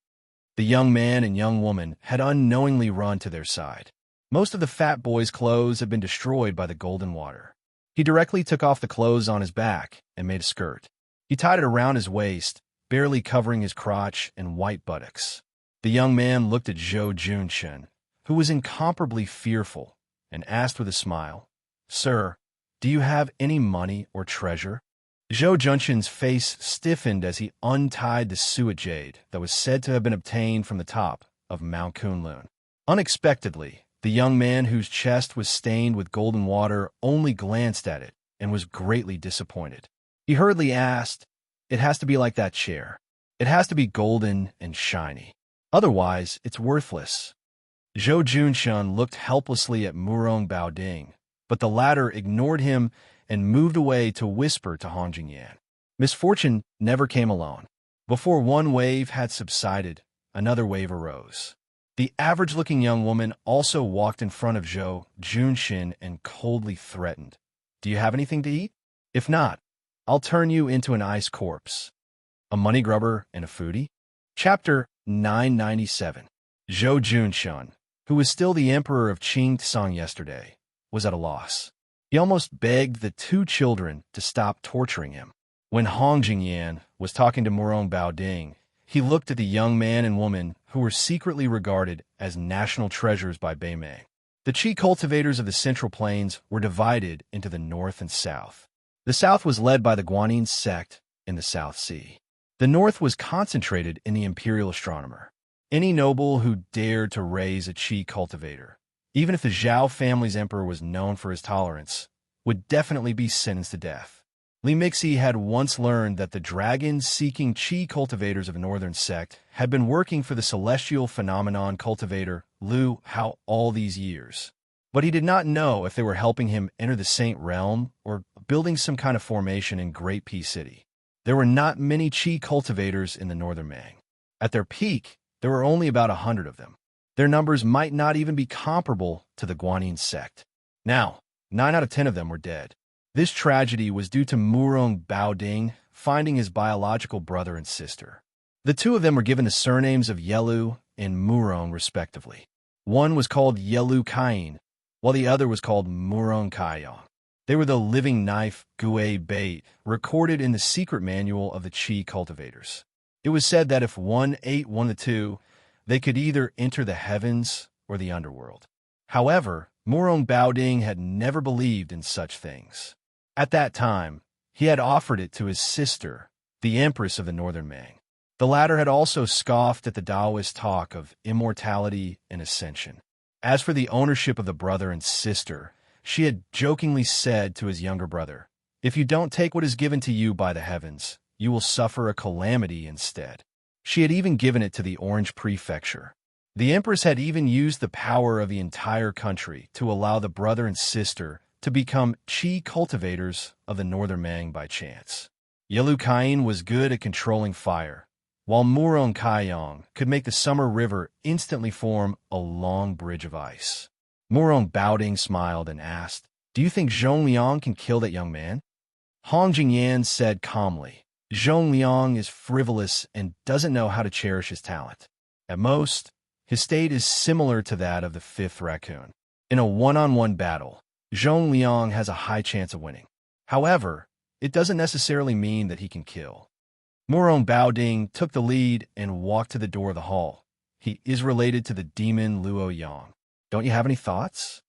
The young man and young woman had unknowingly run to their side. Most of the fat boy's clothes had been destroyed by the golden water. He directly took off the clothes on his back and made a skirt. He tied it around his waist, barely covering his crotch and white buttocks. The young man looked at Zhou Junchen, who was incomparably fearful, and asked with a smile, "Sir, do you have any money or treasure?" Zhou Junchen's face stiffened as he untied the suet jade that was said to have been obtained from the top of Mount Kunlun. Unexpectedly, the young man whose chest was stained with golden water only glanced at it and was greatly disappointed. He hurriedly asked, "It has to be like that chair. It has to be golden and shiny. Otherwise, it's worthless." Zhou Junshun looked helplessly at Murong Baoding, but the latter ignored him and moved away to whisper to Hong Jingyan. Misfortune never came alone. Before one wave had subsided, another wave arose. The average-looking young woman also walked in front of Zhou Junshin and coldly threatened, "Do you have anything to eat? If not, I'll turn you into an ice corpse." A money grubber and a foodie? Chapter 997. Zhou Junshun, who was still the emperor of Qing Tsang yesterday, was at a loss. He almost begged the two children to stop torturing him. When Hong Jingyan was talking to Murong Baoding, he looked at the young man and woman who were secretly regarded as national treasures by Beimei. The Qi cultivators of the Central Plains were divided into the north and south. The south was led by the Guanyin sect in the South Sea. The north was concentrated in the imperial astronomer. Any noble who dared to raise a Qi cultivator, even if the Zhao family's emperor was known for his tolerance, would definitely be sentenced to death. Li Mixi had once learned that the dragon-seeking Qi cultivators of a northern sect had been working for the celestial phenomenon cultivator Lu Hao all these years. But he did not know if they were helping him enter the Saint Realm or building some kind of formation in Great Peace City. There were not many Qi cultivators in the northern Mang. At their peak, there were only about 100 of them. Their numbers might not even be comparable to the Guanyin sect. Now, 9 out of 10 of them were dead. This tragedy was due to Murong Baoding finding his biological brother and sister. The two of them were given the surnames of Yelu and Murong, respectively. One was called Yelu Kain, while the other was called Murong Kaiyang. They were the living knife Gui Bait recorded in the secret manual of the Qi cultivators. It was said that if one ate one of the two, they could either enter the heavens or the underworld. However, Murong Baoding had never believed in such things. At that time, he had offered it to his sister, the Empress of the Northern Mang. The latter had also scoffed at the Taoist talk of immortality and ascension. As for the ownership of the brother and sister, she had jokingly said to his younger brother, "If you don't take what is given to you by the heavens, you will suffer a calamity instead." She had even given it to the Orange Prefecture. The Empress had even used the power of the entire country to allow the brother and sister to become Qi cultivators of the Northern Mang by chance. Yelu Kain was good at controlling fire, while Murong Kaiyang could make the summer river instantly form a long bridge of ice. Murong Baoding smiled and asked, "Do you think Zhong Liang can kill that young man?" Hong Jingyan said calmly, "Zhong Liang is frivolous and doesn't know how to cherish his talent. At most, his state is similar to that of the fifth raccoon. In a one-on-one battle, Zhong Liang has a high chance of winning. However, it doesn't necessarily mean that he can kill." Murong Baoding took the lead and walked to the door of the hall. "He is related to the demon Luo Yang. Don't you have any thoughts?"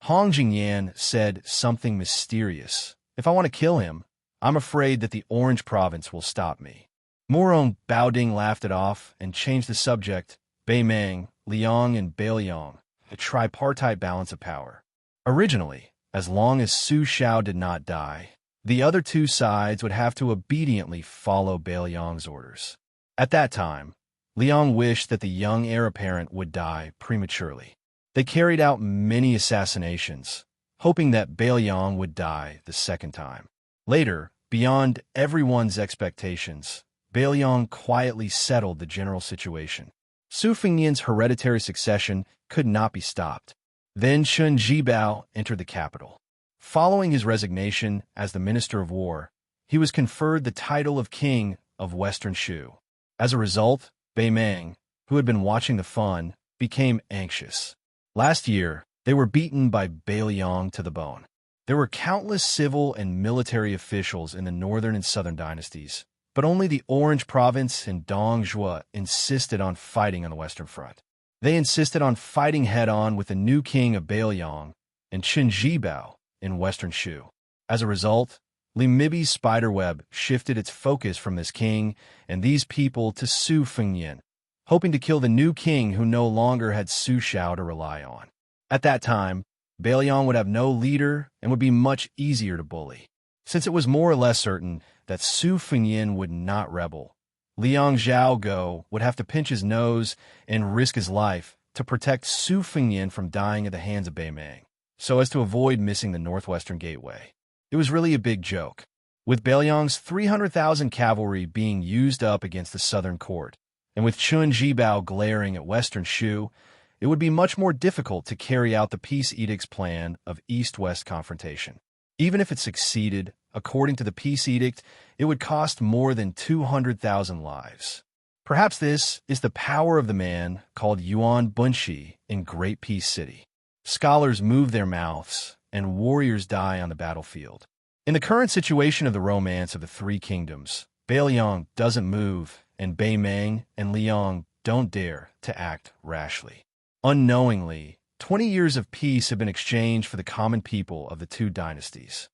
Hong Jingyan said something mysterious. "If I want to kill him, I'm afraid that the Orange Province will stop me." Murong Baoding laughed it off and changed the subject. Beimeng, Liang, and Bailiang, a tripartite balance of power. Originally, as long as Su Shao did not die, the other two sides would have to obediently follow Bailiang's orders. At that time, Liang wished that the young heir apparent would die prematurely. They carried out many assassinations, hoping that Bailiang would die the second time. Later, beyond everyone's expectations, Bailiang quietly settled the general situation. Su Fengnian's hereditary succession could not be stopped. Then Shun Jibao entered the capital. Following his resignation as the Minister of War, he was conferred the title of King of Western Shu. As a result, Beimeng, who had been watching the fun, became anxious. Last year, they were beaten by Bailiang to the bone. There were countless civil and military officials in the northern and southern dynasties, but only the Orange Province and Dongjua insisted on fighting on the western front. They insisted on fighting head-on with the new king of Bailiang and Qinjibao in western Shu. As a result, Li Mibi's spiderweb shifted its focus from this king and these people to Su Fengnian, hoping to kill the new king who no longer had Su Shao to rely on. At that time, Bailiang would have no leader and would be much easier to bully. Since it was more or less certain that Su Fengnian would not rebel, Liang Zhaogo would have to pinch his nose and risk his life to protect Su Fengnian from dying at the hands of Beimang, so as to avoid missing the northwestern gateway. It was really a big joke, with Bailiang's 300,000 cavalry being used up against the southern court, and with Chun Jibao glaring at western Shu, it would be much more difficult to carry out the peace edict's plan of east-west confrontation. Even if it succeeded, according to the peace edict, it would cost more than 200,000 lives. Perhaps this is the power of the man called Yuan Bunshi in Great Peace City. Scholars move their mouths, and warriors die on the battlefield. In the current situation of the romance of the Three Kingdoms, Bailiang doesn't move, and Beimang and Liang don't dare to act rashly. Unknowingly, 20 years of peace have been exchanged for the common people of the two dynasties.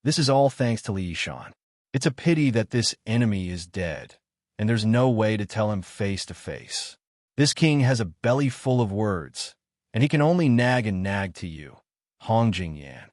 This is all thanks to Li Yishan. It's a pity that this enemy is dead, and there's no way to tell him face to face. This king has a belly full of words, and he can only nag and nag to you. Hong Jingyan.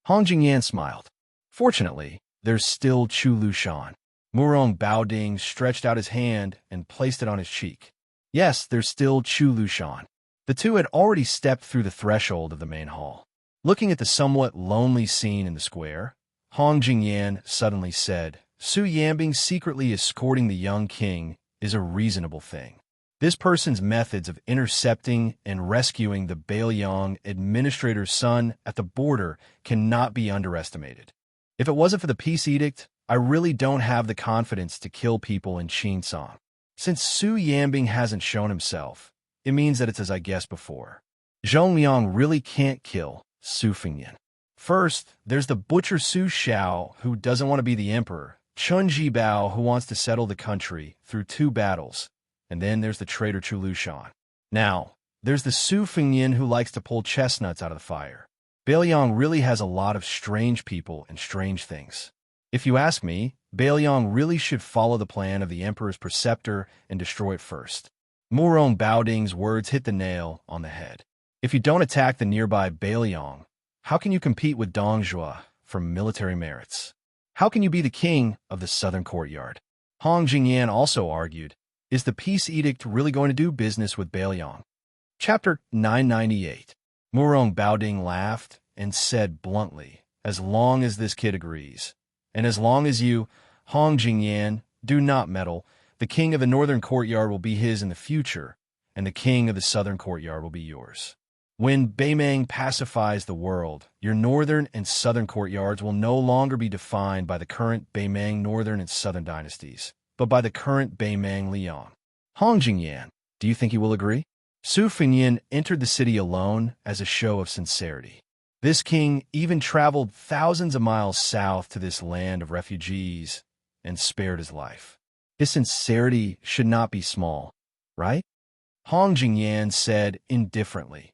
Hong Jingyan smiled. Fortunately, there's still Chu Lushan. Murong Baoding stretched out his hand and placed it on his cheek. Yes, there's still Chu Lushan. The two had already stepped through the threshold of the main hall. Looking at the somewhat lonely scene in the square, Hong Jingyan suddenly said, Su Yanbing secretly escorting the young king is a reasonable thing. This person's methods of intercepting and rescuing the Bailiang administrator's son at the border cannot be underestimated. If it wasn't for the peace edict, I really don't have the confidence to kill people in Qinsong. Since Su Yanbing hasn't shown himself, it means that it's as I guessed before. Zhong Liang really can't kill Su Fengnian. First, there's the butcher Su Shao, who doesn't want to be the emperor, Chun Jibao, who wants to settle the country through 2 battles, and then there's the traitor Chu Lushan. Now, there's the Su Fengnian who likes to pull chestnuts out of the fire. Bailiang really has a lot of strange people and strange things. If you ask me, Bailiang really should follow the plan of the emperor's preceptor and destroy it first. Murong Baoding's words hit the nail on the head. If you don't attack the nearby Bailiang, how can you compete with Dongjua for military merits? How can you be the king of the southern courtyard? Hong Jingyan also argued, is the peace edict really going to do business with Bailiang? Chapter 998. Murong Baoding laughed and said bluntly, as long as this kid agrees, and as long as you, Hong Jingyan, do not meddle, the king of the northern courtyard will be his in the future, and the king of the southern courtyard will be yours. When Beimang pacifies the world, your northern and southern courtyards will no longer be defined by the current Beimang northern and southern dynasties, but by the current Beimang Liang. Hong Jingyan, do you think he will agree? Su Fengnian entered the city alone as a show of sincerity. This king even traveled thousands of miles south to this land of refugees and spared his life. His sincerity should not be small, right? Hong Jingyan said indifferently,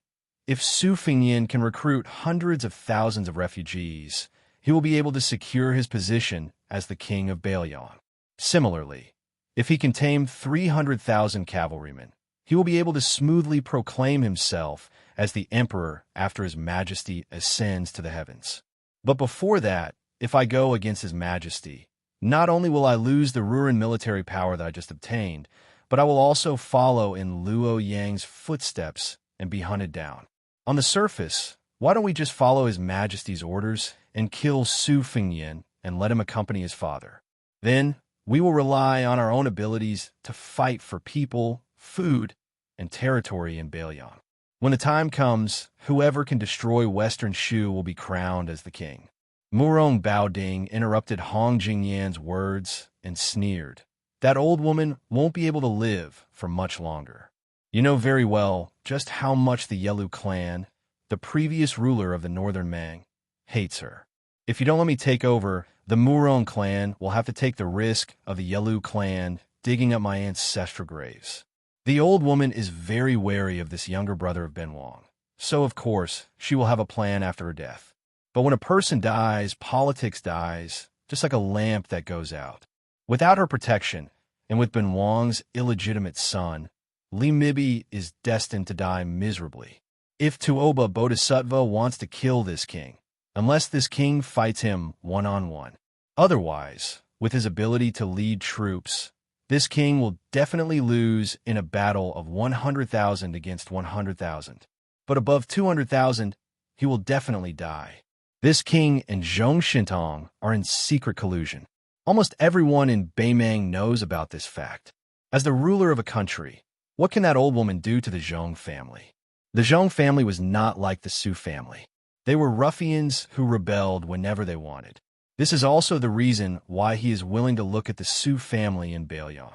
if Su Fengnian can recruit hundreds of thousands of refugees, he will be able to secure his position as the king of Bailiang. Similarly, if he can tame 300,000 cavalrymen, he will be able to smoothly proclaim himself as the emperor after his majesty ascends to the heavens. But before that, if I go against his majesty, not only will I lose the ruined military power that I just obtained, but I will also follow in Luo Yang's footsteps and be hunted down. On the surface, why don't we just follow his majesty's orders and kill Su Fengnian and let him accompany his father? Then we will rely on our own abilities to fight for people, food, and territory in Bailiang. When the time comes, whoever can destroy Western Shu will be crowned as the king. Murong Baoding interrupted Hong Jingyan's words and sneered. That old woman won't be able to live for much longer. You know very well just how much the Yelu clan, the previous ruler of the northern Mang, hates her. If you don't let me take over, the Murong clan will have to take the risk of the Yelu clan digging up my ancestral graves. The old woman is very wary of this younger brother of Benwang, so of course she will have a plan after her death. But when a person dies, politics dies, just like a lamp that goes out. Without her protection, and with Benwang's illegitimate son, Li Mibi is destined to die miserably. If Tuoba Bodhisattva wants to kill this king, unless this king fights him one-on-one. Otherwise, with his ability to lead troops, this king will definitely lose in a battle of 100,000 against 100,000. But above 200,000, he will definitely die. This king and Zhong Shintong are in secret collusion. Almost everyone in Beimang knows about this fact. As the ruler of a country, what can that old woman do to the Zhong family? The Zhong family was not like the Su family. They were ruffians who rebelled whenever they wanted. This is also the reason why he is willing to look at the Su family in Beiyang.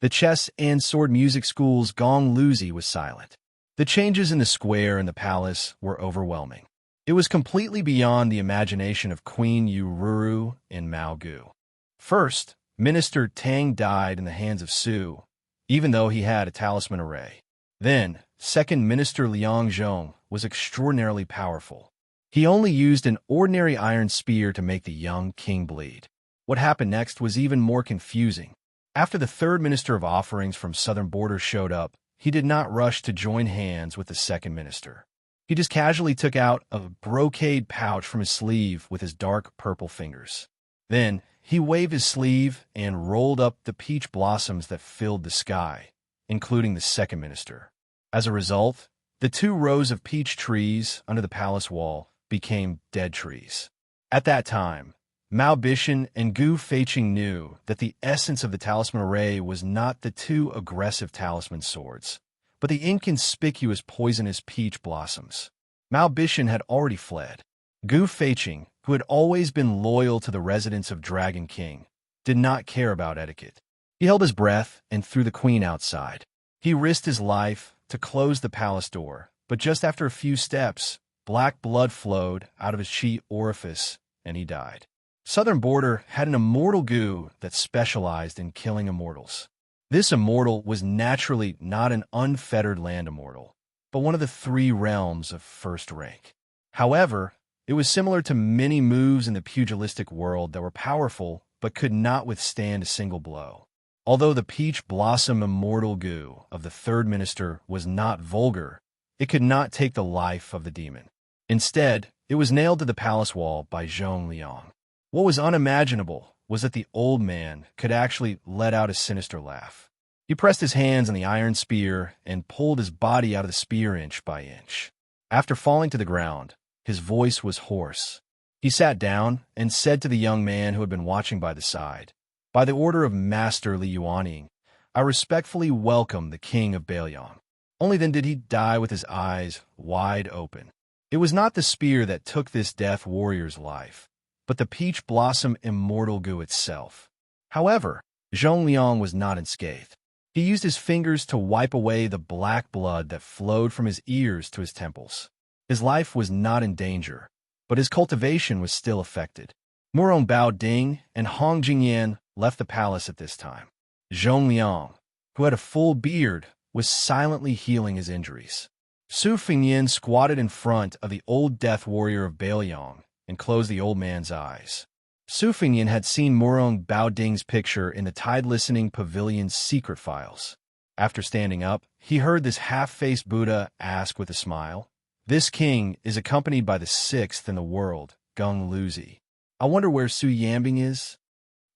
The chess and sword music school's Gong Luzi was silent. The changes in the square and the palace were overwhelming. It was completely beyond the imagination of Queen Yu Ruru and Mao Gu. First, Minister Tang died in the hands of Su, even though he had a talisman array. Then, Second Minister Liang Zhong was extraordinarily powerful. He only used an ordinary iron spear to make the young king bleed. What happened next was even more confusing. After the third minister of offerings from southern border showed up, he did not rush to join hands with the second minister. He just casually took out a brocade pouch from his sleeve with his dark purple fingers. Then, he waved his sleeve and rolled up the peach blossoms that filled the sky, including the second minister. As a result, the 2 rows of peach trees under the palace wall became dead trees. At that time, Mao Bishan and Gu Feiqing knew that the essence of the talisman array was not the 2 aggressive talisman swords, but the inconspicuous poisonous peach blossoms. Mao Bishan had already fled. Gu Feiqing, who had always been loyal to the residents of Dragon King, did not care about etiquette. He held his breath and threw the queen outside. He risked his life to close the palace door, but just after a few steps, black blood flowed out of his chi orifice, and he died. Southern Border had an immortal Gu that specialized in killing immortals. This immortal was naturally not an unfettered land immortal, but one of the 3 realms of first rank. However, it was similar to many moves in the pugilistic world that were powerful but could not withstand a single blow. Although the peach blossom immortal Gu of the third minister was not vulgar, it could not take the life of the demon. Instead, it was nailed to the palace wall by Zhong Liang. What was unimaginable was that the old man could actually let out a sinister laugh. He pressed his hands on the iron spear and pulled his body out of the spear inch by inch. After falling to the ground, his voice was hoarse. He sat down and said to the young man who had been watching by the side, "By the order of Master Li Yuaning, I respectfully welcome the king of Beiyang." Only then did he die with his eyes wide open. It was not the spear that took this death warrior's life, but the peach blossom immortal Gu itself. However, Zhong Liang was not unscathed. He used his fingers to wipe away the black blood that flowed from his ears to his temples. His life was not in danger, but his cultivation was still affected. Murong Bao Ding and Hong Jingyan left the palace at this time. Zhong Liang, who had a full beard, was silently healing his injuries. Su Fengyin squatted in front of the old death warrior of Beiyang and closed the old man's eyes. Su Fengyin had seen Murong Bao Ding's picture in the Tide-Listening Pavilion's secret files. After standing up, he heard this half-faced Buddha ask with a smile, "This king is accompanied by the 6th in the world, Gong Luzi. I wonder where Su Yambing is?"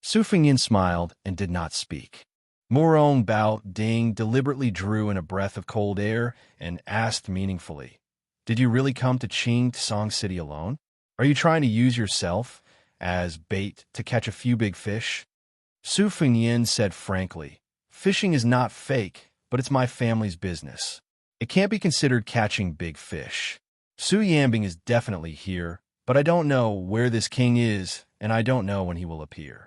Su Fengyin smiled and did not speak. Murong Bao Ding deliberately drew in a breath of cold air and asked meaningfully, "Did you really come to Qing Song City alone? Are you trying to use yourself as bait to catch a few big fish?" Su Fengyin said frankly, "Fishing is not fake, but it's my family's business. It can't be considered catching big fish. Su Yambing is definitely here, but I don't know where this king is, and I don't know when he will appear."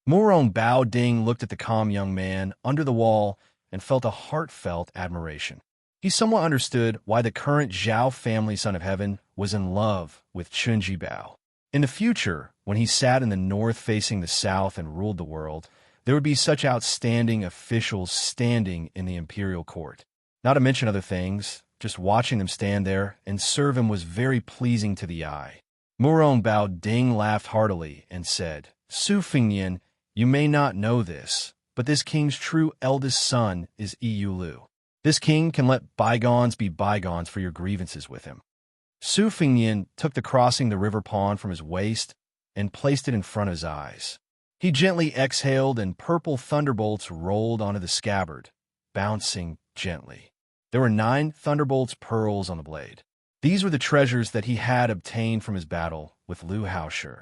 Murong Bao Ding looked at the calm young man under the wall and felt a heartfelt admiration. He somewhat understood why the current Zhao family son of heaven was in love with Chunji Bao. In the future, when he sat in the north facing the south and ruled the world, there would be such outstanding officials standing in the imperial court. Not to mention other things, just watching them stand there and serve him was very pleasing to the eye. Murong Bao Ding laughed heartily and said, Su Fingyan, you may not know this, but this king's true eldest son is Yi Lu. This king can let bygones be bygones for your grievances with him. Su Fingyan took the crossing the river pawn from his waist and placed it in front of his eyes. He gently exhaled and purple thunderbolts rolled onto the scabbard, bouncing gently. There were 9 thunderbolts pearls on the blade. These were the treasures that he had obtained from his battle with Lu Haoshi.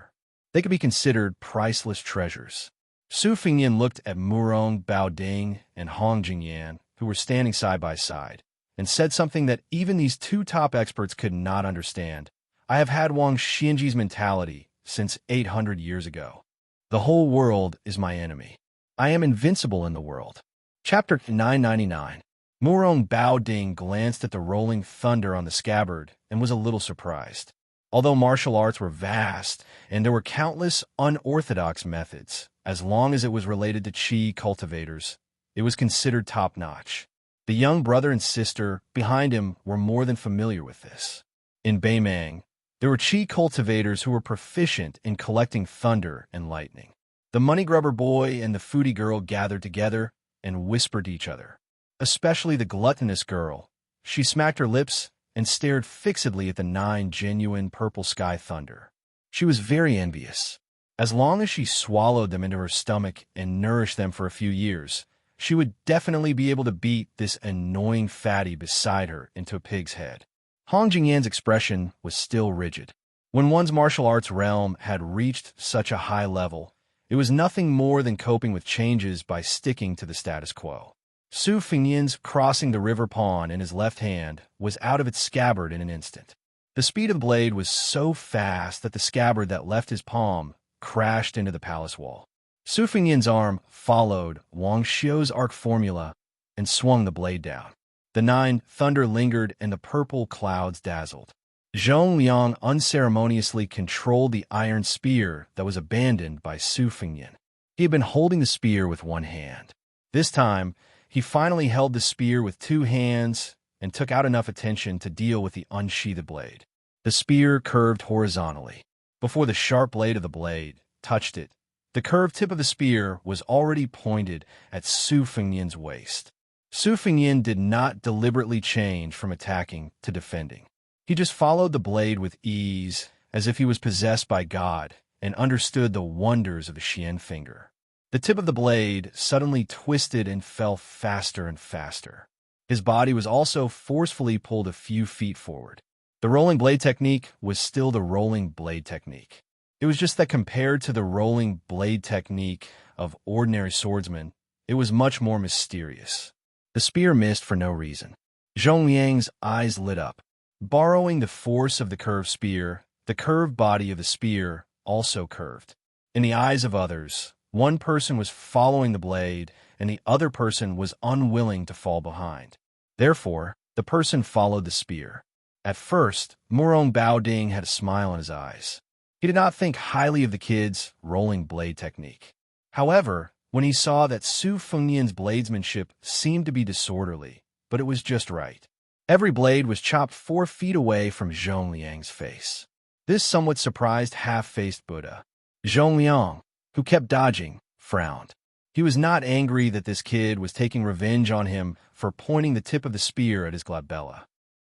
They could be considered priceless treasures. Su Fingyan looked at Murong Baoding and Hong Jingyan, who were standing side by side, and said something that even these 2 top experts could not understand. I have had Wang Xinji's mentality since 800 years ago. The whole world is my enemy. I am invincible in the world. Chapter 999. Murong Baoding glanced at the rolling thunder on the scabbard and was a little surprised. Although martial arts were vast and there were countless unorthodox methods, as long as it was related to Qi cultivators, it was considered top-notch. The young brother and sister behind him were more than familiar with this. In Beimang, there were Qi cultivators who were proficient in collecting thunder and lightning. The money-grubber boy and the foodie girl gathered together and whispered to each other. Especially the gluttonous girl. She smacked her lips and stared fixedly at the 9 genuine purple sky thunder. She was very envious. As long as she swallowed them into her stomach and nourished them for a few years, she would definitely be able to beat this annoying fatty beside her into a pig's head. Hong Jingyan's expression was still rigid. When one's martial arts realm had reached such a high level, it was nothing more than coping with changes by sticking to the status quo. Su Fingyan's crossing the river pawn in his left hand was out of its scabbard in an instant. The speed of the blade was so fast that the scabbard that left his palm crashed into the palace wall. Su Fingyan's arm followed Wang Xiu's arc formula and swung the blade down. The 9 thunder lingered and the purple clouds dazzled. Zhong Liang unceremoniously controlled the iron spear that was abandoned by Su Fingyan. He had been holding the spear with one hand. This time, he finally held the spear with 2 hands and took out enough attention to deal with the unsheathed blade. The spear curved horizontally. Before the sharp blade of the blade touched it, the curved tip of the spear was already pointed at Su Fingyan's waist. Su Fingyan did not deliberately change from attacking to defending. He just followed the blade with ease, as if he was possessed by God and understood the wonders of the Xian finger. The tip of the blade suddenly twisted and fell faster and faster. His body was also forcefully pulled a few feet forward. The rolling blade technique was still the rolling blade technique. It was just that compared to the rolling blade technique of ordinary swordsmen, it was much more mysterious. The spear missed for no reason. Zhong Liang's eyes lit up. Borrowing the force of the curved spear, the curved body of the spear also curved. In the eyes of others, one person was following the blade, and the other person was unwilling to fall behind. Therefore, the person followed the spear. At first, Murong Baoding had a smile in his eyes. He did not think highly of the kid's rolling blade technique. However, when he saw that Su Fingyan's bladesmanship seemed to be disorderly, but it was just right. Every blade was chopped 4 feet away from Zhong Liang's face. This somewhat surprised half-faced Buddha. Zhong Liang, who kept dodging, frowned. He was not angry that this kid was taking revenge on him for pointing the tip of the spear at his glabella.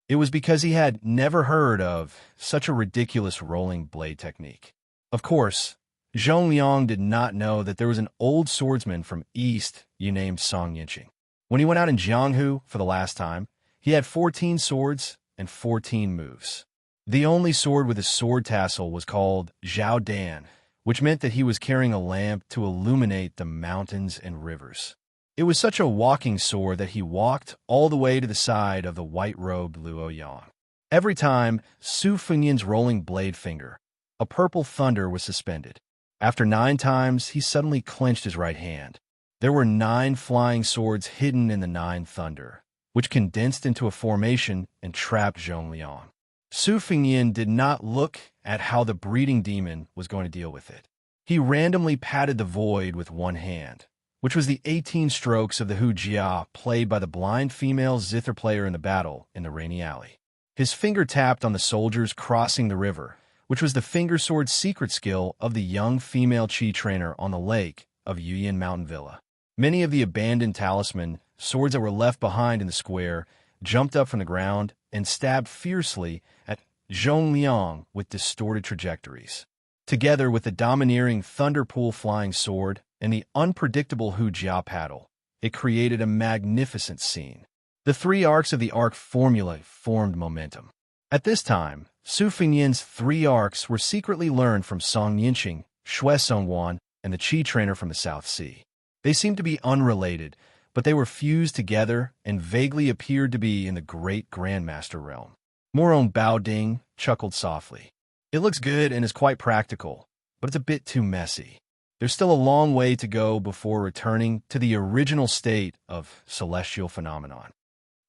It was because he had never heard of such a ridiculous rolling blade technique. Of course, Zhong Liang did not know that there was an old swordsman from East named Song Yinqing. When he went out in Jianghu for the last time, he had 14 swords and 14 moves. The only sword with a sword tassel was called Zhao Dan, which meant that he was carrying a lamp to illuminate the mountains and rivers. It was such a walking sword that he walked all the way to the side of the white-robed Luo Yang. Every time, Su Fingyan's rolling blade finger, a purple thunder was suspended. After 9 times, he suddenly clenched his right hand. There were 9 flying swords hidden in the 9 thunder, which condensed into a formation and trapped Zhongliang. Su Fengnian did not look at how the breeding demon was going to deal with it. He randomly patted the void with one hand, which was the 18 strokes of the Wuxia played by the blind female zither player in the battle in the Rainy Alley. His finger tapped on the soldiers crossing the river, which was the finger sword secret skill of the young female chi trainer on the lake of Yuyan Mountain Villa. Many of the abandoned talisman swords that were left behind in the square jumped up from the ground and stabbed fiercely at Zhongliang with distorted trajectories. Together with the domineering Thunderpool flying sword and the unpredictable Wuxia paddle, it created a magnificent scene. The three arcs of the arc formula formed momentum. At this time, Su Fengnian's three arcs were secretly learned from Song Yinqing, Xue Songwan, and the Qi trainer from the South Sea. They seemed to be unrelated, but they were fused together and vaguely appeared to be in the great Grandmaster realm. Moron Baoding chuckled softly. It looks good and is quite practical, but it's a bit too messy. There's still a long way to go before returning to the original state of celestial phenomenon.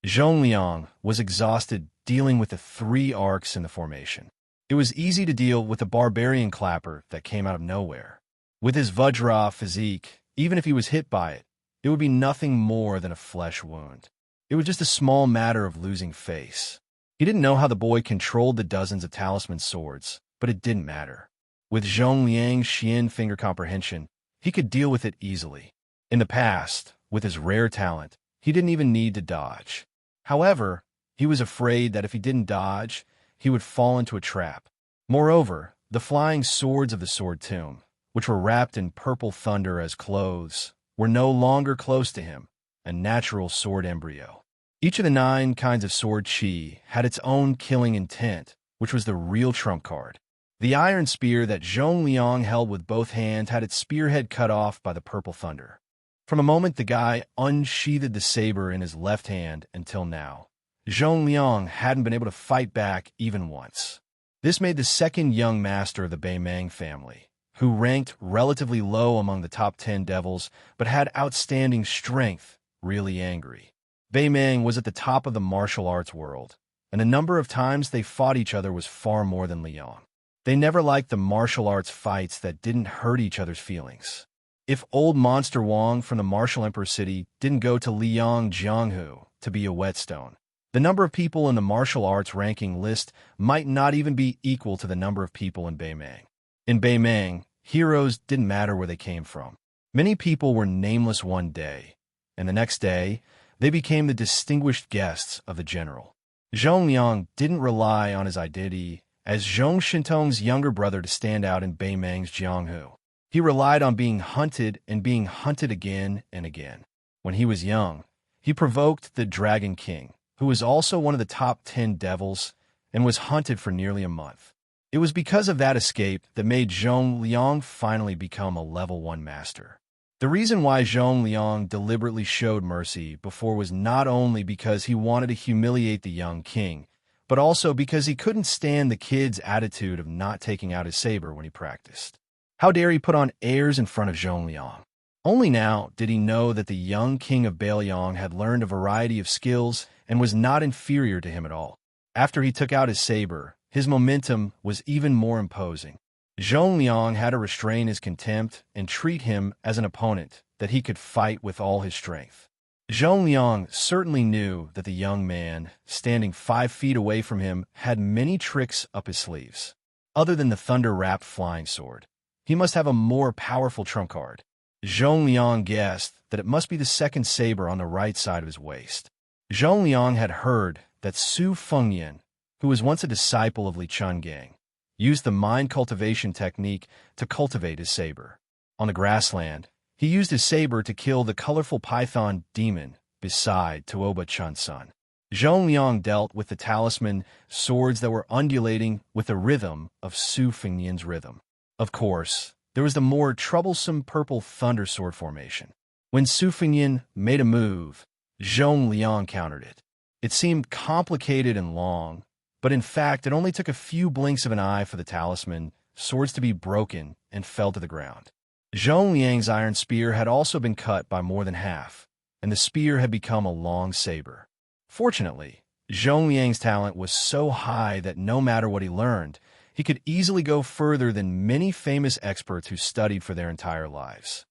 Zhongliang was exhausted dealing with the three arcs in the formation. It was easy to deal with the barbarian clapper that came out of nowhere. With his Vajra physique, even if he was hit by it, it would be nothing more than a flesh wound. It was just a small matter of losing face. He didn't know how the boy controlled the dozens of talisman swords, but it didn't matter. With Zhongliang's Xian finger comprehension, he could deal with it easily. In the past, with his rare talent, he didn't even need to dodge. However, he was afraid that if he didn't dodge, he would fall into a trap. Moreover, the flying swords of the Sword Tomb, which were wrapped in purple thunder as clothes, were no longer close to him, a natural sword embryo. Each of the 9 kinds of sword chi had its own killing intent, which was the real trump card. The iron spear that Zhongliang held with both hands had its spearhead cut off by the purple thunder. From the moment the guy unsheathed the saber in his left hand until now, Zhongliang hadn't been able to fight back even once. This made the second young master of the Beimang family, who ranked relatively low among the top 10 devils but had outstanding strength, really angry. Beimang was at the top of the martial arts world, and the number of times they fought each other was far more than Liang. They never liked the martial arts fights that didn't hurt each other's feelings. If old Monster Wang from the Martial Emperor City didn't go to Liang Jianghu to be a whetstone, the number of people in the martial arts ranking list might not even be equal to the number of people in Beimang. In Beimang, heroes didn't matter where they came from. Many people were nameless one day, and the next day, they became the distinguished guests of the general. Zhongliang didn't rely on his identity as Zhong Shintong's younger brother to stand out in Beimang's Jianghu. He relied on being hunted and being hunted again and again. When he was young, he provoked the Dragon King, who was also one of the top 10 devils, and was hunted for nearly a month. It was because of that escape that made Zhongliang finally become a level 1 master. The reason why Zhongliang deliberately showed mercy before was not only because he wanted to humiliate the young king, but also because he couldn't stand the kid's attitude of not taking out his saber when he practiced. How dare he put on airs in front of Zhongliang? Only now did he know that the young king of Bailiang had learned a variety of skills and was not inferior to him at all. After he took out his saber, his momentum was even more imposing. Zhongliang had to restrain his contempt and treat him as an opponent that he could fight with all his strength. Zhongliang certainly knew that the young man, standing 5 feet away from him, had many tricks up his sleeves. Other than the thunder-wrapped flying sword, he must have a more powerful trump card. Zhongliang guessed that it must be the second saber on the right side of his waist. Zhongliang had heard that Su Fengnian, who was once a disciple of Li Chungang, used the mind cultivation technique to cultivate his saber. On the grassland, he used his saber to kill the colorful python demon beside Tuoba Chunsun. Zhongliang dealt with the talisman swords that were undulating with the rhythm of Su Fengnian's rhythm. Of course, there was the more troublesome purple thunder sword formation. When Su Fengnian made a move, Zhongliang countered it. It seemed complicated and long, but in fact it only took a few blinks of an eye for the talisman swords to be broken and fell to the ground. Zhongliang's iron spear had also been cut by more than half, and the spear had become a long saber. Fortunately, Zhongliang's talent was so high that no matter what he learned, he could easily go further than many famous experts who studied for their entire lives.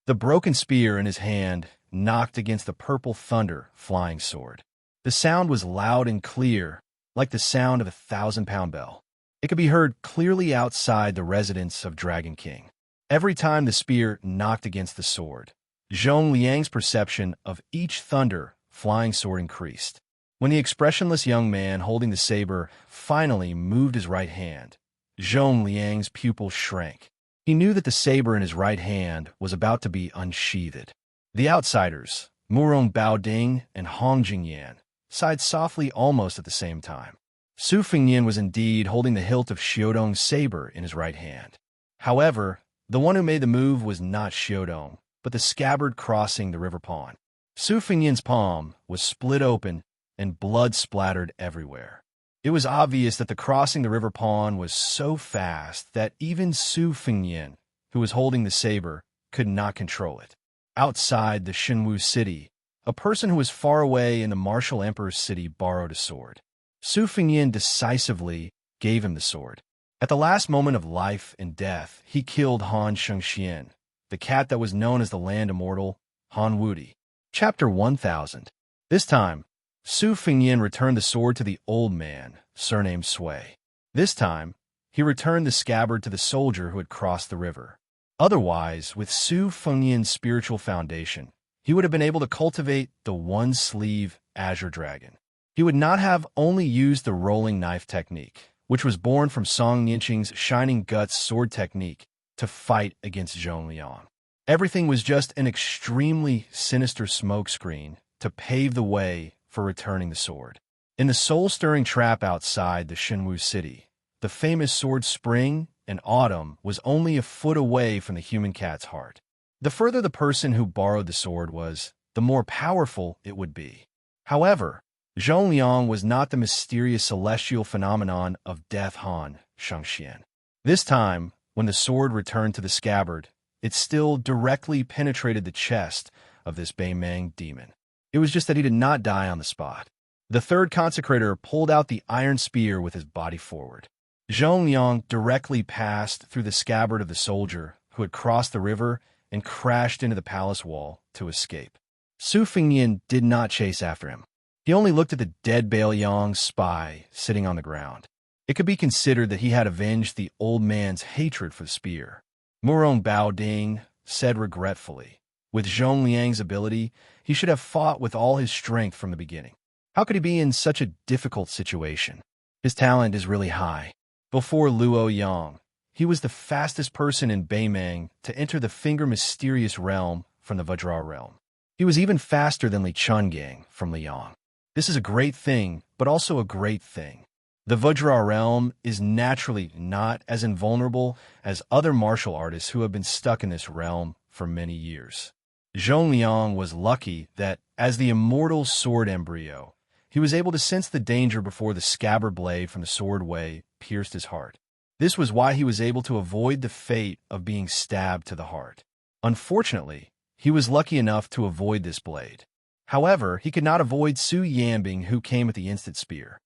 The broken spear in his hand knocked against the purple thunder flying sword. The sound was loud and clear, like the sound of a 1,000-pound bell. It could be heard clearly outside the residence of Dragon King. Every time the spear knocked against the sword, Zhongliang's perception of each thunder flying sword increased. When the expressionless young man holding the saber finally moved his right hand, Zhongliang's pupils shrank. He knew that the saber in his right hand was about to be unsheathed. The outsiders, Murong Baoding and Hong Jingyan, sighed softly almost at the same time. Su Fengnian was indeed holding the hilt of Xiaodong's saber in his right hand. However, the one who made the move was not Xiaodong, but the scabbard crossing the river pond. Su Fengnian's palm was split open and blood splattered everywhere. It was obvious that the crossing the river pond was so fast that even Su Fengnian, who was holding the saber, could not control it. Outside the Xinwu city, a person who was far away in the martial emperor's city borrowed a sword. Su Fengnian decisively gave him the sword. At the last moment of life and death, he killed Han Xianxia, the cat that was known as the land immortal, Han Wudi. Chapter 1000. This time, Su Fengnian returned the sword to the old man, surnamed Sui. This time, he returned the scabbard to the soldier who had crossed the river. Otherwise, with Su Fengnian's spiritual foundation, he would have been able to cultivate the one-sleeve azure dragon. He would not have only used the rolling knife technique, which was born from Song Nianqing's Shining Guts sword technique, to fight against Zhongliang. Everything was just an extremely sinister smokescreen to pave the way for returning the sword. In the soul-stirring trap outside the Xinwu city, the famous sword Spring and Autumn was only a foot away from the human cat's heart. The further the person who borrowed the sword was, the more powerful it would be. However, Zhongliang was not the mysterious celestial phenomenon of Death Han Xianxia. This time, when the sword returned to the scabbard, it still directly penetrated the chest of this Beimang demon. It was just that he did not die on the spot. The third consecrator pulled out the iron spear with his body forward. Zhongliang directly passed through the scabbard of the soldier who had crossed the river and crashed into the palace wall to escape. Su Fengnian did not chase after him. He only looked at the dead Baoyang's spy sitting on the ground. It could be considered that he had avenged the old man's hatred for the spear. Murong Baoding said regretfully, with Zhongliang's ability, he should have fought with all his strength from the beginning. How could he be in such a difficult situation? His talent is really high. Before Luo Yang, he was the fastest person in Beimang to enter the Finger Mysterious Realm from the Vajra Realm. He was even faster than Li Chungang from Liang. This is a great thing, but also a great thing. The Vajra Realm is naturally not as invulnerable as other martial artists who have been stuck in this realm for many years. Zhongliang was lucky that, as the immortal sword embryo, he was able to sense the danger before the scabbard blade from the sword Wei pierced his heart. This was why he was able to avoid the fate of being stabbed to the heart. Unfortunately, he was lucky enough to avoid this blade. However, he could not avoid Su Yanbing, who came at the instant spear.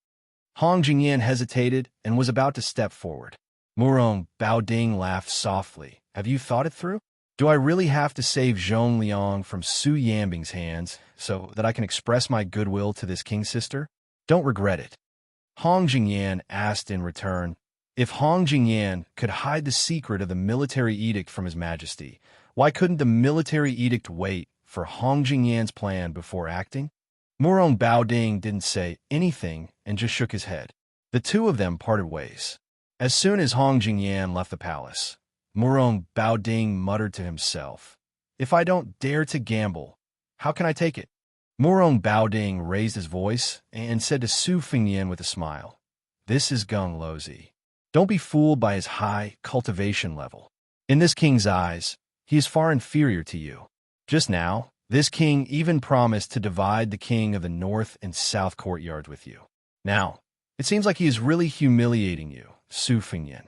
Hong Jingyan hesitated and was about to step forward. Murong Baoding laughed softly. Have you thought it through? Do I really have to save Zhongliang from Su Yanbing's hands so that I can express my goodwill to this king's sister? Don't regret it. Hong Jingyan asked in return. If Hong Jingyan could hide the secret of the military edict from His Majesty, why couldn't the military edict wait for Hong Jingyan's plan before acting? Murong Baoding didn't say anything and just shook his head. The two of them parted ways. As soon as Hong Jingyan left the palace, Murong Baoding muttered to himself, "If I don't dare to gamble, how can I take it?" Murong Baoding raised his voice and said to Su Fengnian with a smile, "This is Gung Lozi. Don't be fooled by his high cultivation level. In this king's eyes, he is far inferior to you. Just now, this king even promised to divide the king of the north and south courtyards with you. Now, it seems like he is really humiliating you, Su Fengnian."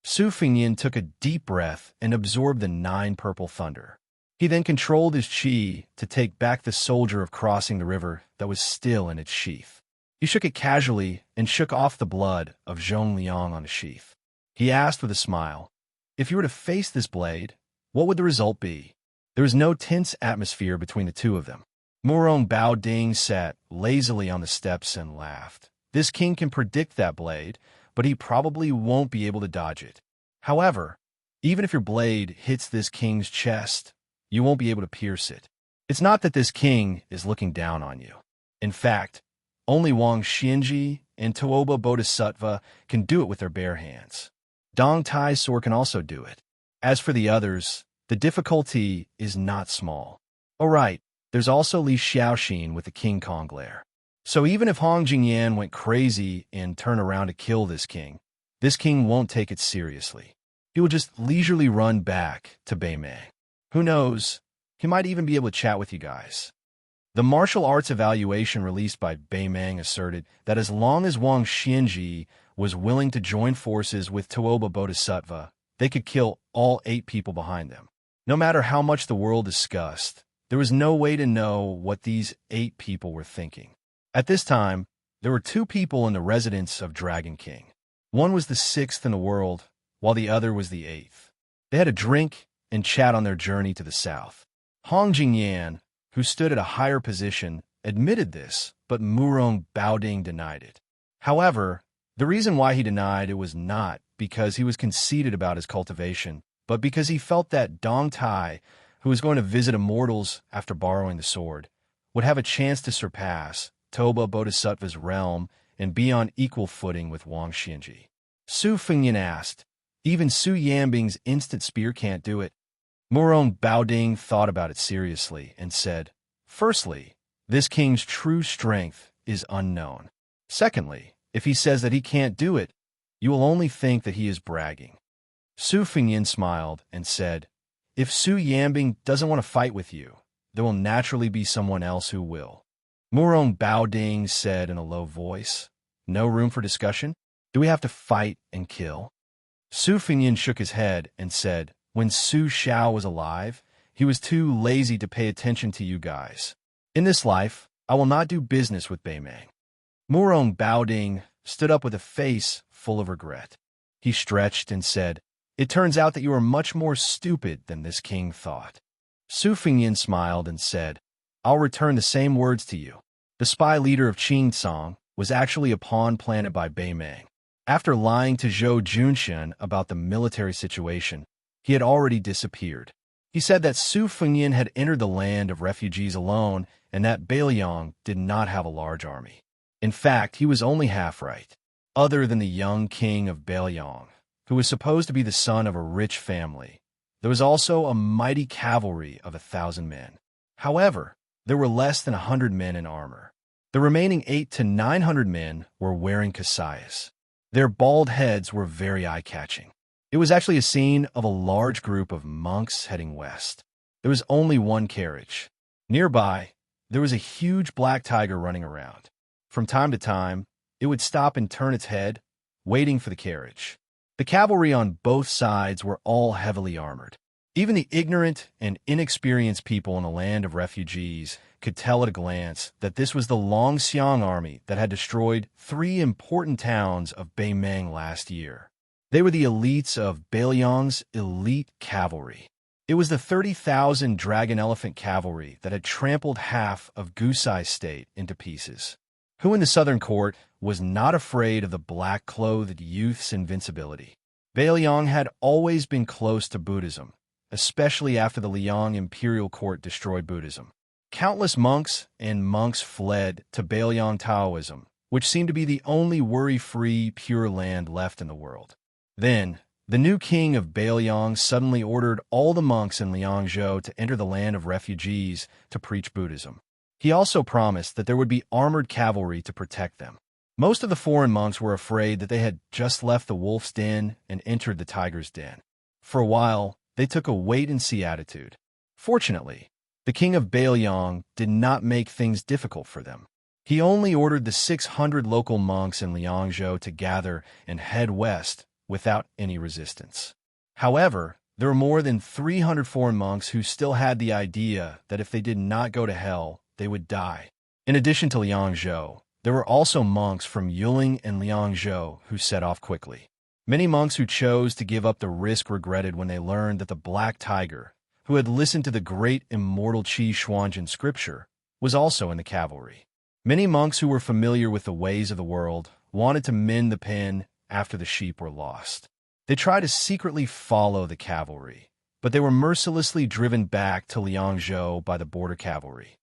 Su Fengnian took a deep breath and absorbed the 9 purple thunder. He then controlled his chi to take back the soldier of crossing the river that was still in its sheath. He shook it casually and shook off the blood of Zhong Liang on the sheath. He asked with a smile, "If you were to face this blade, what would the result be?" There was no tense atmosphere between the two of them. Murong Bao Ding sat lazily on the steps and laughed. This king can predict that blade, but he probably won't be able to dodge it. However, even if your blade hits this king's chest, you won't be able to pierce it. It's not that this king is looking down on you. In fact, only Wang Xianji and Tuoba Bodhisattva can do it with their bare hands. Dong Tai Sword can also do it. As for the others, the difficulty is not small. Oh right, there's also Li Xiaoxin with the King Kong glare. So even if Hong Jingyan went crazy and turned around to kill this king won't take it seriously. He will just leisurely run back to Beimei. Who knows, he might even be able to chat with you guys. The martial arts evaluation released by Beimei asserted that as long as Wang Xianji was willing to join forces with Tuoba Bodhisattva, they could kill all 8 people behind them. No matter how much the world discussed, there was no way to know what these 8 people were thinking. At this time, there were 2 people in the residence of Dragon King. One was the 6th in the world, while the other was the 8th. They had a drink and chat on their journey to the south. Hong Jingyan, who stood at a higher position, admitted this, but Murong Baoding denied it. However, the reason why he denied it was not because he was conceited about his cultivation, but because he felt that Dong Tai, who was going to visit immortals after borrowing the sword, would have a chance to surpass Toba Bodhisattva's realm and be on equal footing with Wang Xianji. Su Fengyan asked, "Even Su Yanbing's instant spear can't do it?" Murong Baoding thought about it seriously and said, "Firstly, this king's true strength is unknown. Secondly, if he says that he can't do it, you will only think that he is bragging." Su Fengyan smiled and said, "If Su Yanbing doesn't want to fight with you, there will naturally be someone else who will." Murong Baoding said in a low voice, "No room for discussion? Do we have to fight and kill?" Su Fengyan shook his head and said, "When Su Xiao was alive, he was too lazy to pay attention to you guys. In this life, I will not do business with Beimei." Murong Baoding stood up with a face full of regret. He stretched and said, "It turns out that you are much more stupid than this king thought." Su Fengyan smiled and said, "I'll return the same words to you. The spy leader of Qingcang was actually a pawn planted by Beimei. After lying to Zhou Junshan about the military situation, he had already disappeared. He said that Su Fengyan had entered the land of refugees alone and that Beiliang did not have a large army. In fact, he was only half right. Other than the young king of Beiliang, who was supposed to be the son of a rich family, there was also a mighty cavalry of 1,000 men. However, there were less than 100 men in armor. The remaining 800 to 900 men were wearing kasayas. Their bald heads were very eye-catching. It was actually a scene of a large group of monks heading west. There was only one carriage. Nearby, there was a huge black tiger running around. From time to time, it would stop and turn its head, waiting for the carriage. The cavalry on both sides were all heavily armored. Even the ignorant and inexperienced people in a land of refugees could tell at a glance that this was the Longxiang army that had destroyed 3 important towns of Beimeng last year. They were the elites of Beiliang's elite cavalry. It was the 30,000 dragon elephant cavalry that had trampled half of Gusai state into pieces. Who in the southern court was not afraid of the black-clothed youth's invincibility? Beiliang had always been close to Buddhism, especially after the Liang imperial court destroyed Buddhism. Countless monks and monks fled to Beiliang Taoism, which seemed to be the only worry-free, pure land left in the world. Then, the new king of Beiliang suddenly ordered all the monks in Liangzhou to enter the land of refugees to preach Buddhism. He also promised that there would be armored cavalry to protect them. Most of the foreign monks were afraid that they had just left the wolf's den and entered the tiger's den. For a while, they took a wait-and-see attitude. Fortunately, the king of Beiliang did not make things difficult for them. He only ordered the 600 local monks in Liangzhou to gather and head west without any resistance. However, There were more than 300 foreign monks who still had the idea that if they did not go to hell, they would die. In addition to Liangzhou, there were also monks from Yuling and Liangzhou who set off quickly. Many monks who chose to give up the risk regretted when they learned that the Black Tiger, who had listened to the great immortal Qi Xuanjin scripture, was also in the cavalry. Many monks who were familiar with the ways of the world wanted to mend the pen after the sheep were lost. They tried to secretly follow the cavalry, but they were mercilessly driven back to Liangzhou by the border cavalry.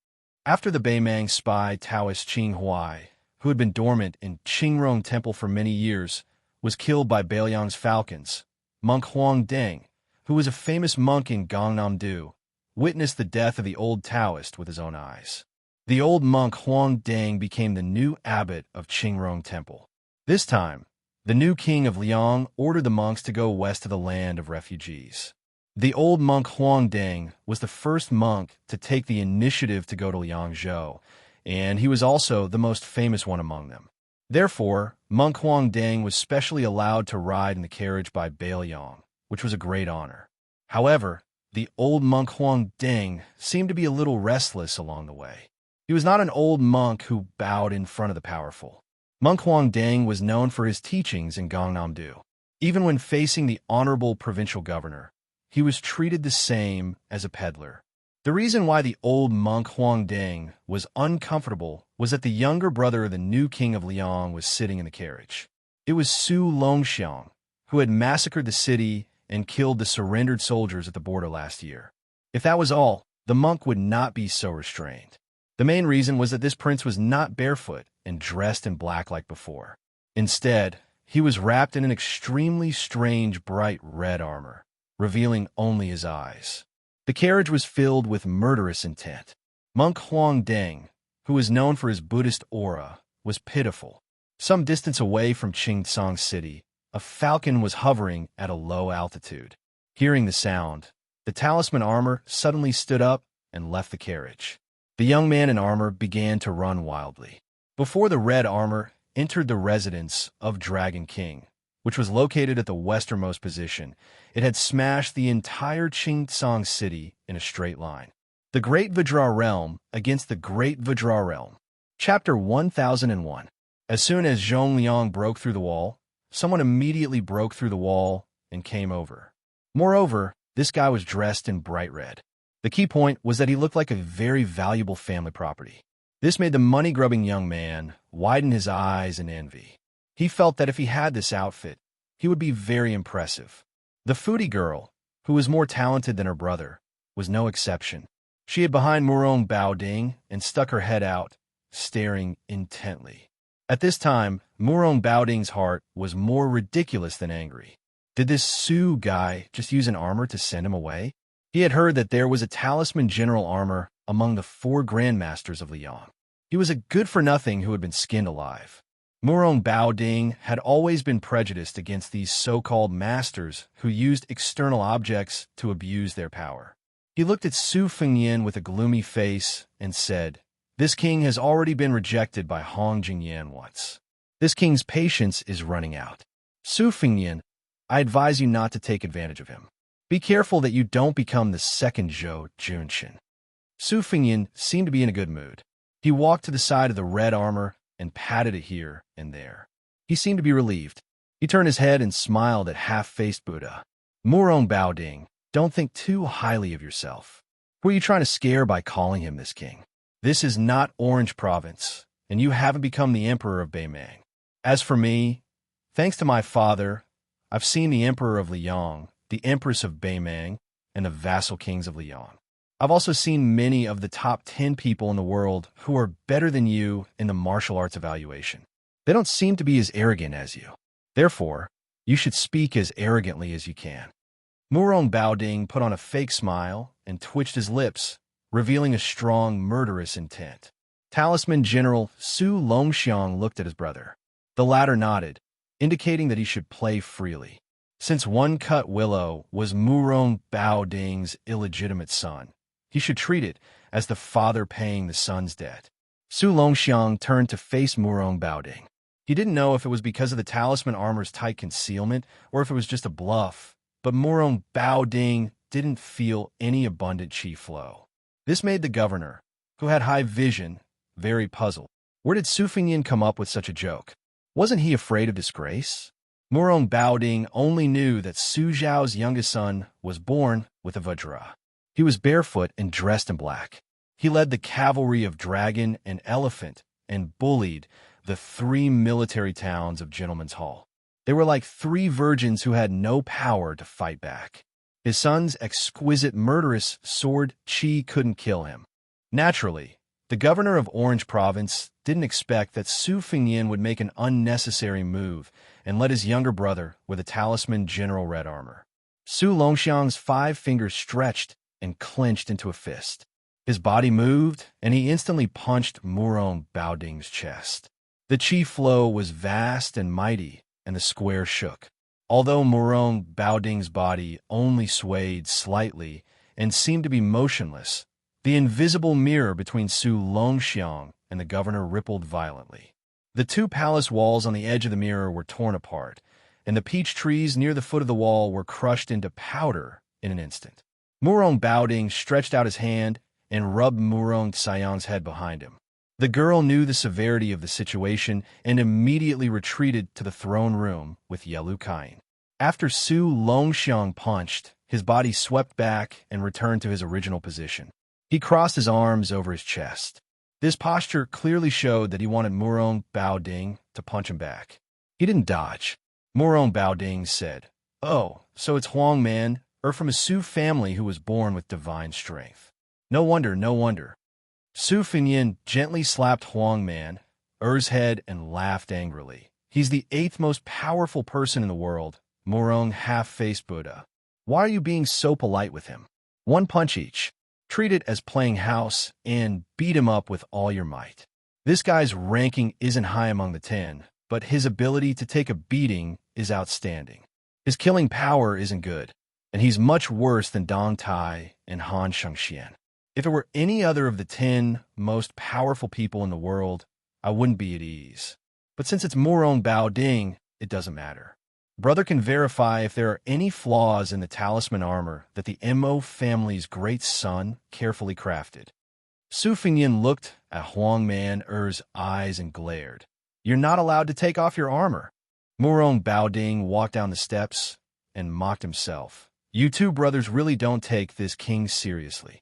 After the Beimang spy Taoist Qing Huai, who had been dormant in Qingrong Temple for many years, was killed by Beiliang's falcons, monk Huang Deng, who was a famous monk in Gangnam-do, witnessed the death of the old Taoist with his own eyes. The old monk Huang Deng became the new abbot of Qingrong Temple. This time, the new king of Liang ordered the monks to go west to the land of refugees. The old monk Huang Deng was the first monk to take the initiative to go to Liangzhou, and he was also the most famous one among them. Therefore, monk Huang Deng was specially allowed to ride in the carriage by Beiliang, which was a great honor. However, the old monk Huang Deng seemed to be a little restless along the way. He was not an old monk who bowed in front of the powerful. Monk Huang Deng was known for his teachings in Gangnam-do. Even when facing the honorable provincial governor, he was treated the same as a peddler. The reason why the old monk Huang Deng was uncomfortable was that the younger brother of the new king of Liang was sitting in the carriage. It was Su Longxiang, who had massacred the city and killed the surrendered soldiers at the border last year. If that was all, the monk would not be so restrained. The main reason was that this prince was not barefoot and dressed in black like before. Instead, he was wrapped in an extremely strange bright red armor, revealing only his eyes. The carriage was filled with murderous intent. Monk Huang Deng, who was known for his Buddhist aura, was pitiful. Some distance away from Qingtsang City, a falcon was hovering at a low altitude. Hearing the sound, the talisman armor suddenly stood up and left the carriage. The young man in armor began to run wildly. Before the red armor entered the residence of Dragon King, which was located at the westernmost position, it had smashed the entire Qingtsang City in a straight line. The Great Vajra Realm against the Great Vajra Realm. Chapter 1001. As soon as Zhongliang broke through the wall, someone immediately broke through the wall and came over. Moreover, this guy was dressed in bright red. The key point was that he looked like a very valuable family property. This made the money-grubbing young man widen his eyes in envy. He felt that if he had this outfit, he would be very impressive. The foodie girl, who was more talented than her brother, was no exception. She hid behind Murong Baoding and stuck her head out, staring intently. At this time, Murong Baoding's heart was more ridiculous than angry. Did this Su guy just use an armor to send him away? He had heard that there was a talisman general armor among the 4 grandmasters of Liang. He was a good-for-nothing who had been skinned alive. Murong Baoding had always been prejudiced against these so-called masters who used external objects to abuse their power. He looked at Su Fengyan with a gloomy face and said, "This king has already been rejected by Hong Jingyan once. This king's patience is running out. Su Fengyan, I advise you not to take advantage of him. Be careful that you don't become the second Zhou Junshin." Su Fengyan seemed to be in a good mood. He walked to the side of the red armor and patted it here and there. He seemed to be relieved. He turned his head and smiled at half-faced Buddha. "Murong Baoding, don't think too highly of yourself. Who are you trying to scare by calling him this king? This is not Orange Province, and you haven't become the emperor of Beimang. As for me, thanks to my father, I've seen the emperor of Liang, the empress of Beimang, and the vassal kings of Liang. I've also seen many of the top 10 people in the world who are better than you in the martial arts evaluation. They don't seem to be as arrogant as you. Therefore, you should speak as arrogantly as you can." Murong Baoding put on a fake smile and twitched his lips, revealing a strong, murderous intent. Talisman General Su Longxiang looked at his brother. The latter nodded, indicating that he should play freely. Since One Cut Willow was Murong Baoding's illegitimate son, he should treat it as the father paying the son's debt. Su Longxiang turned to face Murong Baoding. He didn't know if it was because of the talisman armor's tight concealment or if it was just a bluff, but Murong Baoding didn't feel any abundant qi flow. This made the governor, who had high vision, very puzzled. Where did Su Fengyin come up with such a joke? Wasn't he afraid of disgrace? Murong Baoding only knew that Su Zhao's youngest son was born with a vajra. He was barefoot and dressed in black. He led the cavalry of dragon and elephant and bullied the 3 military towns of Gentleman's Hall. They were like 3 virgins who had no power to fight back. His son's exquisite murderous sword qi couldn't kill him. Naturally, the governor of Orange Province didn't expect that Su Fengyin would make an unnecessary move and let his younger brother with a talisman general red armor. Su Longxiang's 5 fingers stretched and clenched into a fist. His body moved, and he instantly punched Murong Baoding's chest. The qi flow was vast and mighty, and the square shook. Although Murong Baoding's body only swayed slightly and seemed to be motionless, the invisible mirror between Su Longxiang and the governor rippled violently. The 2 palace walls on the edge of the mirror were torn apart, and the peach trees near the foot of the wall were crushed into powder in an instant. Murong Baoding stretched out his hand and rubbed Murong Xiang's head behind him. The girl knew the severity of the situation and immediately retreated to the throne room with Yelu Kain. After Su Longxiang punched, his body swept back and returned to his original position. He crossed his arms over his chest. This posture clearly showed that he wanted Murong Baoding to punch him back. He didn't dodge. Murong Baoding said, "Oh, so it's Huang Man, or from a Su family who was born with divine strength. No wonder, no wonder." Su Fengyin gently slapped Huang Man, head, and laughed angrily. "He's the 8th most powerful person in the world, Murong half-faced Buddha. Why are you being so polite with him? 1 punch each. Treat it as playing house and beat him up with all your might. This guy's ranking isn't high among the 10, but his ability to take a beating is outstanding. His killing power isn't good, and he's much worse than Dong Tai and Han Xianxia. If it were any other of the 10 most powerful people in the world, I wouldn't be at ease. But since it's Murong Baoding, it doesn't matter. Brother can verify if there are any flaws in the talisman armor that the Mo family's great son carefully crafted." Su Fengyin looked at Huang Man-er's eyes and glared. "You're not allowed to take off your armor." Murong Baoding walked down the steps and mocked himself. "You 2 brothers really don't take this king seriously."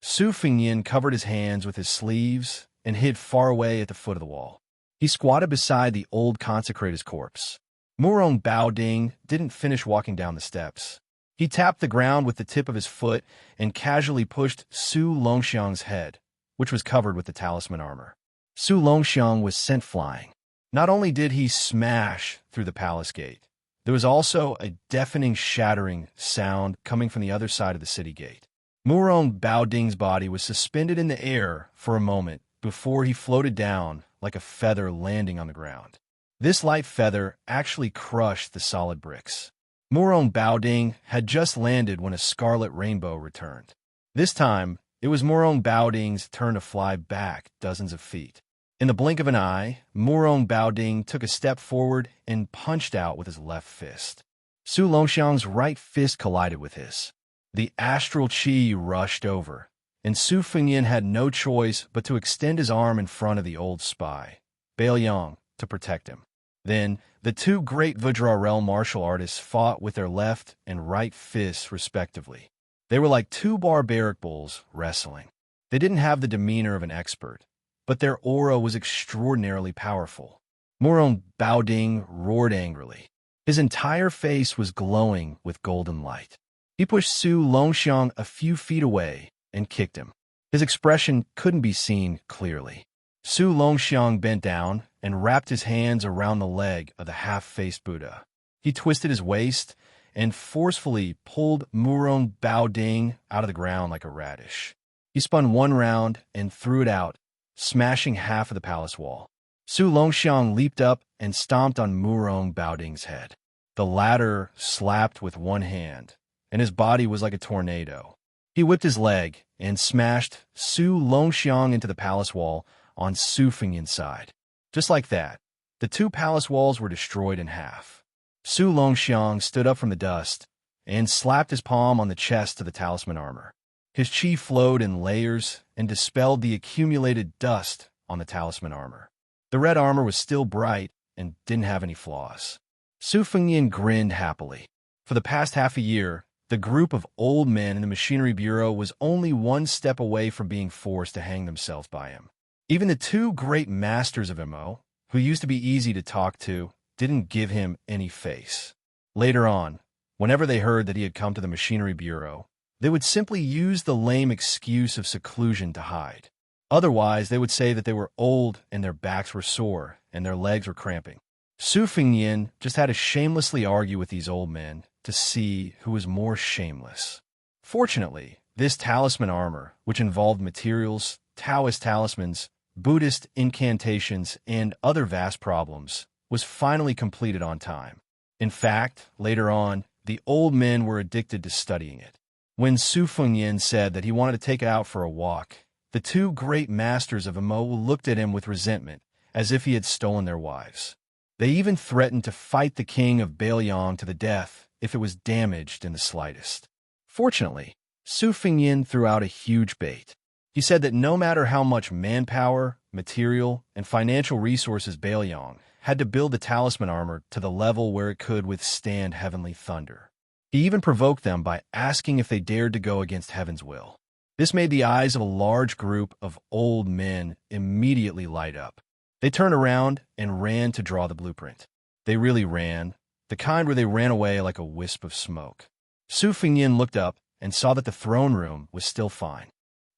Su Fengyin covered his hands with his sleeves and hid far away at the foot of the wall. He squatted beside the old consecrator's corpse. Murong Baoding didn't finish walking down the steps. He tapped the ground with the tip of his foot and casually pushed Su Longxiang's head, which was covered with the talisman armor. Su Longxiang was sent flying. Not only did he smash through the palace gate, there was also a deafening shattering sound coming from the other side of the city gate. Murong Baoding's body was suspended in the air for a moment before he floated down like a feather landing on the ground. This light feather actually crushed the solid bricks. Murong Baoding had just landed when a scarlet rainbow returned. This time, it was Murong Baoding's turn to fly back dozens of feet. In the blink of an eye, Murong Baoding took a step forward and punched out with his left fist. Su Longxiang's right fist collided with his. The astral qi rushed over, and Su Fengyin had no choice but to extend his arm in front of the old spy, Baoyang, to protect him. Then, the 2 great Vajra realm martial artists fought with their left and right fists respectively. They were like 2 barbaric bulls wrestling. They didn't have the demeanor of an expert, but their aura was extraordinarily powerful. Murong Baoding roared angrily. His entire face was glowing with golden light. He pushed Su Longxiang a few feet away and kicked him. His expression couldn't be seen clearly. Su Longxiang bent down and wrapped his hands around the leg of the half-faced Buddha. He twisted his waist and forcefully pulled Murong Baoding out of the ground like a radish. He spun 1 round and threw it out, smashing half of the palace wall. Su Longxiang leaped up and stomped on Murong Baoding's head. The latter slapped with 1 hand, and his body was like a tornado. He whipped his leg and smashed Su Longxiang into the palace wall on Su Fengyin's side. Just like that, the 2 palace walls were destroyed in half. Su Longxiang stood up from the dust and slapped his palm on the chest of the talisman armor. His chi flowed in layers and dispelled the accumulated dust on the talisman armor. The red armor was still bright and didn't have any flaws. Su Fengyan grinned happily. For the past half a year, the group of old men in the Machinery Bureau was only one step away from being forced to hang themselves by him. Even the two great masters of MO, who used to be easy to talk to, didn't give him any face. Later on, whenever they heard that he had come to the Machinery Bureau, they would simply use the lame excuse of seclusion to hide. Otherwise, they would say that they were old and their backs were sore and their legs were cramping. Su Fengyan just had to shamelessly argue with these old men to see who was more shameless. Fortunately, this talisman armor, which involved materials, Taoist talismans, Buddhist incantations, and other vast problems, was finally completed on time. In fact, later on, the old men were addicted to studying it. When Su Fengyan said that he wanted to take it out for a walk, the two great masters of Mo looked at him with resentment, as if he had stolen their wives. They even threatened to fight the king of Bailiang to the death if it was damaged in the slightest. Fortunately, Su Fengyan threw out a huge bait. He said that no matter how much manpower, material, and financial resources Bailiang had to build the talisman armor to the level where it could withstand heavenly thunder. He even provoked them by asking if they dared to go against heaven's will. This made the eyes of a large group of old men immediately light up. They turned around and ran to draw the blueprint. They really ran, the kind where they ran away like a wisp of smoke. Su Fengyan looked up and saw that the throne room was still fine.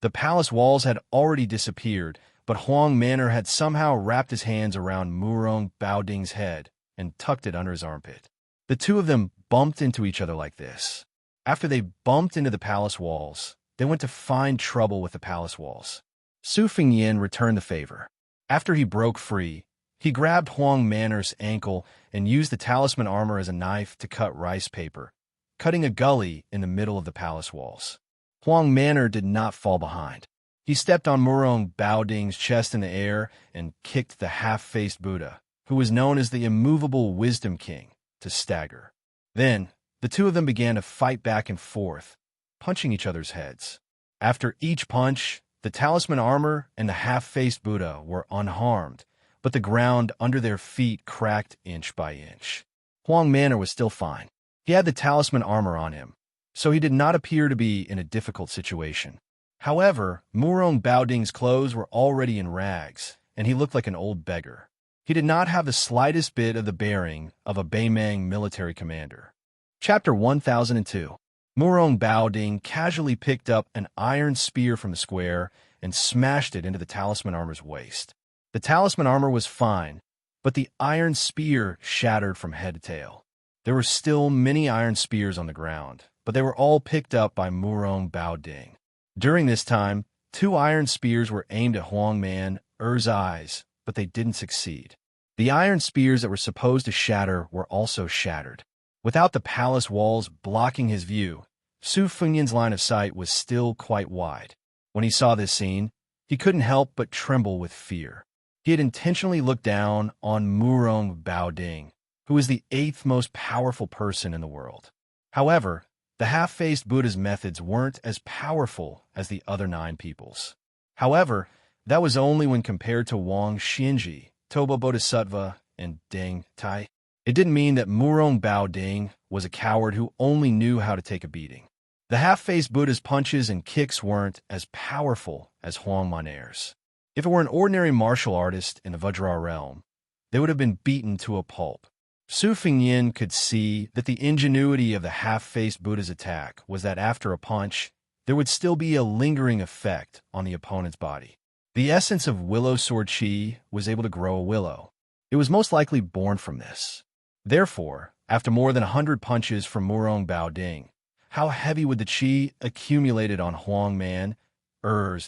The palace walls had already disappeared, but Huang Manor had somehow wrapped his hands around Murong Baoding's head and tucked it under his armpit. The two of them bumped into each other like this. After they bumped into the palace walls, they went to find trouble with the palace walls. Su Fengyan returned the favor. After he broke free, he grabbed Huang Manor's ankle and used the talisman armor as a knife to cut rice paper, cutting a gully in the middle of the palace walls. Huang Manor did not fall behind. He stepped on Murong Baoding's chest in the air and kicked the half-faced Buddha, who was known as the immovable Wisdom King, to stagger. Then, the two of them began to fight back and forth, punching each other's heads. After each punch, the talisman armor and the half-faced Buddha were unharmed, but the ground under their feet cracked inch by inch. Huang Manor was still fine. He had the talisman armor on him, so he did not appear to be in a difficult situation. However, Murong Baoding's clothes were already in rags, and he looked like an old beggar. He did not have the slightest bit of the bearing of a Beimang military commander. Chapter 1002. Murong Baoding casually picked up an iron spear from the square and smashed it into the talisman armor's waist. The talisman armor was fine, but the iron spear shattered from head to tail. There were still many iron spears on the ground, but they were all picked up by Murong Baoding. During this time, 2 iron spears were aimed at Huang Man's eyes, but they didn't succeed. The iron spears that were supposed to shatter were also shattered. Without the palace walls blocking his view, Su Fengyan's line of sight was still quite wide. When he saw this scene, he couldn't help but tremble with fear. He had intentionally looked down on Murong Baoding, who was the 8th most powerful person in the world. However, the half-faced Buddha's methods weren't as powerful as the other 9 people's. However, that was only when compared to Wang Xianxia, Toba Bodhisattva, and Deng Tai. It didn't mean that Murong Baoding was a coward who only knew how to take a beating. The half-faced Buddha's punches and kicks weren't as powerful as Huang Manor's. If it were an ordinary martial artist in the Vajra realm, they would have been beaten to a pulp. Su Fengyan could see that the ingenuity of the half-faced Buddha's attack was that after a punch, there would still be a lingering effect on the opponent's body. The essence of willow sword chi was able to grow a willow. It was most likely born from this. Therefore, after more than 100 punches from Murong Baoding, how heavy would the chi accumulated on Huang Man's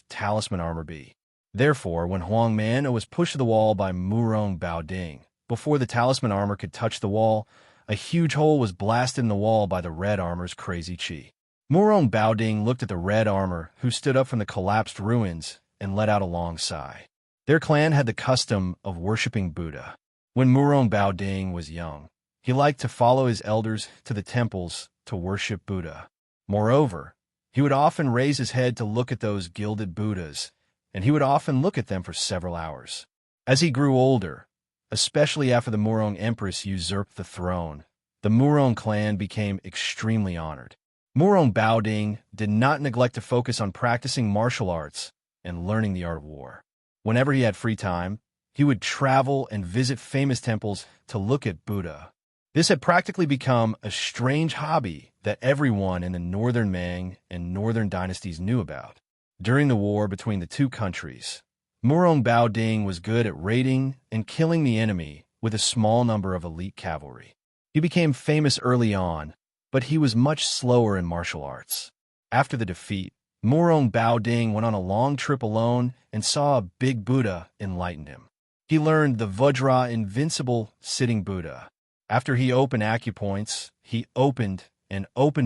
talisman armor be? Therefore, when Huang Man was pushed to the wall by Murong Baoding, before the talisman armor could touch the wall, a huge hole was blasted in the wall by the red armor's crazy chi. Murong Baoding looked at the red armor, who stood up from the collapsed ruins, and let out a long sigh. Their clan had the custom of worshipping Buddha. When Murong Baoding was young, He liked to follow his elders to the temples to worship Buddha. Moreover, he would often raise his head to look at those gilded Buddhas, and he would often look at them for several hours. As he grew older, especially after the Murong Empress usurped the throne, the Murong clan became extremely honored. Murong Baoding did not neglect to focus on practicing martial arts and learning the art of war. Whenever he had free time, he would travel and visit famous temples to look at Buddha. This had practically become a strange hobby that everyone in the Northern Ming and Northern dynasties knew about. During the war between the two countries, Murong Baoding was good at raiding and killing the enemy with a small number of elite cavalry. He became famous early on, but he was much slower in martial arts. After the defeat, Murong Baoding went on a long trip alone and saw a big Buddha enlighten him. He learned the Vajra invincible sitting Buddha. After he opened acupoints, he opened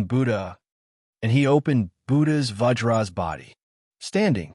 Buddha, and he opened Buddha's Vajra's body. Standing,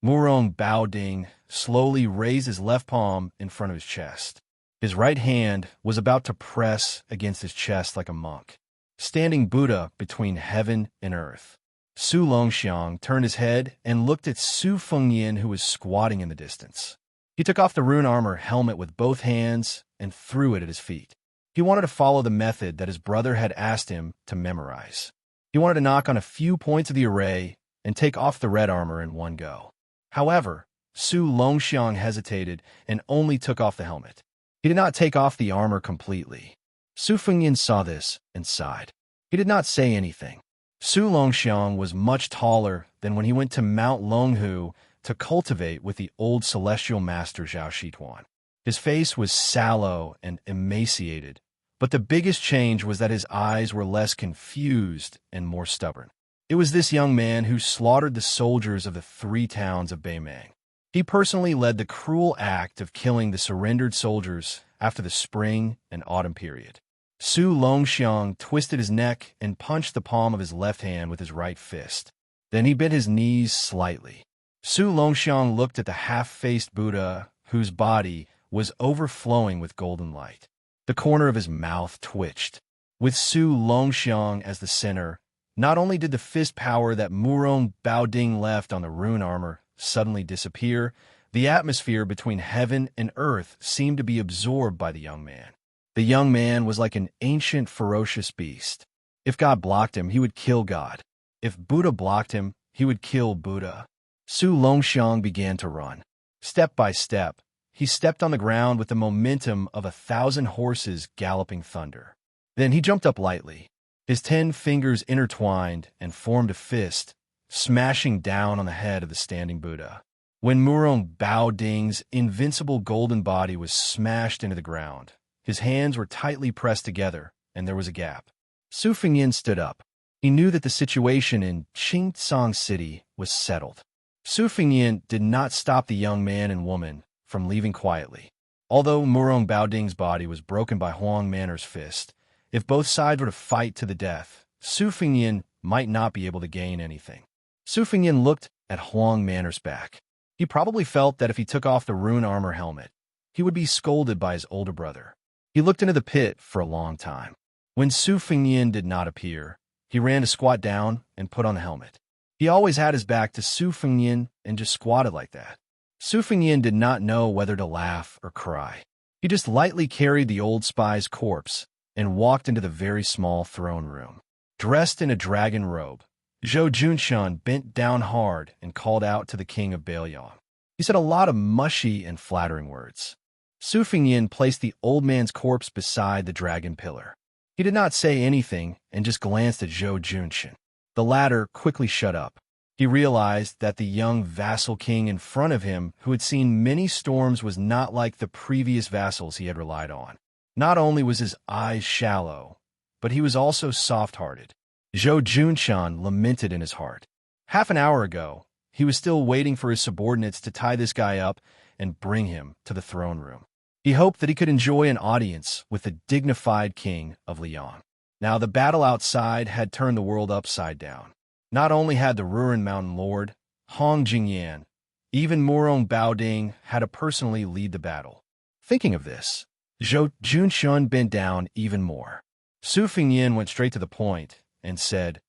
Murong Baoding slowly raised his left palm in front of his chest. His right hand was about to press against his chest like a monk. Standing Buddha between heaven and earth. Su Longxiang turned his head and looked at Su Fengyin, who was squatting in the distance. He took off the rune armor helmet with both hands and threw it at his feet. He wanted to follow the method that his brother had asked him to memorize. He wanted to knock on a few points of the array and take off the red armor in one go. However, Su Longxiang hesitated and only took off the helmet. He did not take off the armor completely. Su Fengyin saw this and sighed. He did not say anything. Su Longxiang was much taller than when he went to Mount Longhu to cultivate with the old celestial master Zhao Shituan. His face was sallow and emaciated, but the biggest change was that his eyes were less confused and more stubborn. It was this young man who slaughtered the soldiers of the 3 towns of Beimang. He personally led the cruel act of killing the surrendered soldiers after the spring and autumn period. Su Longxiang twisted his neck and punched the palm of his left hand with his right fist. Then he bent his knees slightly. Su Longxiang looked at the half-faced Buddha, whose body was overflowing with golden light. The corner of his mouth twitched. With Su Longxiang as the center, not only did the fist power that Murong Baoding left on the rune armor suddenly disappear, the atmosphere between heaven and earth seemed to be absorbed by the young man. The young man was like an ancient, ferocious beast. If God blocked him, he would kill God. If Buddha blocked him, he would kill Buddha. Su Longxiang began to run. Step by step, he stepped on the ground with the momentum of 1,000 horses galloping thunder. Then he jumped up lightly. His 10 fingers intertwined and formed a fist, smashing down on the head of the standing Buddha. When Murong Baoding's invincible golden body was smashed into the ground, his hands were tightly pressed together, and there was a gap. Su Fengyin stood up. He knew that the situation in Qingtsang City was settled. Su Fengyin did not stop the young man and woman from leaving quietly. Although Murong Baoding's body was broken by Huang Manor's fist, if both sides were to fight to the death, Su Fengyin might not be able to gain anything. Su Fengyin looked at Huang Manor's back. He probably felt that if he took off the rune armor helmet, he would be scolded by his older brother. He looked into the pit for a long time. When Su Fengyin did not appear, he ran to squat down and put on the helmet. He always had his back to Su Fengyin and just squatted like that. Su Fengyin did not know whether to laugh or cry. He just lightly carried the old spy's corpse and walked into the very small throne room. Dressed in a dragon robe, Zhou Junshan bent down hard and called out to the king of Baoyang. He said a lot of mushy and flattering words. Su Fengyin placed the old man's corpse beside the dragon pillar. He did not say anything and just glanced at Zhou Junshan. The latter quickly shut up. He realized that the young vassal king in front of him, who had seen many storms, was not like the previous vassals he had relied on. Not only was his eyes shallow, but he was also soft-hearted. Zhou Junshan lamented in his heart. Half an hour ago, he was still waiting for his subordinates to tie this guy up and bring him to the throne room. He hoped that he could enjoy an audience with the dignified king of Liang. Now the battle outside had turned the world upside down. Not only had the Ruin Mountain Lord, Hong Jingyan, even Murong Baoding had to personally lead the battle. Thinking of this, Zhou Junshun bent down even more. Su Fingyin went straight to the point and said,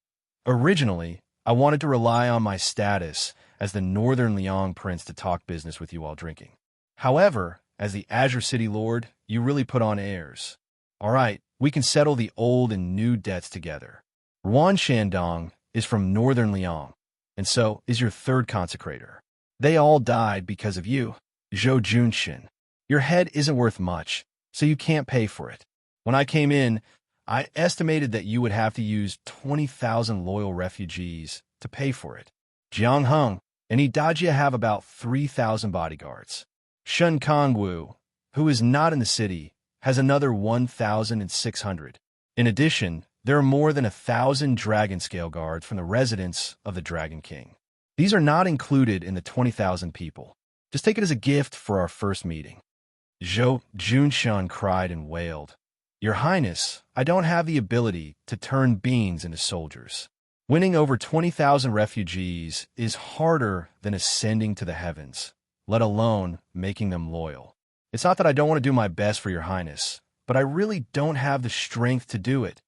"Originally, I wanted to rely on my status as the Northern Liang Prince to talk business with you while drinking. However, as the Azure City Lord, you really put on airs. All right, we can settle the old and new debts together. Ruan Shandong is from Northern Liang, and so is your third consecrator. They all died because of you, Zhou Junshin. Your head isn't worth much, so you can't pay for it. When I came in, I estimated that you would have to use 20,000 loyal refugees to pay for it. Jiang Heng and Idajia have about 3,000 bodyguards. Shen Kongwu, who is not in the city, has another 1,600. In addition, there are more than 1,000 dragon scale guards from the residence of the Dragon King. These are not included in the 20,000 people. Just take it as a gift for our first meeting." Zhou Junshan cried and wailed, "Your Highness, I don't have the ability to turn beings into soldiers. Winning over 20,000 refugees is harder than ascending to the heavens, let alone making them loyal. It's not that I don't want to do my best for your Highness, but I really don't have the strength to do it."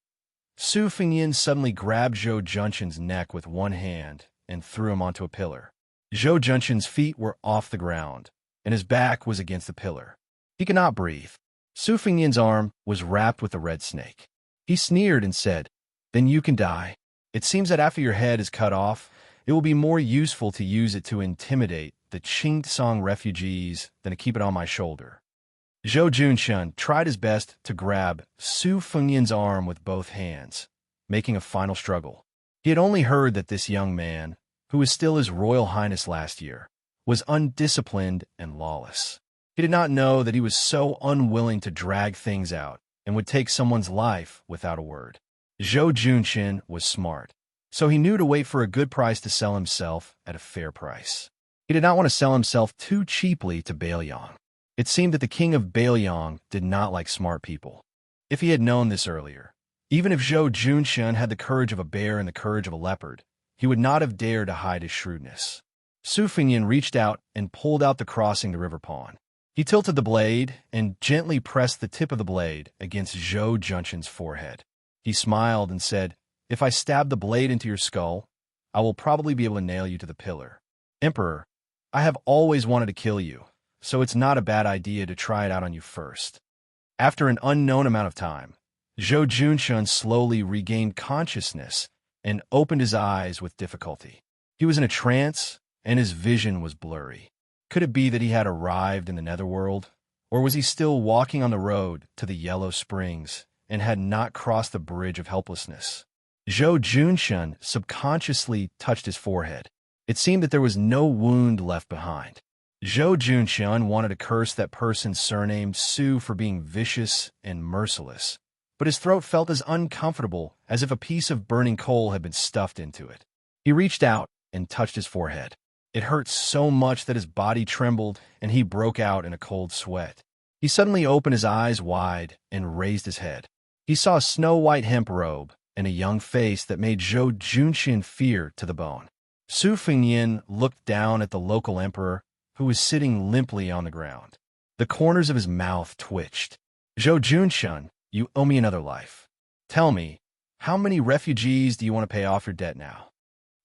Su Fingyin suddenly grabbed Zhou Junshin's neck with one hand and threw him onto a pillar. Zhou Junshin's feet were off the ground, and his back was against the pillar. He could not breathe. Su Fingyin's arm was wrapped with a red snake. He sneered and said, "Then you can die. It seems that after your head is cut off, it will be more useful to use it to intimidate the Qingtsong refugees than to keep it on my shoulder." Zhou Junshan tried his best to grab Su Fingyin's arm with both hands, making a final struggle. He had only heard that this young man, who was still His Royal Highness last year, was undisciplined and lawless. He did not know that he was so unwilling to drag things out and would take someone's life without a word. Zhou Junshin was smart, so he knew to wait for a good price to sell himself at a fair price. He did not want to sell himself too cheaply to Bailiang. It seemed that the king of Bailiang did not like smart people. If he had known this earlier, even if Zhou Junshin had the courage of a bear and the courage of a leopard, he would not have dared to hide his shrewdness. Su Fingyin reached out and pulled out the crossing the river pawn. He tilted the blade and gently pressed the tip of the blade against Zhou Junshin's forehead. He smiled and said, "If I stab the blade into your skull, I will probably be able to nail you to the pillar. Emperor, I have always wanted to kill you, so it's not a bad idea to try it out on you first." After an unknown amount of time, Zhou Junshin slowly regained consciousness and opened his eyes with difficulty. He was in a trance, and his vision was blurry. Could it be that he had arrived in the netherworld, or was he still walking on the road to the Yellow Springs and had not crossed the bridge of helplessness? Zhou Junshin subconsciously touched his forehead. It seemed that there was no wound left behind. Zhou Junshin wanted to curse that person surnamed Su for being vicious and merciless, but his throat felt as uncomfortable as if a piece of burning coal had been stuffed into it. He reached out and touched his forehead. It hurt so much that his body trembled and he broke out in a cold sweat. He suddenly opened his eyes wide and raised his head. He saw a snow-white hemp robe and a young face that made Zhou Junshin fear to the bone. Su Fingyin looked down at the local emperor, who was sitting limply on the ground. The corners of his mouth twitched. "Zhou Junshin, you owe me another life. Tell me, how many refugees do you want to pay off your debt now?"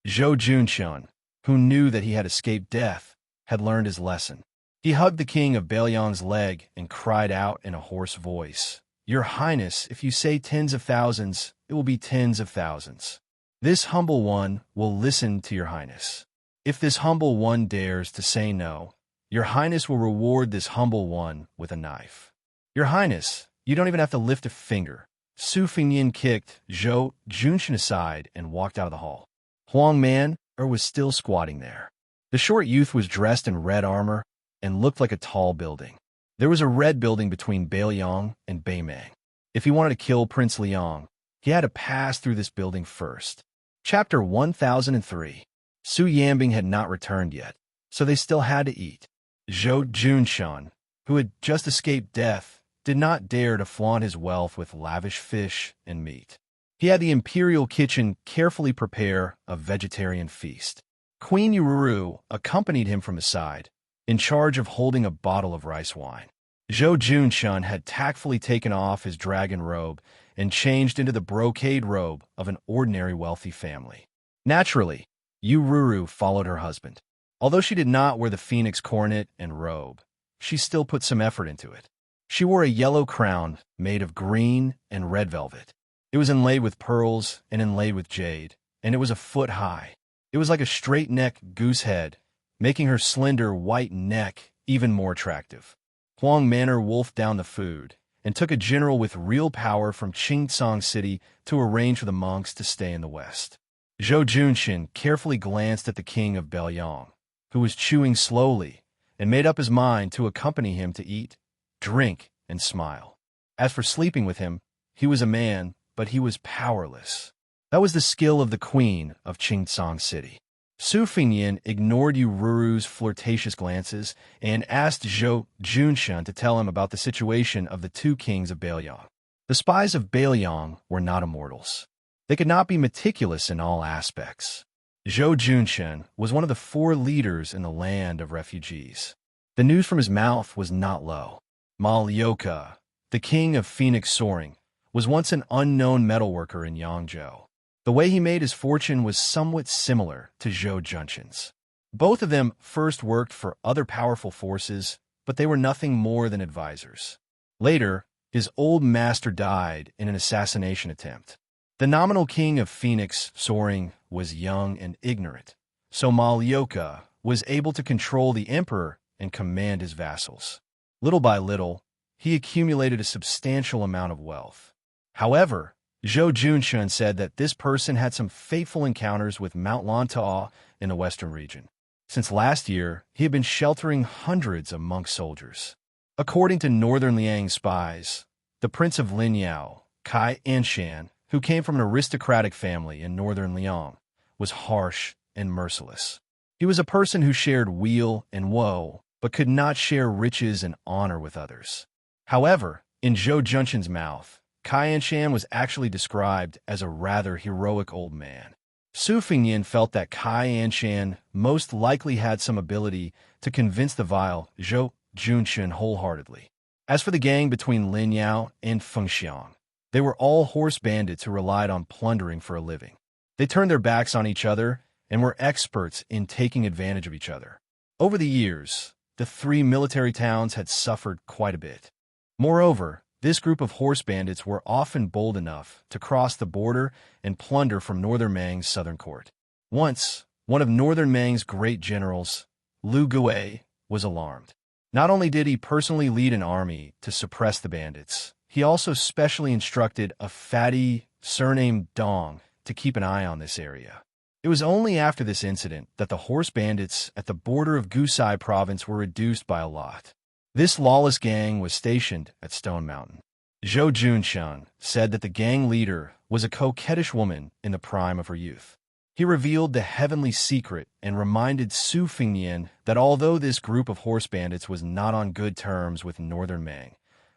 Zhou Junshin, who knew that he had escaped death, had learned his lesson. He hugged the king of Bailiang's leg and cried out in a hoarse voice, "Your Highness, if you say tens of thousands, it will be tens of thousands. This humble one will listen to your Highness. If this humble one dares to say no, your Highness will reward this humble one with a knife. Your Highness, you don't even have to lift a finger." Su Fingyin kicked Zhou Junshin aside and walked out of the hall. Huang Man was still squatting there. The short youth was dressed in red armor and looked like a tall building. There was a red building between Bailiang and Beimang. If he wanted to kill Prince Liang, he had to pass through this building first. Chapter 1003. Su Yambing had not returned yet, so they still had to eat. Zhou Junshin, who had just escaped death, did not dare to flaunt his wealth with lavish fish and meat. He had the imperial kitchen carefully prepare a vegetarian feast. Queen Yururu accompanied him from his side, in charge of holding a bottle of rice wine. Zhou Junshun had tactfully taken off his dragon robe and changed into the brocade robe of an ordinary wealthy family. Naturally, Yu Ruru followed her husband. Although she did not wear the phoenix coronet and robe, she still put some effort into it. She wore a yellow crown made of green and red velvet. It was inlaid with pearls and inlaid with jade, and it was a foot high. It was like a straight-necked goose head, making her slender white neck even more attractive. Huang Manor wolfed down the food and took a general with real power from Xianxia City to arrange for the monks to stay in the west. Zhou Junxin carefully glanced at the king of Belyong, who was chewing slowly, and made up his mind to accompany him to eat, drink, and smile. As for sleeping with him, he was a man, but he was powerless. That was the skill of the queen of Xianxia City. Su Fingyan ignored Yu Ruru's flirtatious glances and asked Zhou Junshun to tell him about the situation of the two kings of Belyong. The spies of Belyong were not immortals. They could not be meticulous in all aspects. Zhou Junshun was one of the 4 leaders in the land of refugees. The news from his mouth was not low. Malyoka, the king of Phoenix Soaring, was once an unknown metalworker in Yangzhou. The way he made his fortune was somewhat similar to Zhou Junshun's. Both of them first worked for other powerful forces, but they were nothing more than advisors. Later, his old master died in an assassination attempt. The nominal king of Phoenix Soaring was young and ignorant, so Malyoka was able to control the emperor and command his vassals. Little by little, he accumulated a substantial amount of wealth. However, Zhou Junshun said that this person had some fateful encounters with Mount Lantau in the western region. Since last year, he had been sheltering hundreds of monk soldiers. According to Northern Liang spies, the Prince of Linyao, Kai Anshan, who came from an aristocratic family in northern Liang, was harsh and merciless. He was a person who shared weal and woe, but could not share riches and honor with others. However, in Zhou Junshun's mouth, Kai Anshan was actually described as a rather heroic old man. Su Fingyan felt that Kai Anshan most likely had some ability to convince the vile Zhou Junshun wholeheartedly. As for the gang between Lin Yao and Fengxiang, they were all horse bandits who relied on plundering for a living. They turned their backs on each other and were experts in taking advantage of each other. Over the years, the 3 military towns had suffered quite a bit. Moreover, this group of horse bandits were often bold enough to cross the border and plunder from Northern Mang's southern court. Once, one of Northern Mang's great generals, Lu Gui, was alarmed. Not only did he personally lead an army to suppress the bandits, he also specially instructed a fatty surnamed Dong to keep an eye on this area. It was only after this incident that the horse bandits at the border of Gusai province were reduced by a lot. This lawless gang was stationed at Stone Mountain. Zhou Junshun said that the gang leader was a coquettish woman in the prime of her youth. He revealed the heavenly secret and reminded Su Fingyan that although this group of horse bandits was not on good terms with Northern Mang,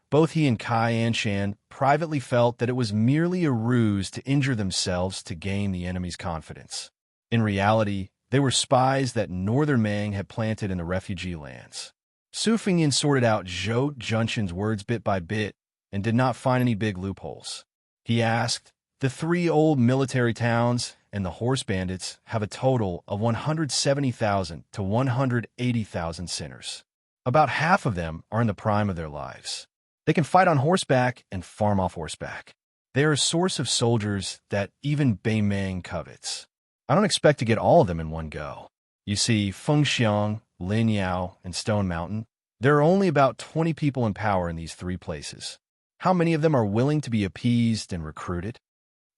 both he and Kai Anshan privately felt that it was merely a ruse to injure themselves to gain the enemy's confidence. In reality, they were spies that Northern Mang had planted in the refugee lands. Su Fingyan sorted out Zhou Junshun's words bit by bit and did not find any big loopholes. He asked, "The 3 old military towns and the horse bandits have a total of 170,000 to 180,000 sinners. About half of them are in the prime of their lives. They can fight on horseback and farm off horseback. They are a source of soldiers that even Beimang covets. I don't expect to get all of them in one go. You see, Fengxiang, Lin Yao, and Stone Mountain, there are only about 20 people in power in these 3 places. How many of them are willing to be appeased and recruited?"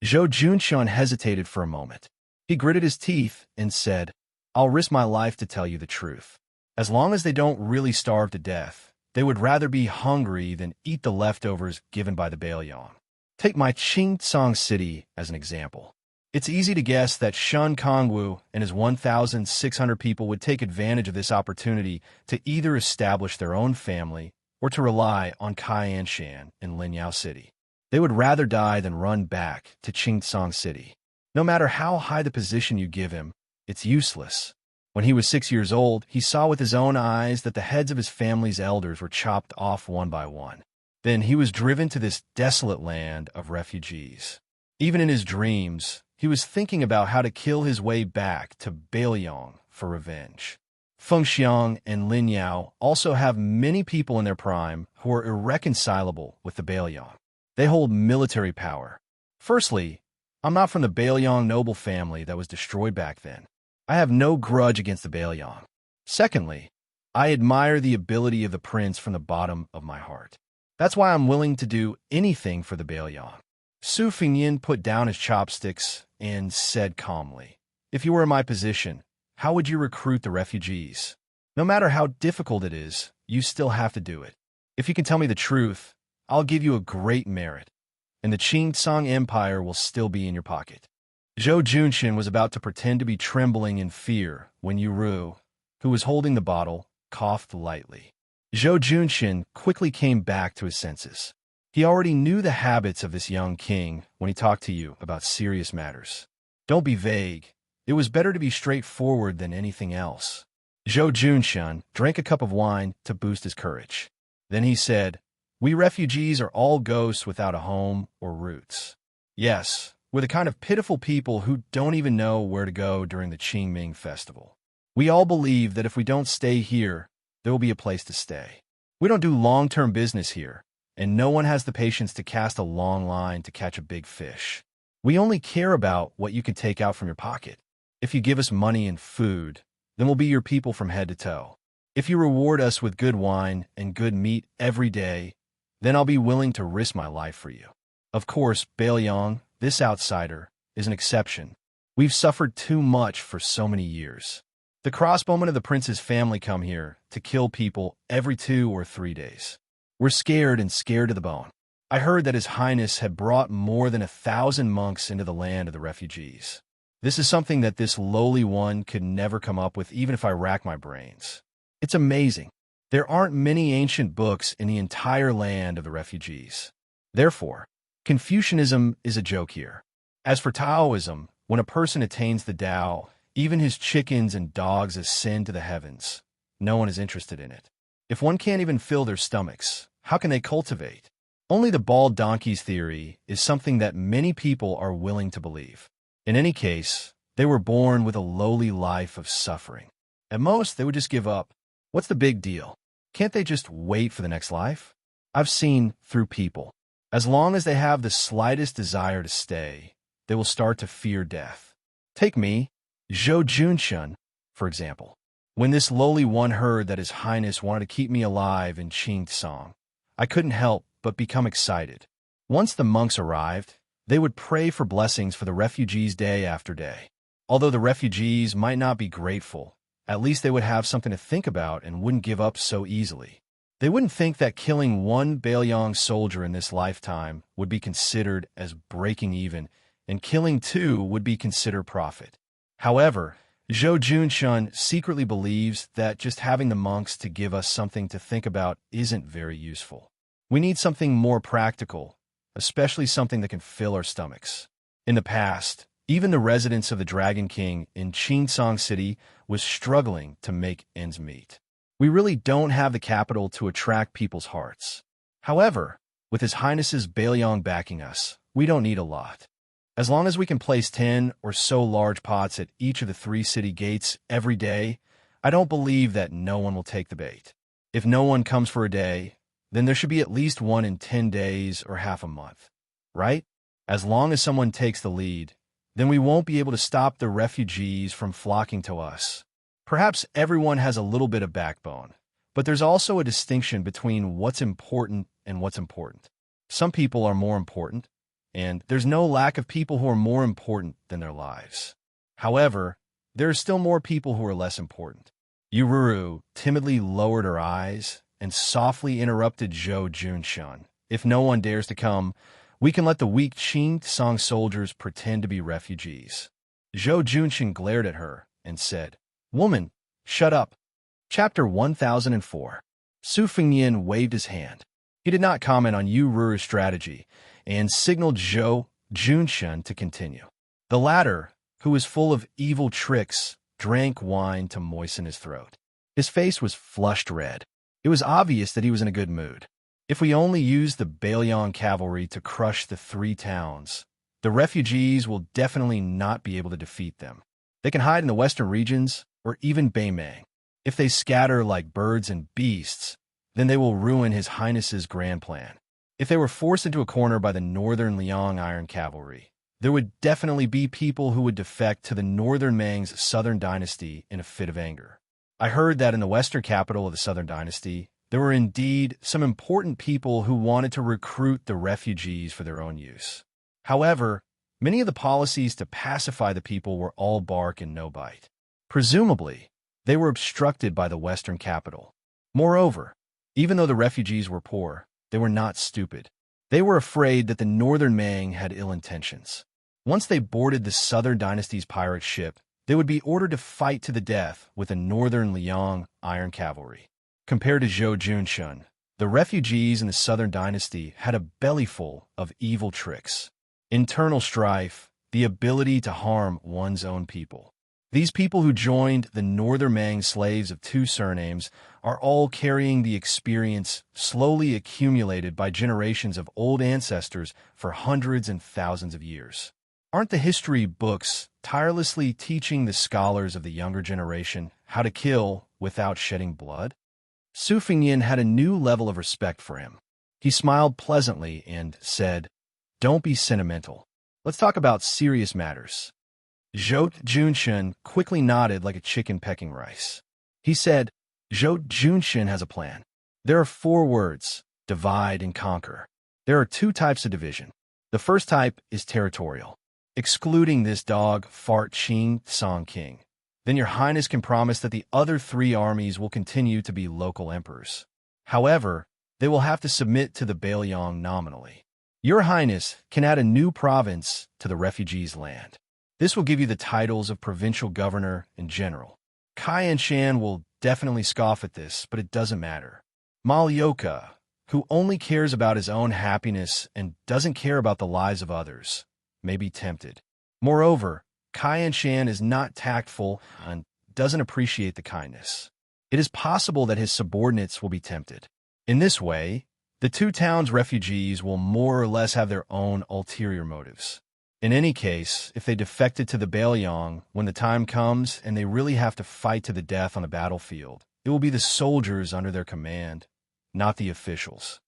Zhou Junshun hesitated for a moment. He gritted his teeth and said, "I'll risk my life to tell you the truth. As long as they don't really starve to death, they would rather be hungry than eat the leftovers given by the Belyong. Take my Qingsong City as an example. It's easy to guess that Shun Kongwu and his 1,600 people would take advantage of this opportunity to either establish their own family or to rely on Kai Anshan in Linyao City. They would rather die than run back to Qingsong City. No matter how high the position you give him, it's useless. When he was 6 years old, he saw with his own eyes that the heads of his family's elders were chopped off one by one. Then he was driven to this desolate land of refugees. Even in his dreams, he was thinking about how to kill his way back to Beiliang for revenge. Feng Xiang and Lin Yao also have many people in their prime who are irreconcilable with the Beiliang. They hold military power. Firstly, I'm not from the Beiliang noble family that was destroyed back then. I have no grudge against the Beiliang. Secondly, I admire the ability of the prince from the bottom of my heart. That's why I'm willing to do anything for the Beiliang. Su Fengyin put down his chopsticks and said calmly, "If you were in my position, how would you recruit the refugees? No matter how difficult it is, you still have to do it. If you can tell me the truth, I'll give you a great merit, and the Qing Empire will still be in your pocket." Zhou Junshin was about to pretend to be trembling in fear when Yuru, who was holding the bottle, coughed lightly. Zhou Junshin quickly came back to his senses. He already knew the habits of this young king when he talked to you about serious matters. Don't be vague. It was better to be straightforward than anything else. Zhou Junshin drank a cup of wine to boost his courage. Then he said, "We refugees are all ghosts without a home or roots. Yes, we're the kind of pitiful people who don't even know where to go during the Qingming festival. We all believe that if we don't stay here, there will be a place to stay. We don't do long-term business here, and no one has the patience to cast a long line to catch a big fish. We only care about what you can take out from your pocket. If you give us money and food, then we'll be your people from head to toe. If you reward us with good wine and good meat every day, then I'll be willing to risk my life for you." Of course, Beiliang, this outsider, is an exception. We've suffered too much for so many years. The crossbowmen of the prince's family come here to kill people every 2 or 3 days. We're scared to the bone. I heard that His Highness had brought more than 1,000 monks into the land of the refugees. This is something that this lowly one could never come up with even if I rack my brains. It's amazing. There aren't many ancient books in the entire land of the refugees. Therefore, Confucianism is a joke here. As for Taoism, when a person attains the Tao, even his chickens and dogs ascend to the heavens. No one is interested in it. If one can't even fill their stomachs, how can they cultivate? Only the bald donkey's theory is something that many people are willing to believe. In any case, they were born with a lowly life of suffering. At most, they would just give up. What's the big deal? Can't they just wait for the next life? I've seen through people. As long as they have the slightest desire to stay, they will start to fear death. Take me, Zhou Junshin, for example. When this lowly one heard that His Highness wanted to keep me alive in Qingtsong, I couldn't help but become excited. Once the monks arrived, they would pray for blessings for the refugees day after day. Although the refugees might not be grateful, at least they would have something to think about and wouldn't give up so easily. They wouldn't think that killing one Beiliang soldier in this lifetime would be considered as breaking even, and killing 2 would be considered profit. However, Zhou Junshin secretly believes that just having the monks to give us something to think about isn't very useful. We need something more practical, especially something that can fill our stomachs. In the past, even the residents of the Dragon King in Qingtsong City was struggling to make ends meet. We really don't have the capital to attract people's hearts. However, with His Highness's Beiliang backing us, we don't need a lot. As long as we can place 10 or so large pots at each of the 3 city gates every day, I don't believe that no one will take the bait. If no one comes for a day, then there should be at least one in 10 days or half a month, right? As long as someone takes the lead, then we won't be able to stop the refugees from flocking to us. Perhaps everyone has a little bit of backbone, but there's also a distinction between what's important and what's important. Some people are more important, and there's no lack of people who are more important than their lives. However, there are still more people who are less important. Yururu timidly lowered her eyes and softly interrupted Zhou Junshin. If no one dares to come, we can let the weak Qingtsong soldiers pretend to be refugees. Zhou Junshin glared at her and said, "Woman, shut up." Chapter 1004. Su Fengyin waved his hand. He did not comment on Yururu's strategy and signaled Zhou Junshin to continue. The latter, who was full of evil tricks, drank wine to moisten his throat. His face was flushed red. It was obvious that he was in a good mood. If we only use the Bailiang cavalry to crush the 3 towns, the refugees will definitely not be able to defeat them. They can hide in the western regions or even Beimang. If they scatter like birds and beasts, then they will ruin His Highness's grand plan. If they were forced into a corner by the northern Liang Iron Cavalry, there would definitely be people who would defect to the northern Mang's southern dynasty in a fit of anger. I heard that in the western capital of the southern dynasty, there were indeed some important people who wanted to recruit the refugees for their own use. However, many of the policies to pacify the people were all bark and no bite. Presumably, they were obstructed by the western capital. Moreover, even though the refugees were poor, they were not stupid. They were afraid that the northern Mang had ill intentions. Once they boarded the southern dynasty's pirate ship, they would be ordered to fight to the death with the northern Liang Iron Cavalry. Compared to Zhou Junshun, the refugees in the southern dynasty had a bellyful of evil tricks. Internal strife, the ability to harm one's own people. These people who joined the northern Mang slaves of 2 surnames are all carrying the experience slowly accumulated by generations of old ancestors for hundreds and thousands of years. Aren't the history books tirelessly teaching the scholars of the younger generation how to kill without shedding blood? Su Fengyan had a new level of respect for him. He smiled pleasantly and said, "Don't be sentimental. Let's talk about serious matters." Zhou Junshun quickly nodded like a chicken pecking rice. He said, "Zhou Junshun has a plan. There are 4 words, divide and conquer. There are 2 types of division. The first type is territorial, excluding this dog, Fart Qing Song King. Then your highness can promise that the other 3 armies will continue to be local emperors. However, they will have to submit to the Bailiang nominally. Your highness can add a new province to the refugees' land. This will give you the titles of provincial governor and general. Xianxia will definitely scoff at this, but it doesn't matter. Malyoka, who only cares about his own happiness and doesn't care about the lives of others, may be tempted. Moreover, Xianxia is not tactful and doesn't appreciate the kindness. It is possible that his subordinates will be tempted. In this way, the 2 towns' refugees will more or less have their own ulterior motives. In any case, if they defected to the Bailiang when the time comes and they really have to fight to the death on the battlefield, it will be the soldiers under their command, not the officials.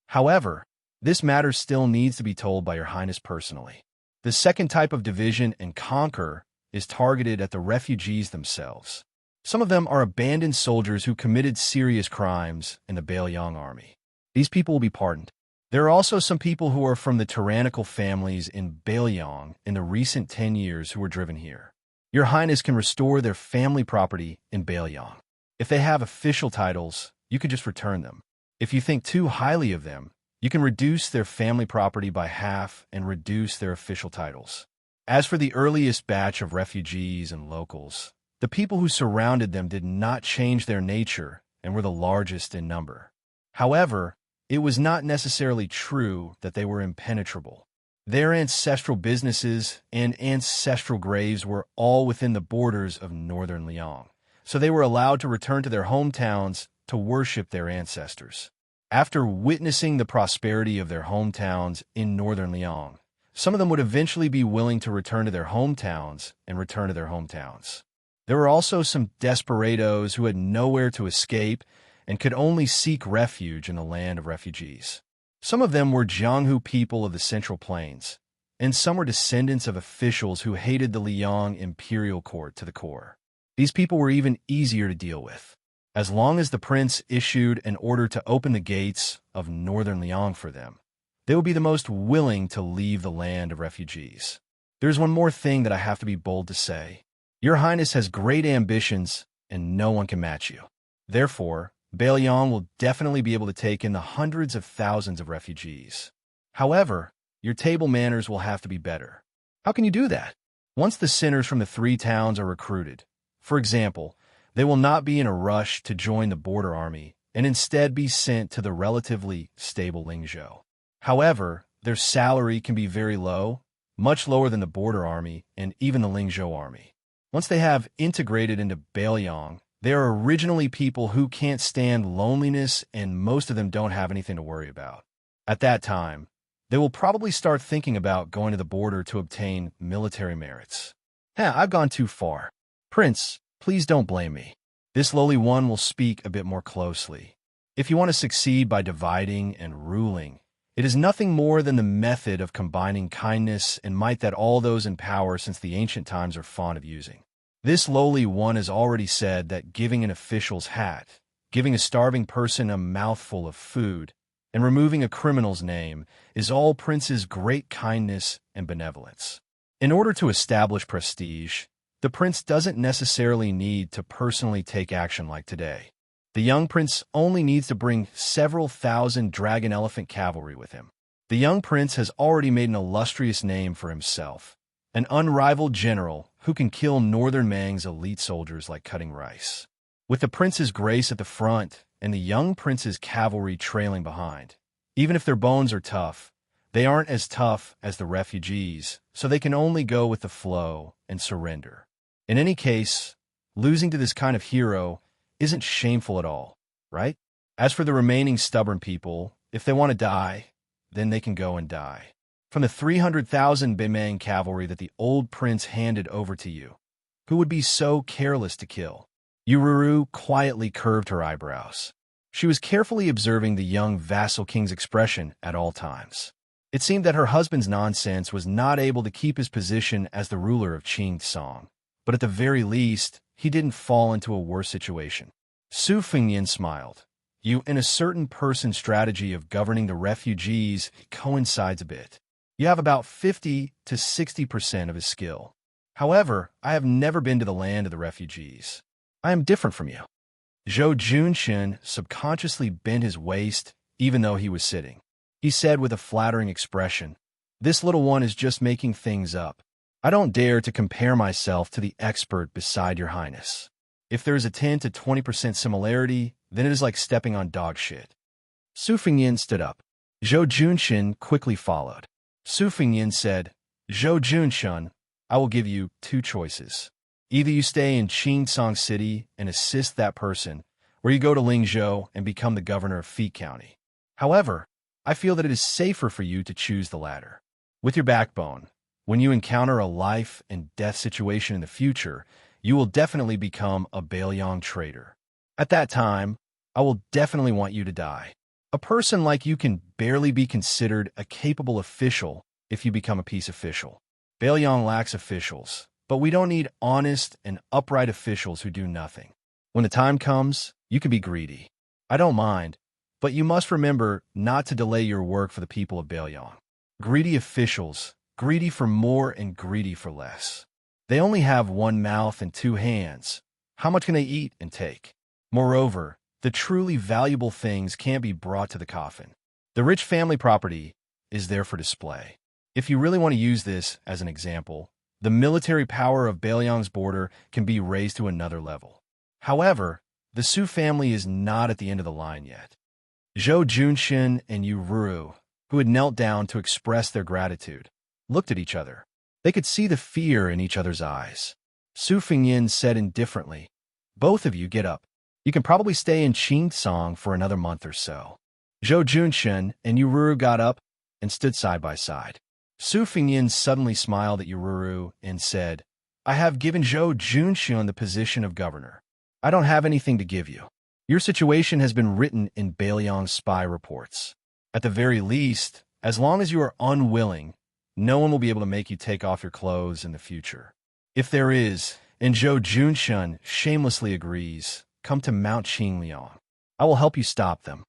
However, this matter still needs to be told by Your Highness personally. The second type of division and conquer is targeted at the refugees themselves. Some of them are abandoned soldiers who committed serious crimes in the Bailiang army. These people will be pardoned. There are also some people who are from the tyrannical families in Bailiang in the recent 10 years who were driven here. Your Highness can restore their family property in Bailiang. If they have official titles, you could just return them. If you think too highly of them, you can reduce their family property by half and reduce their official titles. As for the earliest batch of refugees and locals, the people who surrounded them did not change their nature and were the largest in number. However, it was not necessarily true that they were impenetrable. Their ancestral businesses and ancestral graves were all within the borders of northern Liang, so they were allowed to return to their hometowns to worship their ancestors. After witnessing the prosperity of their hometowns in northern Liang, some of them would eventually be willing to return to their hometowns and return to their hometowns. There were also some desperados who had nowhere to escape and could only seek refuge in the land of refugees. Some of them were Jianghu people of the Central Plains, and some were descendants of officials who hated the Liang imperial court to the core. These people were even easier to deal with. As long as the prince issued an order to open the gates of northern Liang for them, they would be the most willing to leave the land of refugees. There's one more thing that I have to be bold to say. Your Highness has great ambitions, and no one can match you. Therefore, Bailiang will definitely be able to take in the hundreds of thousands of refugees. However, your table manners will have to be better. How can you do that? Once the sinners from the 3 towns are recruited, for example, they will not be in a rush to join the border army and instead be sent to the relatively stable Lingzhou. However, their salary can be very low, much lower than the border army and even the Lingzhou army. Once they have integrated into Bailiang, they are originally people who can't stand loneliness, and most of them don't have anything to worry about. At that time, they will probably start thinking about going to the border to obtain military merits. I've gone too far. Prince, please don't blame me. This lowly one will speak a bit more closely. If you want to succeed by dividing and ruling, it is nothing more than the method of combining kindness and might that all those in power since the ancient times are fond of using. This lowly one has already said that giving an official's hat, giving a starving person a mouthful of food, and removing a criminal's name is all Prince's great kindness and benevolence. In order to establish prestige, the prince doesn't necessarily need to personally take action like today. The young prince only needs to bring several thousand dragon elephant cavalry with him. The young prince has already made an illustrious name for himself, an unrivaled general who can kill Northern Mang's elite soldiers like cutting rice. With the prince's grace at the front and the young prince's cavalry trailing behind, even if their bones are tough, they aren't as tough as the refugees, so they can only go with the flow and surrender. In any case, losing to this kind of hero isn't shameful at all, right? As for the remaining stubborn people, if they want to die, then they can go and die. From the 300,000 Bemang cavalry that the old prince handed over to you, who would be so careless to kill? Ururu quietly curved her eyebrows. She was carefully observing the young vassal king's expression at all times. It seemed that her husband's nonsense was not able to keep his position as the ruler of Qingtsong, but at the very least, he didn't fall into a worse situation. Su Fengnian smiled. You and a certain person's strategy of governing the refugees coincides a bit. You have about 50 to 60% of his skill. However, I have never been to the land of the refugees. I am different from you. Zhou Junshin subconsciously bent his waist, even though he was sitting. He said with a flattering expression, "This little one is just making things up. I don't dare to compare myself to the expert beside your highness. If there is a 10 to 20% similarity, then it is like stepping on dog shit." Su Fengnian stood up. Zhou Junshin quickly followed. Su Fengnian said, "Zhou Junshin, I will give you two choices. Either you stay in Qingtsong City and assist that person, or you go to Lingzhou and become the governor of Fi County. However, I feel that it is safer for you to choose the latter. With your backbone, when you encounter a life and death situation in the future, you will definitely become a Bailiang traitor. At that time, I will definitely want you to die. A person like you can barely be considered a capable official if you become a peace official. Bailiang lacks officials, but we don't need honest and upright officials who do nothing. When the time comes, you can be greedy. I don't mind, but you must remember not to delay your work for the people of Bailiang. Greedy officials, greedy for more and greedy for less. They only have one mouth and two hands. How much can they eat and take? Moreover, the truly valuable things can't be brought to the coffin. The rich family property is there for display. If you really want to use this as an example, the military power of Bailiang's border can be raised to another level. However, the Su family is not at the end of the line yet. Zhou Junshin and Ururu, who had knelt down to express their gratitude, looked at each other. They could see the fear in each other's eyes. Su Fengnian said indifferently, "Both of you get up. You can probably stay in Qingtsong for another month or so." Zhou Junshin and Ururu got up and stood side by side. Su Fengnian suddenly smiled at Ururu and said, "I have given Zhou Junshin the position of governor. I don't have anything to give you. Your situation has been written in Bailiang's spy reports. At the very least, as long as you are unwilling, no one will be able to make you take off your clothes in the future. If there is, and Zhou Junshin shamelessly agrees, come to Mount Qingliang. I will help you stop them."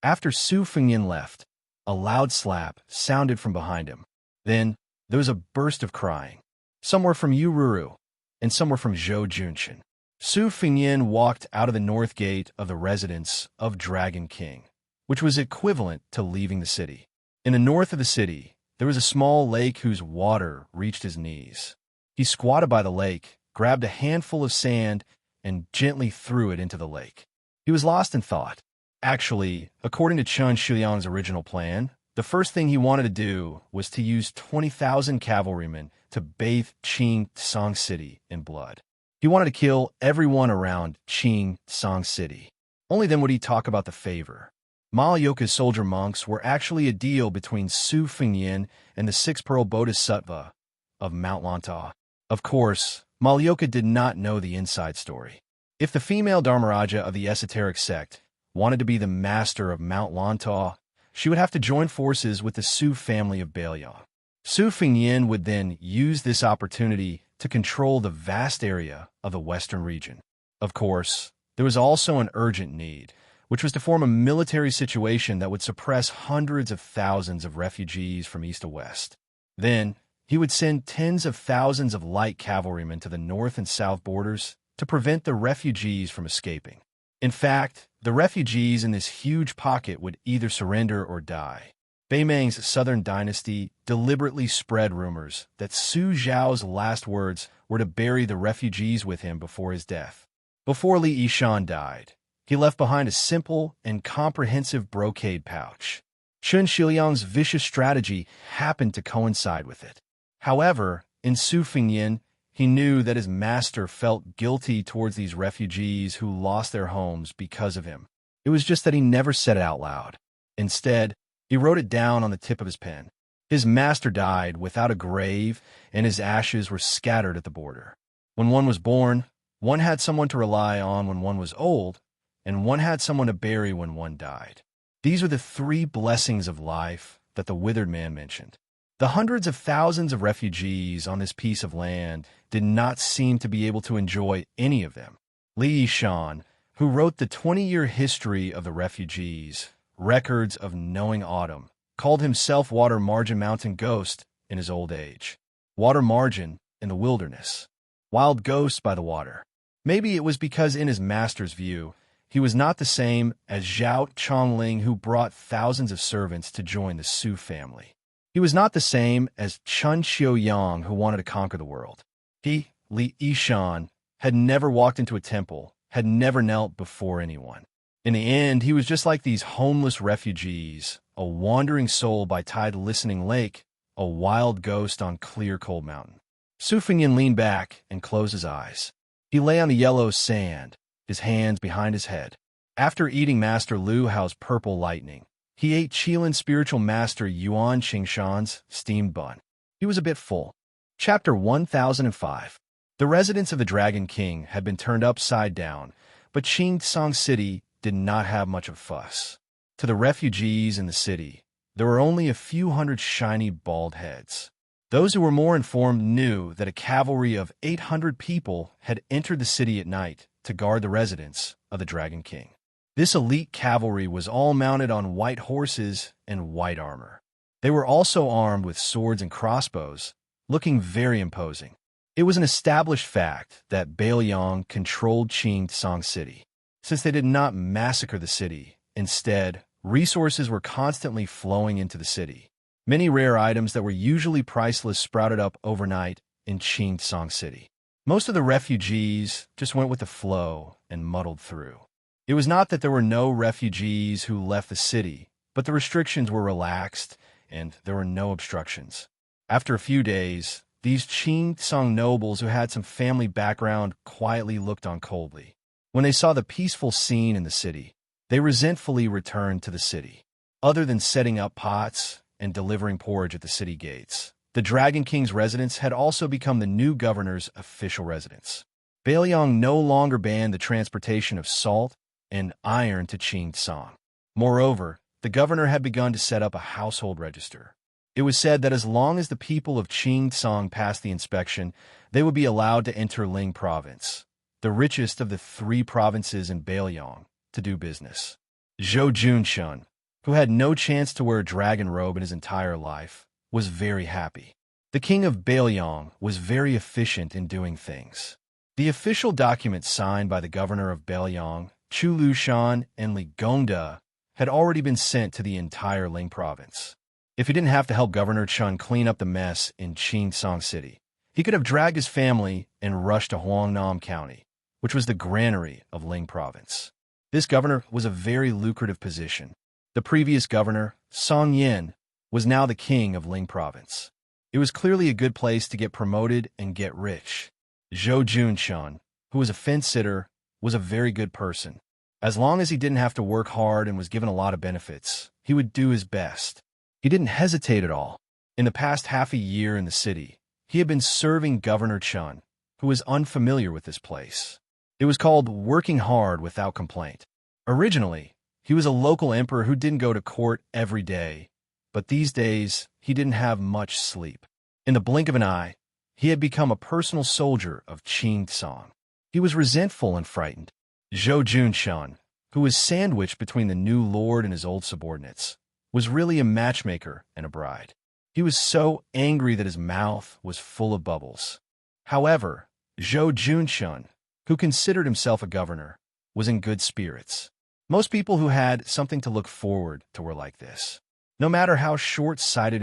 After Su Fengnian left, a loud slap sounded from behind him. Then, there was a burst of crying. Some were from Ururu, and some were from Zhou Junshin. Su Fengnian walked out of the north gate of the residence of Dragon King, which was equivalent to leaving the city. In the north of the city, there was a small lake whose water reached his knees. He squatted by the lake, grabbed a handful of sand, and gently threw it into the lake. He was lost in thought. Actually, according to Chen Shuyang's original plan, the first thing he wanted to do was to use 20,000 cavalrymen to bathe Xianxia City in blood. He wanted to kill everyone around Xianxia City. Only then would he talk about the favor. Malyoka's soldier monks were actually a deal between Su Fengyan and the six-pearl bodhisattva of Mount Lanta. Of course, Malyoka did not know the inside story. If the female Dharmaraja of the esoteric sect wanted to be the master of Mount Lanta, she would have to join forces with the Su family of Baelyang. Su Fengyan would then use this opportunity to control the vast area of the western region. Of course, there was also an urgent need, which was to form a military situation that would suppress hundreds of thousands of refugees from east to west. Then, he would send tens of thousands of light cavalrymen to the north and south borders to prevent the refugees from escaping. In fact, the refugees in this huge pocket would either surrender or die. Beimang's southern dynasty deliberately spread rumors that Su Zhao's last words were to bury the refugees with him before his death. Before Li Yishan died, he left behind a simple and comprehensive brocade pouch. Chen Shiliang's vicious strategy happened to coincide with it. However, in Su Fengyan, he knew that his master felt guilty towards these refugees who lost their homes because of him. It was just that he never said it out loud. Instead, he wrote it down on the tip of his pen. His master died without a grave, and his ashes were scattered at the border. When one was born, one had someone to rely on when one was old, and one had someone to bury when one died. These are the three blessings of life that the withered man mentioned. The hundreds of thousands of refugees on this piece of land did not seem to be able to enjoy any of them. Li Yishan, who wrote the 20-year history of the refugees, Records of Knowing Autumn, called himself Water Margin Mountain Ghost in his old age. Water Margin in the wilderness. Wild ghost by the water. Maybe it was because in his master's view, he was not the same as Zhao Chongling, who brought thousands of servants to join the Su family. He was not the same as Chun Xiaoyang, who wanted to conquer the world. He, Li Yishan, had never walked into a temple, had never knelt before anyone. In the end, he was just like these homeless refugees, a wandering soul by tide listening lake, a wild ghost on clear cold mountain. Su Fengyan leaned back and closed his eyes. He lay on the yellow sand, his hands behind his head. After eating Master Lu Hao's purple lightning, he ate Qilin's spiritual master Yuan Qingshan's steamed bun. He was a bit full. Chapter 1005. The residence of the Dragon King had been turned upside down, but Xianxia City did not have much of fuss. To the refugees in the city, there were only a few hundred shiny bald heads. Those who were more informed knew that a cavalry of 800 people had entered the city at night to guard the residence of the Dragon King. This elite cavalry was all mounted on white horses and white armor. They were also armed with swords and crossbows, looking very imposing. It was an established fact that Baelyang controlled Xianxia City. Since they did not massacre the city, instead, resources were constantly flowing into the city. Many rare items that were usually priceless sprouted up overnight in Xianxia City. Most of the refugees just went with the flow and muddled through. It was not that there were no refugees who left the city, but the restrictions were relaxed and there were no obstructions. After a few days, these Xianxia nobles who had some family background quietly looked on coldly. When they saw the peaceful scene in the city, they resentfully returned to the city. Other than setting up pots and delivering porridge at the city gates, the Dragon King's residence had also become the new governor's official residence. Baelyang no longer banned the transportation of salt and iron to Xianxia. Moreover, the governor had begun to set up a household register. It was said that as long as the people of Xianxia passed the inspection, they would be allowed to enter Ling Province, the richest of the 3 provinces in Baelyang, to do business. Zhou Junshun, who had no chance to wear a dragon robe in his entire life, was very happy. The king of Baelyang was very efficient in doing things. The official document signed by the governor of Baelyang, Chu Lushan, and Li Gongda had already been sent to the entire Ling province. If he didn't have to help Governor Chun clean up the mess in Xianxia City, he could have dragged his family and rushed to Huangnam County, which was the granary of Ling province. This governor was a very lucrative position. The previous governor, Song Yin, was now the king of Ling province. It was clearly a good place to get promoted and get rich. Zhou Junshun, who was a fence-sitter, was a very good person. As long as he didn't have to work hard and was given a lot of benefits, he would do his best. He didn't hesitate at all. In the past half a year in the city, he had been serving Governor Chun, who was unfamiliar with this place. It was called working hard without complaint. Originally, he was a local emperor who didn't go to court every day, but these days he didn't have much sleep. In the blink of an eye, he had become a personal soldier of Qing Song. He was resentful and frightened. Zhou Junshun, who was sandwiched between the new lord and his old subordinates, was really a matchmaker and a bride. He was so angry that his mouth was full of bubbles. However, Zhou Junshun, who considered himself a governor, was in good spirits. Most people who had something to look forward to were like this. No matter how short-sighted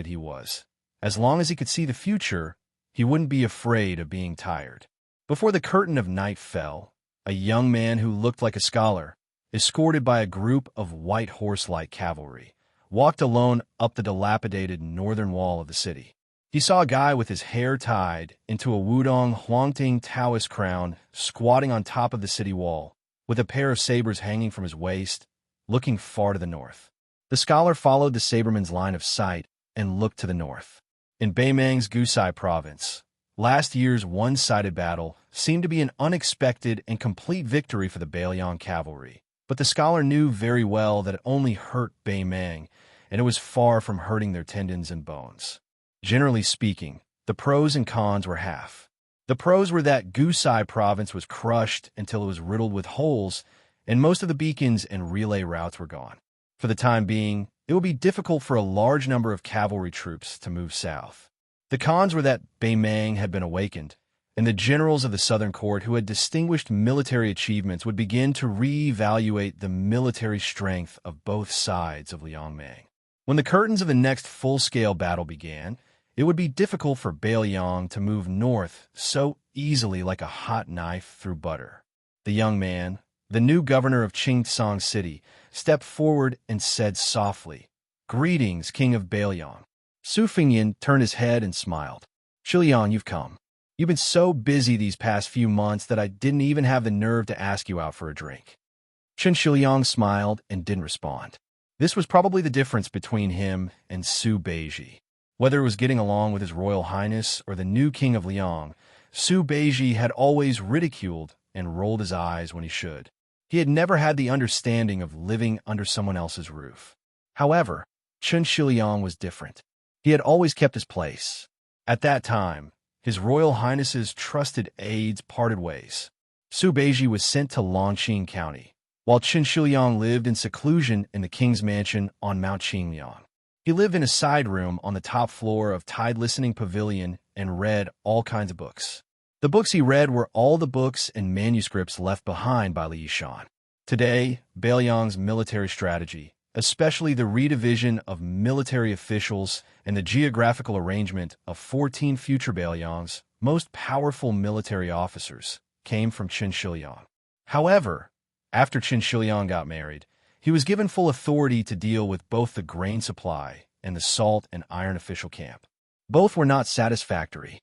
he was, as long as he could see the future, he wouldn't be afraid of being tired. Before the curtain of night fell, a young man who looked like a scholar, escorted by a group of white horse-like cavalry, walked alone up the dilapidated northern wall of the city. He saw a guy with his hair tied into a Wudong Huangting Taoist crown squatting on top of the city wall, with a pair of sabers hanging from his waist, looking far to the north. The scholar followed the saberman's line of sight and looked to the north. In Beimang's Gusai province, last year's one-sided battle seemed to be an unexpected and complete victory for the Bailiang cavalry, but the scholar knew very well that it only hurt Beimang, and it was far from hurting their tendons and bones. Generally speaking, the pros and cons were half. The pros were that Gusai province was crushed until it was riddled with holes, and most of the beacons and relay routes were gone. For the time being, it would be difficult for a large number of cavalry troops to move south. The cons were that Beimang had been awakened, and the generals of the Southern Court who had distinguished military achievements would begin to re-evaluate the military strength of both sides of Liangmang. When the curtains of the next full-scale battle began, it would be difficult for Bailiang to move north so easily like a hot knife through butter. The young man, the new governor of Qingsong City, stepped forward and said softly, "Greetings, King of Bailiang." Su Fingyan turned his head and smiled. "Shiliang, you've come. You've been so busy these past few months that I didn't even have the nerve to ask you out for a drink." Chen Shiliang smiled and didn't respond. This was probably the difference between him and Su Beiji. Whether it was getting along with His Royal Highness or the new King of Liang, Su Beiji had always ridiculed and rolled his eyes when he should. He had never had the understanding of living under someone else's roof. However, Chen Shiliang was different. He had always kept his place. At that time, His Royal Highness's trusted aides parted ways. Su Beiji was sent to Longqing County, while Chen Shiliang lived in seclusion in the king's mansion on Mount Qingliang. He lived in a side room on the top floor of Tide Listening Pavilion and read all kinds of books. The books he read were all the books and manuscripts left behind by Li Yishan. Today, Bailiang's military strategy, especially the redivision of military officials and the geographical arrangement of 14 future Bailiang's most powerful military officers, came from Chen Shiliang. However, after Chen Shiliang got married, he was given full authority to deal with both the grain supply and the salt and iron official camp. Both were not satisfactory.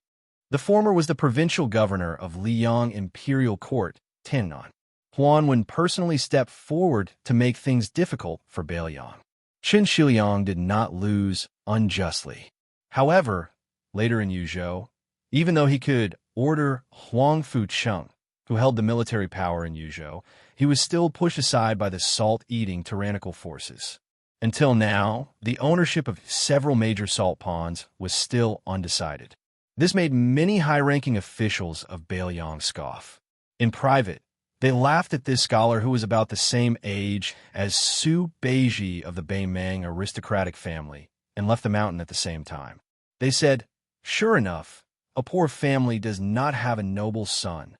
The former was the provincial governor of Liang Imperial Court, Tennan. Huan Wen personally stepped forward to make things difficult for Bailiang. Chen Shiliang did not lose unjustly. However, later in Yuzhou, even though he could order Huang Fucheng, who held the military power in Yuzhou, he was still pushed aside by the salt-eating tyrannical forces. Until now, the ownership of several major salt ponds was still undecided. This made many high-ranking officials of Bailiang scoff. In private, they laughed at this scholar who was about the same age as Su Beiji of the Beimang aristocratic family and left the mountain at the same time. They said, "Sure enough, a poor family does not have a noble son."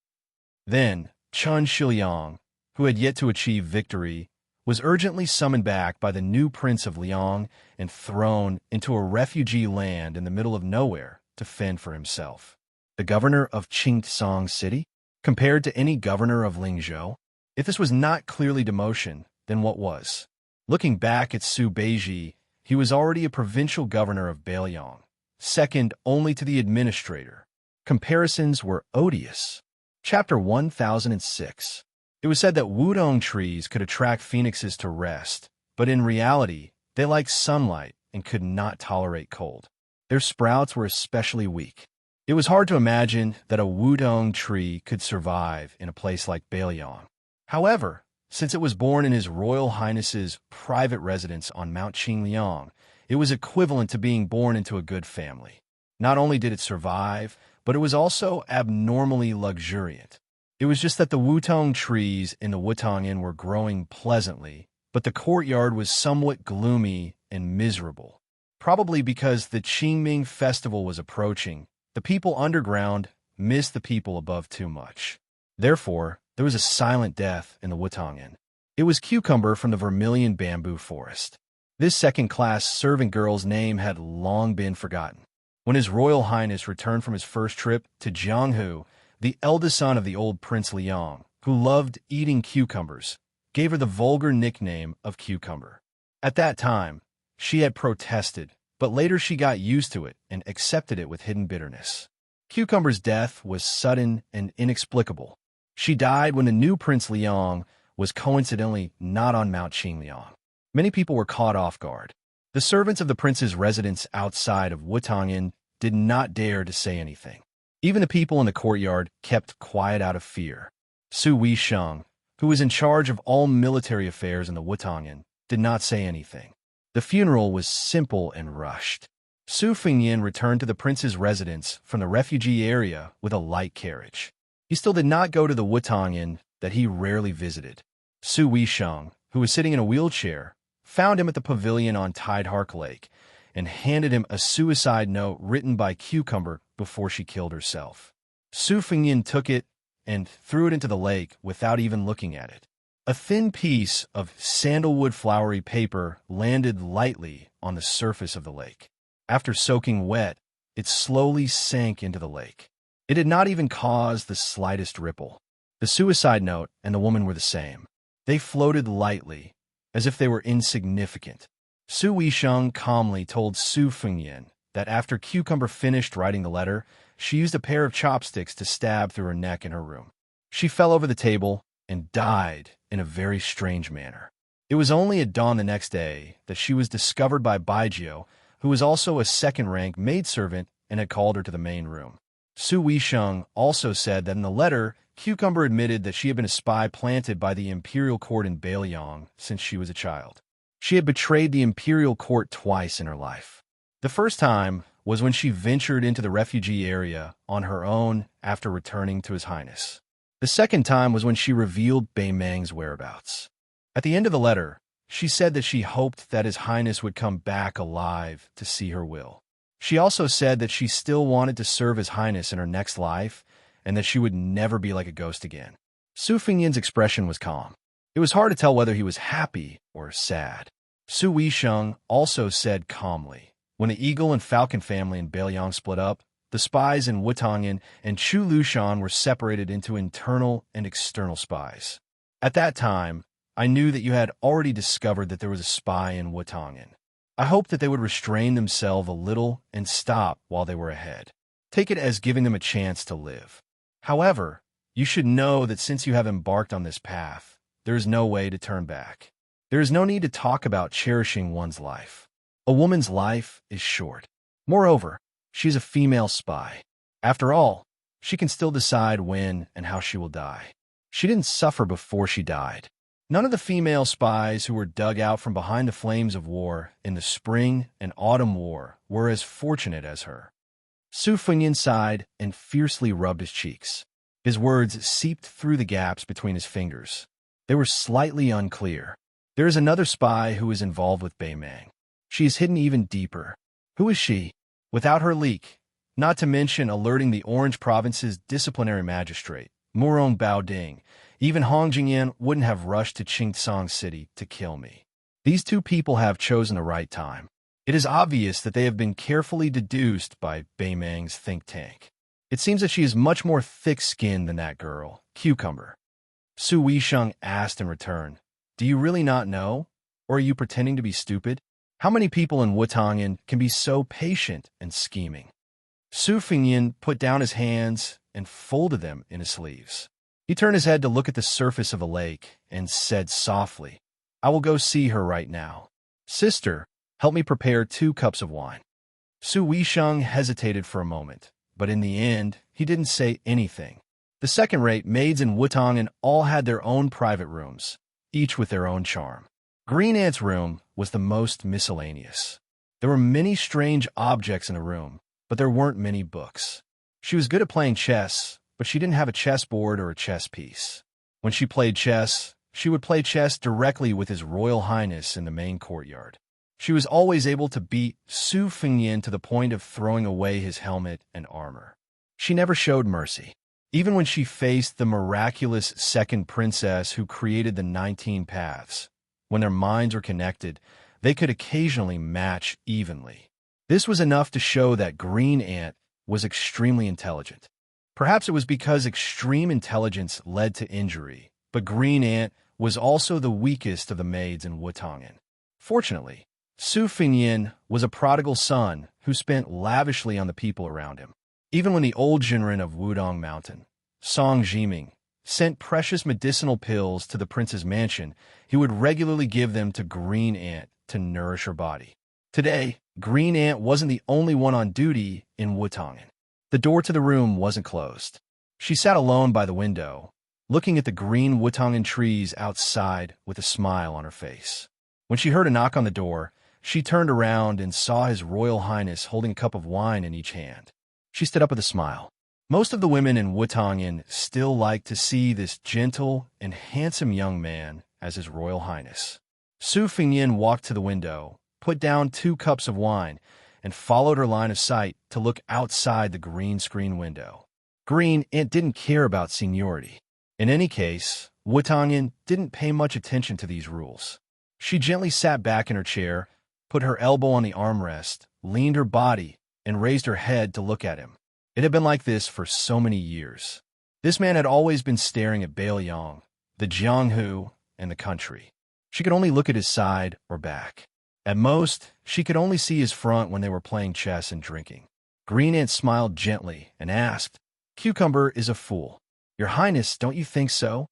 Then, Chen Shiliang, who had yet to achieve victory, was urgently summoned back by the new prince of Liang and thrown into a refugee land in the middle of nowhere to fend for himself. The governor of Qingsong City? Compared to any governor of Lingzhou? If this was not clearly demotion, then what was? Looking back at Su Beiji, he was already a provincial governor of Bailiang, second only to the administrator. Comparisons were odious. Chapter 1006. It was said that wudong trees could attract phoenixes to rest, but in reality, they liked sunlight and could not tolerate cold. Their sprouts were especially weak. It was hard to imagine that a wudong tree could survive in a place like Baliang. However, since it was born in His Royal Highness's private residence on Mount Qingliang, it was equivalent to being born into a good family. Not only did it survive, but it was also abnormally luxuriant. It was just that the wutong trees in the Wutong Inn were growing pleasantly, but the courtyard was somewhat gloomy and miserable. Probably because the Qingming festival was approaching, the people underground missed the people above too much. Therefore, there was a silent death in the Wutong Inn. It was Cucumber from the Vermilion Bamboo Forest. This second-class servant girl's name had long been forgotten. When His Royal Highness returned from his first trip to Jianghu, the eldest son of the old Prince Liang, who loved eating cucumbers, gave her the vulgar nickname of Cucumber. At that time, she had protested, but later she got used to it and accepted it with hidden bitterness. Cucumber's death was sudden and inexplicable. She died when the new Prince Liang was coincidentally not on Mount Qingliang. Many people were caught off guard. The servants of the prince's residence outside of Wutong Inn did not dare to say anything. Even the people in the courtyard kept quiet out of fear. Su Weisheng, who was in charge of all military affairs in the Wutong Inn, did not say anything. The funeral was simple and rushed. Su Fengyin returned to the prince's residence from the refugee area with a light carriage. He still did not go to the Wutong Inn that he rarely visited. Su Weisheng, who was sitting in a wheelchair, found him at the pavilion on Tidehark Lake and handed him a suicide note written by Cucumber before she killed herself. Su Fengyin took it and threw it into the lake without even looking at it. A thin piece of sandalwood flowery paper landed lightly on the surface of the lake. After soaking wet, it slowly sank into the lake. It had not even caused the slightest ripple. The suicide note and the woman were the same. They floated lightly, as if they were insignificant. Su Weisheng calmly told Su Fengyin that after Cucumber finished writing the letter, she used a pair of chopsticks to stab through her neck in her room. She fell over the table and died in a very strange manner. It was only at dawn the next day that she was discovered by Baijiu, who was also a second-rank maidservant and had called her to the main room. Su Weisheng also said that in the letter, Cucumber admitted that she had been a spy planted by the imperial court in Baliang since she was a child. She had betrayed the imperial court twice in her life. The first time was when she ventured into the refugee area on her own after returning to His Highness. The second time was when she revealed Bei Meng's whereabouts. At the end of the letter, she said that she hoped that His Highness would come back alive to see her will. She also said that she still wanted to serve His Highness in her next life and that she would never be like a ghost again. Su Fengyin's expression was calm. It was hard to tell whether he was happy or sad. Su Weisheng also said calmly, when the Eagle and Falcon family in Baliang split up, the spies in Wutong Inn and Chu Lushan were separated into internal and external spies. At that time, I knew that you had already discovered that there was a spy in Wutong Inn. I hoped that they would restrain themselves a little and stop while they were ahead. Take it as giving them a chance to live. However, you should know that since you have embarked on this path, there is no way to turn back. There is no need to talk about cherishing one's life. A woman's life is short. Moreover, she is a female spy. After all, she can still decide when and how she will die. She didn't suffer before she died. None of the female spies who were dug out from behind the flames of war in the Spring and Autumn War were as fortunate as her. Su Fengyin sighed and fiercely rubbed his cheeks. His words seeped through the gaps between his fingers. They were slightly unclear. There is another spy who is involved with Bei Meng. She is hidden even deeper. Who is she? Without her leak, not to mention alerting the Orange Province's disciplinary magistrate, Murong Baoding, even Hong Jingyan wouldn't have rushed to Qingtsang City to kill me. These two people have chosen the right time. It is obvious that they have been carefully deduced by Bei Meng's think tank. It seems that she is much more thick-skinned than that girl, Cucumber. Su Weisheng asked in return, "Do you really not know? Or are you pretending to be stupid?" How many people in Wutangan can be so patient and scheming? Su Fingyan put down his hands and folded them in his sleeves. He turned his head to look at the surface of the lake and said softly, "I will go see her right now. Sister, help me prepare 2 cups of wine." Su Weisheng hesitated for a moment, but in the end, he didn't say anything. The second-rate maids in Wutangan all had their own private rooms, each with their own charm. Green Ant's room was the most miscellaneous. There were many strange objects in the room, but there weren't many books. She was good at playing chess, but she didn't have a chessboard or a chess piece. When she played chess, she would play chess directly with His Royal Highness in the main courtyard. She was always able to beat Su Fingyan to the point of throwing away his helmet and armor. She never showed mercy. Even when she faced the miraculous second princess who created the 19 paths, when their minds were connected, they could occasionally match evenly. This was enough to show that Green Ant was extremely intelligent. Perhaps it was because extreme intelligence led to injury, but Green Ant was also the weakest of the maids in Wutangan. Fortunately, Su Fingyan was a prodigal son who spent lavishly on the people around him. Even when the old Jinren of Wudong Mountain, Song Jiming, sent precious medicinal pills to the prince's mansion, he would regularly give them to Green Ant to nourish her body. Today, Green Ant wasn't the only one on duty in Wutangan. The door to the room wasn't closed. She sat alone by the window, looking at the green Wutangan trees outside with a smile on her face. When she heard a knock on the door, she turned around and saw His Royal Highness holding a cup of wine in each hand. She stood up with a smile. Most of the women in Wutangan still liked to see this gentle and handsome young man as His Royal Highness. Su Fingyan walked to the window, put down 2 cups of wine, and followed her line of sight to look outside the green screen window. Green Ant didn't care about seniority. In any case, Wutangan didn't pay much attention to these rules. She gently sat back in her chair, put her elbow on the armrest, leaned her body, and raised her head to look at him. It had been like this for so many years. This man had always been staring at Baoyang, the Jianghu, and the country. She could only look at his side or back. At most, she could only see his front when they were playing chess and drinking. Green Ant smiled gently and asked, "Cucumber is a fool. Your Highness, don't you think so?"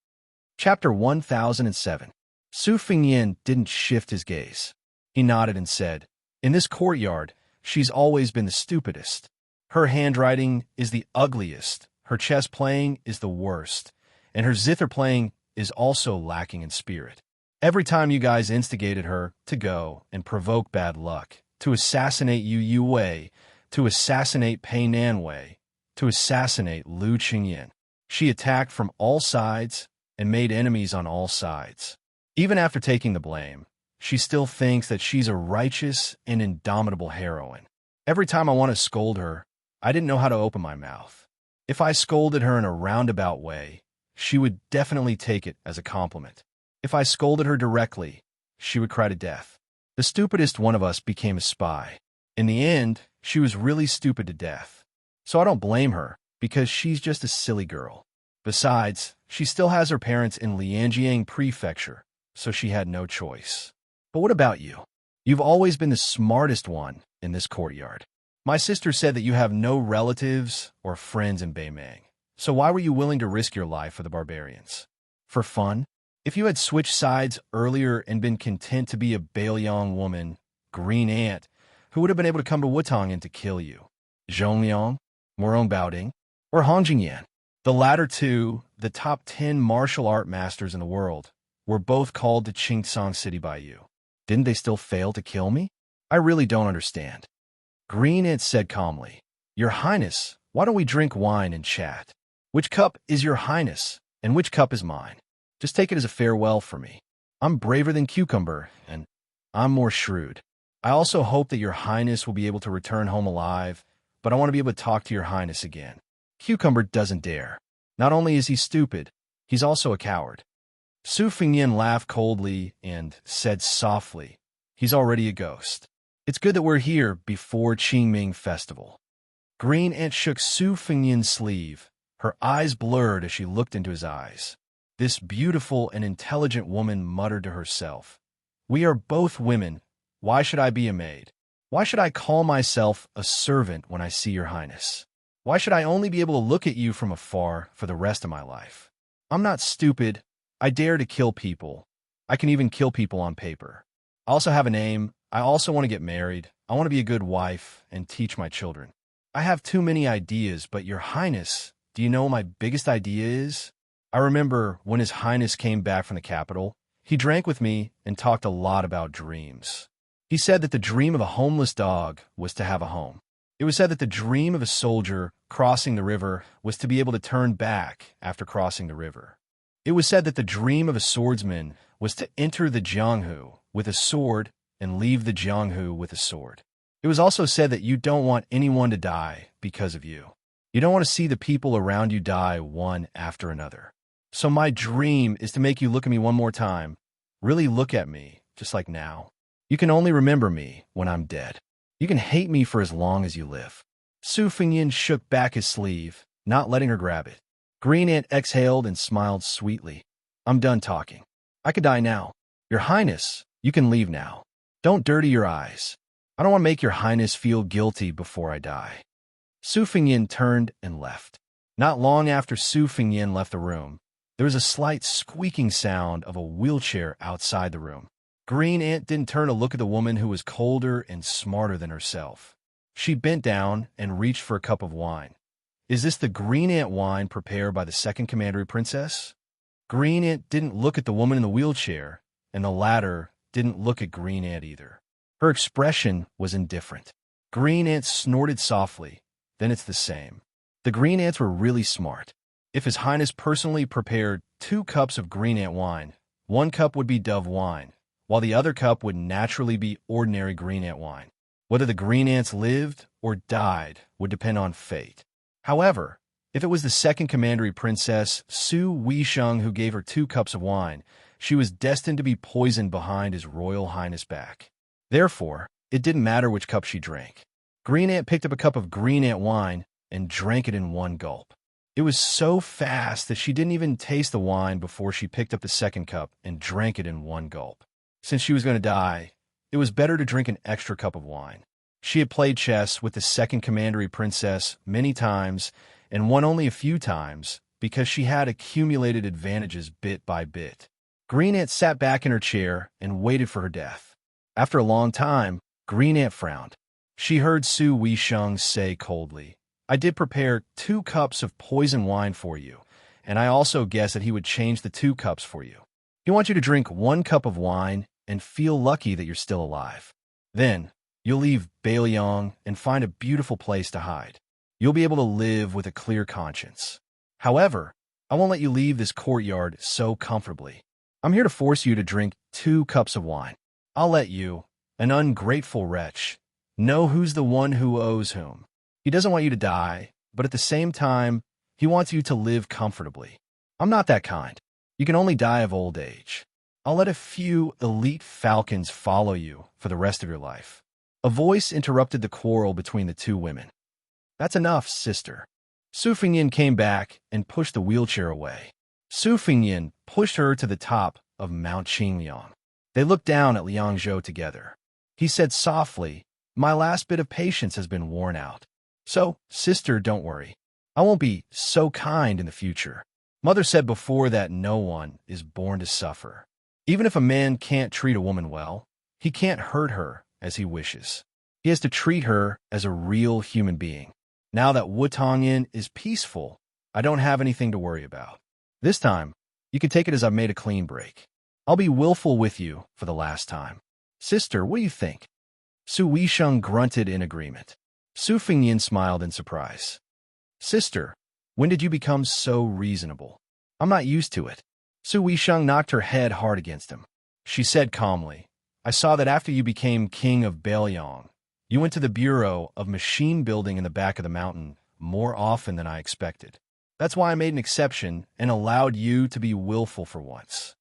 Chapter 1007. Su Fingyan didn't shift his gaze. He nodded and said, "In this courtyard, she's always been the stupidest. Her handwriting is the ugliest, her chess playing is the worst, and her zither playing is also lacking in spirit. Every time you guys instigated her to go and provoke bad luck, to assassinate Yu Wei, to assassinate Pei Nanwei, to assassinate Lu Qingyan, she attacked from all sides and made enemies on all sides. Even after taking the blame, she still thinks that she's a righteous and indomitable heroine. Every time I want to scold her, I didn't know how to open my mouth. If I scolded her in a roundabout way, she would definitely take it as a compliment. If I scolded her directly, she would cry to death. The stupidest one of us became a spy. In the end, she was really stupid to death. So I don't blame her, because she's just a silly girl. Besides, she still has her parents in Lianjiang Prefecture, so she had no choice. But what about you? You've always been the smartest one in this courtyard. My sister said that you have no relatives or friends in Beimang, so why were you willing to risk your life for the barbarians? For fun? If you had switched sides earlier and been content to be a Baoyang woman, Green Ant, who would have been able to come to Wutangan to kill you? Zhongliang, Morong Baoding, or Hong Jingyan? The latter two, the top 10 martial art masters in the world, were both called to Qingsong City by you. Didn't they still fail to kill me? I really don't understand. Green Ant said calmly, "Your Highness, why don't we drink wine and chat? Which cup is your Highness, and which cup is mine? Just take it as a farewell for me. I'm braver than Cucumber, and I'm more shrewd. I also hope that your Highness will be able to return home alive, but I want to be able to talk to your Highness again. Cucumber doesn't dare. Not only is he stupid, he's also a coward." Su Fingyan laughed coldly and said softly, "He's already a ghost. It's good that we're here before Qingming Festival." Green Ant shook Su Fingyan's sleeve. Her eyes blurred as she looked into his eyes. This beautiful and intelligent woman muttered to herself, "We are both women, Why should I be a maid? Why should I call myself a servant when I see your highness? Why should I only be able to look at you from afar for the rest of my life? I'm not stupid. I dare to kill people. I can even kill people on paper. I also have a name. I also want to get married. I want to be a good wife and teach my children. I have too many ideas, but your highness, do you know what my biggest idea is? I remember when his highness came back from the capital, he drank with me and talked a lot about dreams. He said that the dream of a homeless dog was to have a home. It was said that the dream of a soldier crossing the river was to be able to turn back after crossing the river. It was said that the dream of a swordsman was to enter the Jianghu with a sword and leave the Jianghu with a sword. It was also said that you don't want anyone to die because of you. You don't want to see the people around you die one after another. So my dream is to make you look at me one more time. Really look at me, just like now. You can only remember me when I'm dead. You can hate me for as long as you live. Su Fengyin shook back his sleeve, not letting her grab it. Green Ant exhaled and smiled sweetly. I'm done talking. I could die now. Your Highness, you can leave now. Don't dirty your eyes. I don't want to make your Highness feel guilty before I die. Su Fengyin turned and left. Not long after Su Fengyin left the room, there was a slight squeaking sound of a wheelchair outside the room. Green Ant didn't turn to look at the woman who was colder and smarter than herself. She bent down and reached for a cup of wine. Is this the Green Ant wine prepared by the second Commandery Princess? Green Ant didn't look at the woman in the wheelchair, and the latter didn't look at Green Ant either. Her expression was indifferent. Green Ant snorted softly. Then it's the same. The Green Ants were really smart. If His Highness personally prepared 2 cups of Green Ant wine, 1 cup would be Dove wine, while the other cup would naturally be ordinary Green Ant wine. Whether the Green Ants lived or died would depend on fate. However, if it was the second Commandery Princess, Su Weisheng, who gave her 2 cups of wine, she was destined to be poisoned behind His Royal Highness' back. Therefore, it didn't matter which cup she drank. Green Ant picked up a cup of Green Ant wine and drank it in 1 gulp. It was so fast that she didn't even taste the wine before she picked up the second cup and drank it in 1 gulp. Since she was going to die, it was better to drink an extra cup of wine. She had played chess with the second Commandery Princess many times and won only a few times because she had accumulated advantages bit by bit. Green Ant sat back in her chair and waited for her death. After a long time, Green Ant frowned. She heard Su Weisheng say coldly, I did prepare 2 cups of poison wine for you, and I also guessed that he would change the 2 cups for you. He wants you to drink 1 cup of wine and feel lucky that you're still alive. Then, you'll leave Bailiang and find a beautiful place to hide. You'll be able to live with a clear conscience. However, I won't let you leave this courtyard so comfortably. I'm here to force you to drink 2 cups of wine. I'll let you, an ungrateful wretch, know who's the one who owes whom. He doesn't want you to die, but at the same time, he wants you to live comfortably. I'm not that kind. You can only die of old age. I'll let a few elite falcons follow you for the rest of your life. A voice interrupted the quarrel between the 2 women. That's enough, sister. Su Fengyin came back and pushed the wheelchair away. Su Fengyin pushed her to the top of Mount Qingliang. They looked down at Liangzhou together. He said softly, My last bit of patience has been worn out. So, sister, don't worry. I won't be so kind in the future. Mother said before that no one is born to suffer. Even if a man can't treat a woman well, he can't hurt her as he wishes. He has to treat her as a real human being. Now that Wutongyan is peaceful, I don't have anything to worry about. This time, you can take it as I've made a clean break. I'll be willful with you for the last time. Sister, what do you think? Su Weisheng grunted in agreement. Su Fengyin smiled in surprise. Sister, when did you become so reasonable? I'm not used to it. Su Weisheng knocked her head hard against him. She said calmly, I saw that after you became king of Bailiang, you went to the Bureau of Machine Building in the back of the mountain more often than I expected. That's why I made an exception and allowed you to be willful for once.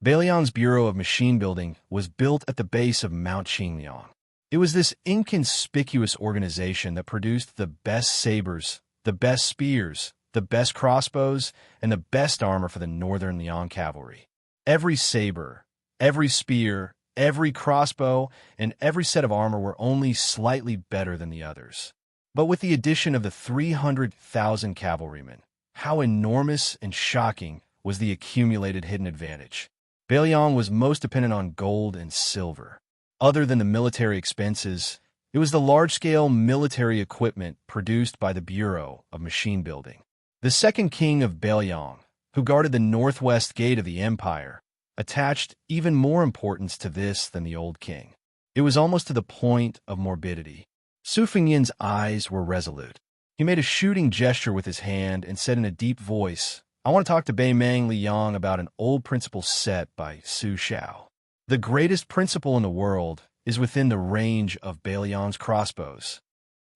Bailiang's Bureau of Machine Building was built at the base of Mount Qingliang. It was this inconspicuous organization that produced the best sabers, the best spears, the best crossbows, and the best armor for the Northern Liang cavalry. Every saber, every spear, Every crossbow and every set of armor were only slightly better than the others. But with the addition of the 300,000 cavalrymen, how enormous and shocking was the accumulated hidden advantage. Bailiang was most dependent on gold and silver. Other than the military expenses, it was the large-scale military equipment produced by the Bureau of Machine Building. The second king of Bailiang, who guarded the northwest gate of the empire, attached even more importance to this than the old king. It was almost to the point of morbidity. Su Fengnian's eyes were resolute. He made a shooting gesture with his hand and said in a deep voice, "I want to talk to Bei Mang Liang about an old principle set by Su Xiao. The greatest principle in the world is within the range of Bailiang's crossbows."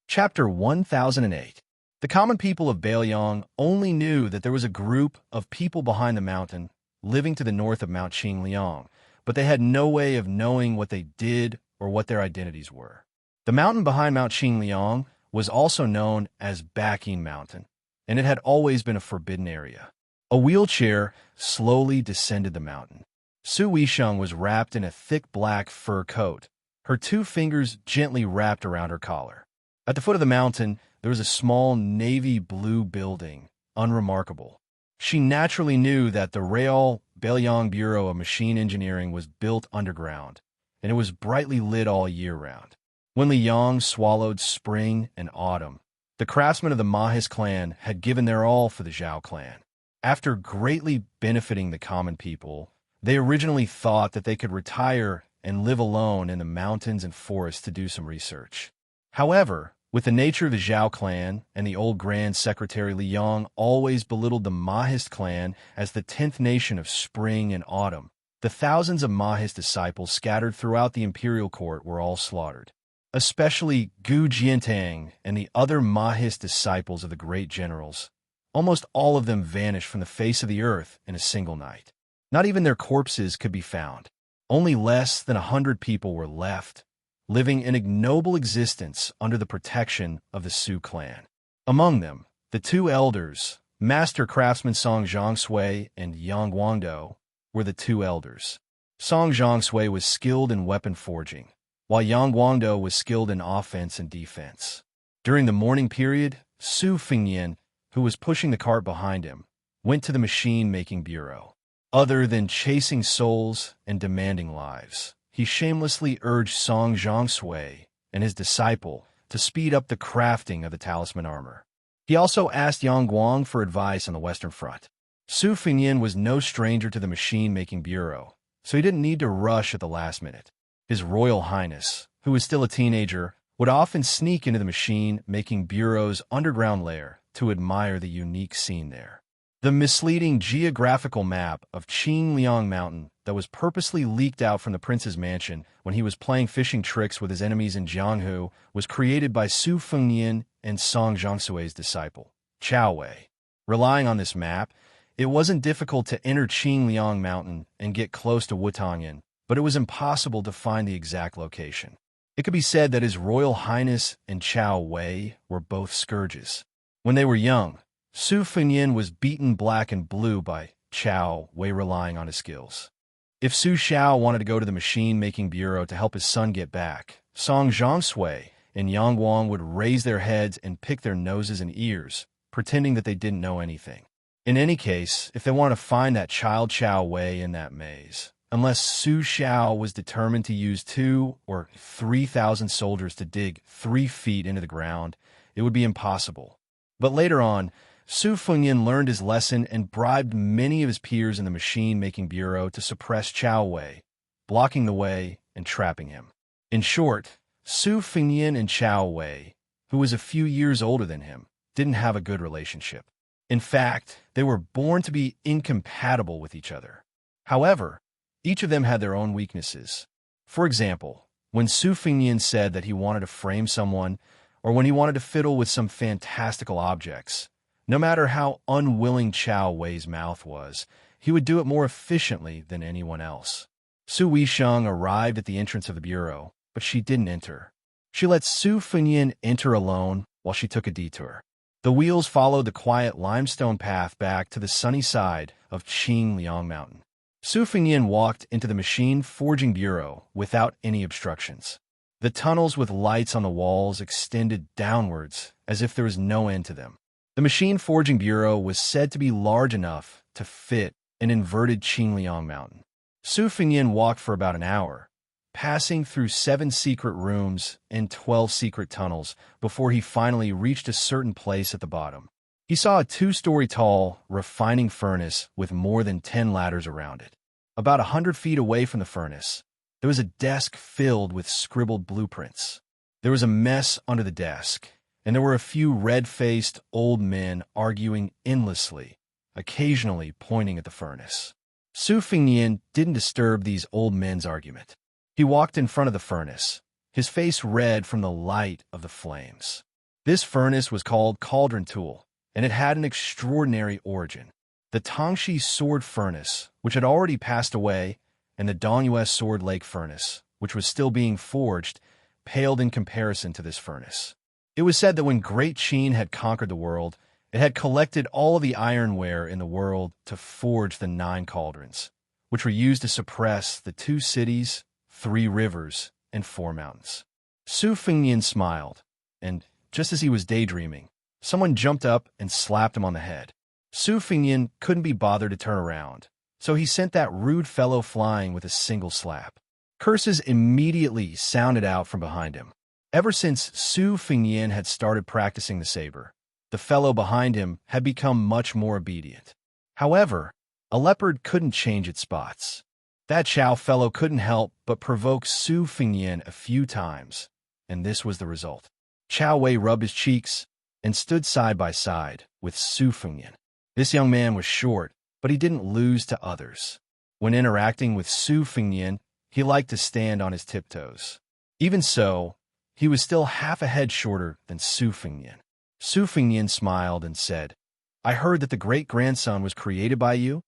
Chapter 1008. The common people of Bailiang only knew that there was a group of people behind the mountain living to the north of Mount Qingliang, but they had no way of knowing what they did or what their identities were. The mountain behind Mount Qingliang was also known as Backing Mountain, and it had always been a forbidden area. A wheelchair slowly descended the mountain. Su Weisheng was wrapped in a thick black fur coat, her 2 fingers gently wrapped around her collar. At the foot of the mountain, there was a small navy blue building, unremarkable. She naturally knew that the Royal Bailiang Bureau of Machine Engineering was built underground, and it was brightly lit all year round. When Liang swallowed spring and autumn, the craftsmen of the Mahis clan had given their all for the Zhao clan. After greatly benefiting the common people, they originally thought that they could retire and live alone in the mountains and forests to do some research. However, with the nature of the Zhao clan and the old Grand Secretary Liang always belittled the Mahist clan as the 10th nation of spring and autumn, the thousands of Mahist disciples scattered throughout the imperial court were all slaughtered. Especially Gu Jiantang and the other Mahist disciples of the great generals. Almost all of them vanished from the face of the earth in a single night. Not even their corpses could be found. Only less than 100 people were left, living an ignoble existence under the protection of the Su clan. Among them, the 2 elders, Master Craftsman Song Zhongshui and Yang Guangdou, were the 2 elders. Song Zhongshui was skilled in weapon forging, while Yang Guangdou was skilled in offense and defense. During the mourning period, Su Fengnian, who was pushing the cart behind him, went to the machine-making bureau. Other than chasing souls and demanding lives, he shamelessly urged Song Zhongshui and his disciple to speed up the crafting of the talisman armor. He also asked Yang Guang for advice on the Western Front. Su Fengnian was no stranger to the machine-making bureau, so he didn't need to rush at the last minute. His Royal Highness, who was still a teenager, would often sneak into the machine-making bureau's underground lair to admire the unique scene there. The misleading geographical map of Qingliang Mountain that was purposely leaked out from the prince's mansion when he was playing fishing tricks with his enemies in Jianghu was created by Su Fengnian and Song Zhongshui's disciple, Chao Wei. Relying on this map, it wasn't difficult to enter Qingliang Mountain and get close to Wutongyan, but it was impossible to find the exact location. It could be said that His Royal Highness and Chao Wei were both scourges. When they were young, Su Fengnian was beaten black and blue by Chao Wei relying on his skills. If Su Xiao wanted to go to the machine-making bureau to help his son get back, Song Zhongshui and Yang Guang would raise their heads and pick their noses and ears, pretending that they didn't know anything. In any case, if they wanted to find that child Chao Wei in that maze, unless Su Xiao was determined to use 2,000 or 3,000 soldiers to dig 3 feet into the ground, it would be impossible. But later on, Su Fengnian learned his lesson and bribed many of his peers in the machine-making bureau to suppress Chao Wei, blocking the way and trapping him. In short, Su Fengnian and Chao Wei, who was a few years older than him, didn't have a good relationship. In fact, they were born to be incompatible with each other. However, each of them had their own weaknesses. For example, when Su Fengnian said that he wanted to frame someone, or when he wanted to fiddle with some fantastical objects, no matter how unwilling Chao Wei's mouth was, he would do it more efficiently than anyone else. Su Weisheng arrived at the entrance of the bureau, but she didn't enter. She let Su Fengnian enter alone while she took a detour. The wheels followed the quiet limestone path back to the sunny side of Qingliang Mountain. Su Fengyan walked into the machine forging bureau without any obstructions. The tunnels with lights on the walls extended downwards as if there was no end to them. The machine forging bureau was said to be large enough to fit an inverted Qingliang mountain. Su Fengyan walked for about an hour, passing through 7 secret rooms and 12 secret tunnels before he finally reached a certain place at the bottom. He saw a 2-story tall refining furnace with more than 10 ladders around it. About 100 feet away from the furnace, there was a desk filled with scribbled blueprints. There was a mess under the desk, and there were a few red-faced old men arguing endlessly, occasionally pointing at the furnace. Su Fengyan didn't disturb these old men's argument. He walked in front of the furnace, his face red from the light of the flames. This furnace was called Cauldron Tool, and it had an extraordinary origin. The Tangxi sword furnace, which had already passed away, and the Dongyue sword lake furnace, which was still being forged, paled in comparison to this furnace. It was said that when Great Qin had conquered the world, it had collected all of the ironware in the world to forge the 9 cauldrons, which were used to suppress the 2 cities, 3 rivers, and 4 mountains. Su Fengyan smiled, and just as he was daydreaming, someone jumped up and slapped him on the head. Su Fengyan couldn't be bothered to turn around, so he sent that rude fellow flying with a single slap. Curses immediately sounded out from behind him. Ever since Su Fengyan had started practicing the saber, the fellow behind him had become much more obedient. However, a leopard couldn't change its spots. That Chao fellow couldn't help but provoke Su Fengyan a few times, and this was the result. Chao Wei rubbed his cheeks and stood side by side with Su Fengyan. This young man was short, but he didn't lose to others. When interacting with Su Fengyan, he liked to stand on his tiptoes. Even so, he was still half a head shorter than Su Fengyan. Su Fengyan smiled and said, "I heard that the great-grandson was created by you?"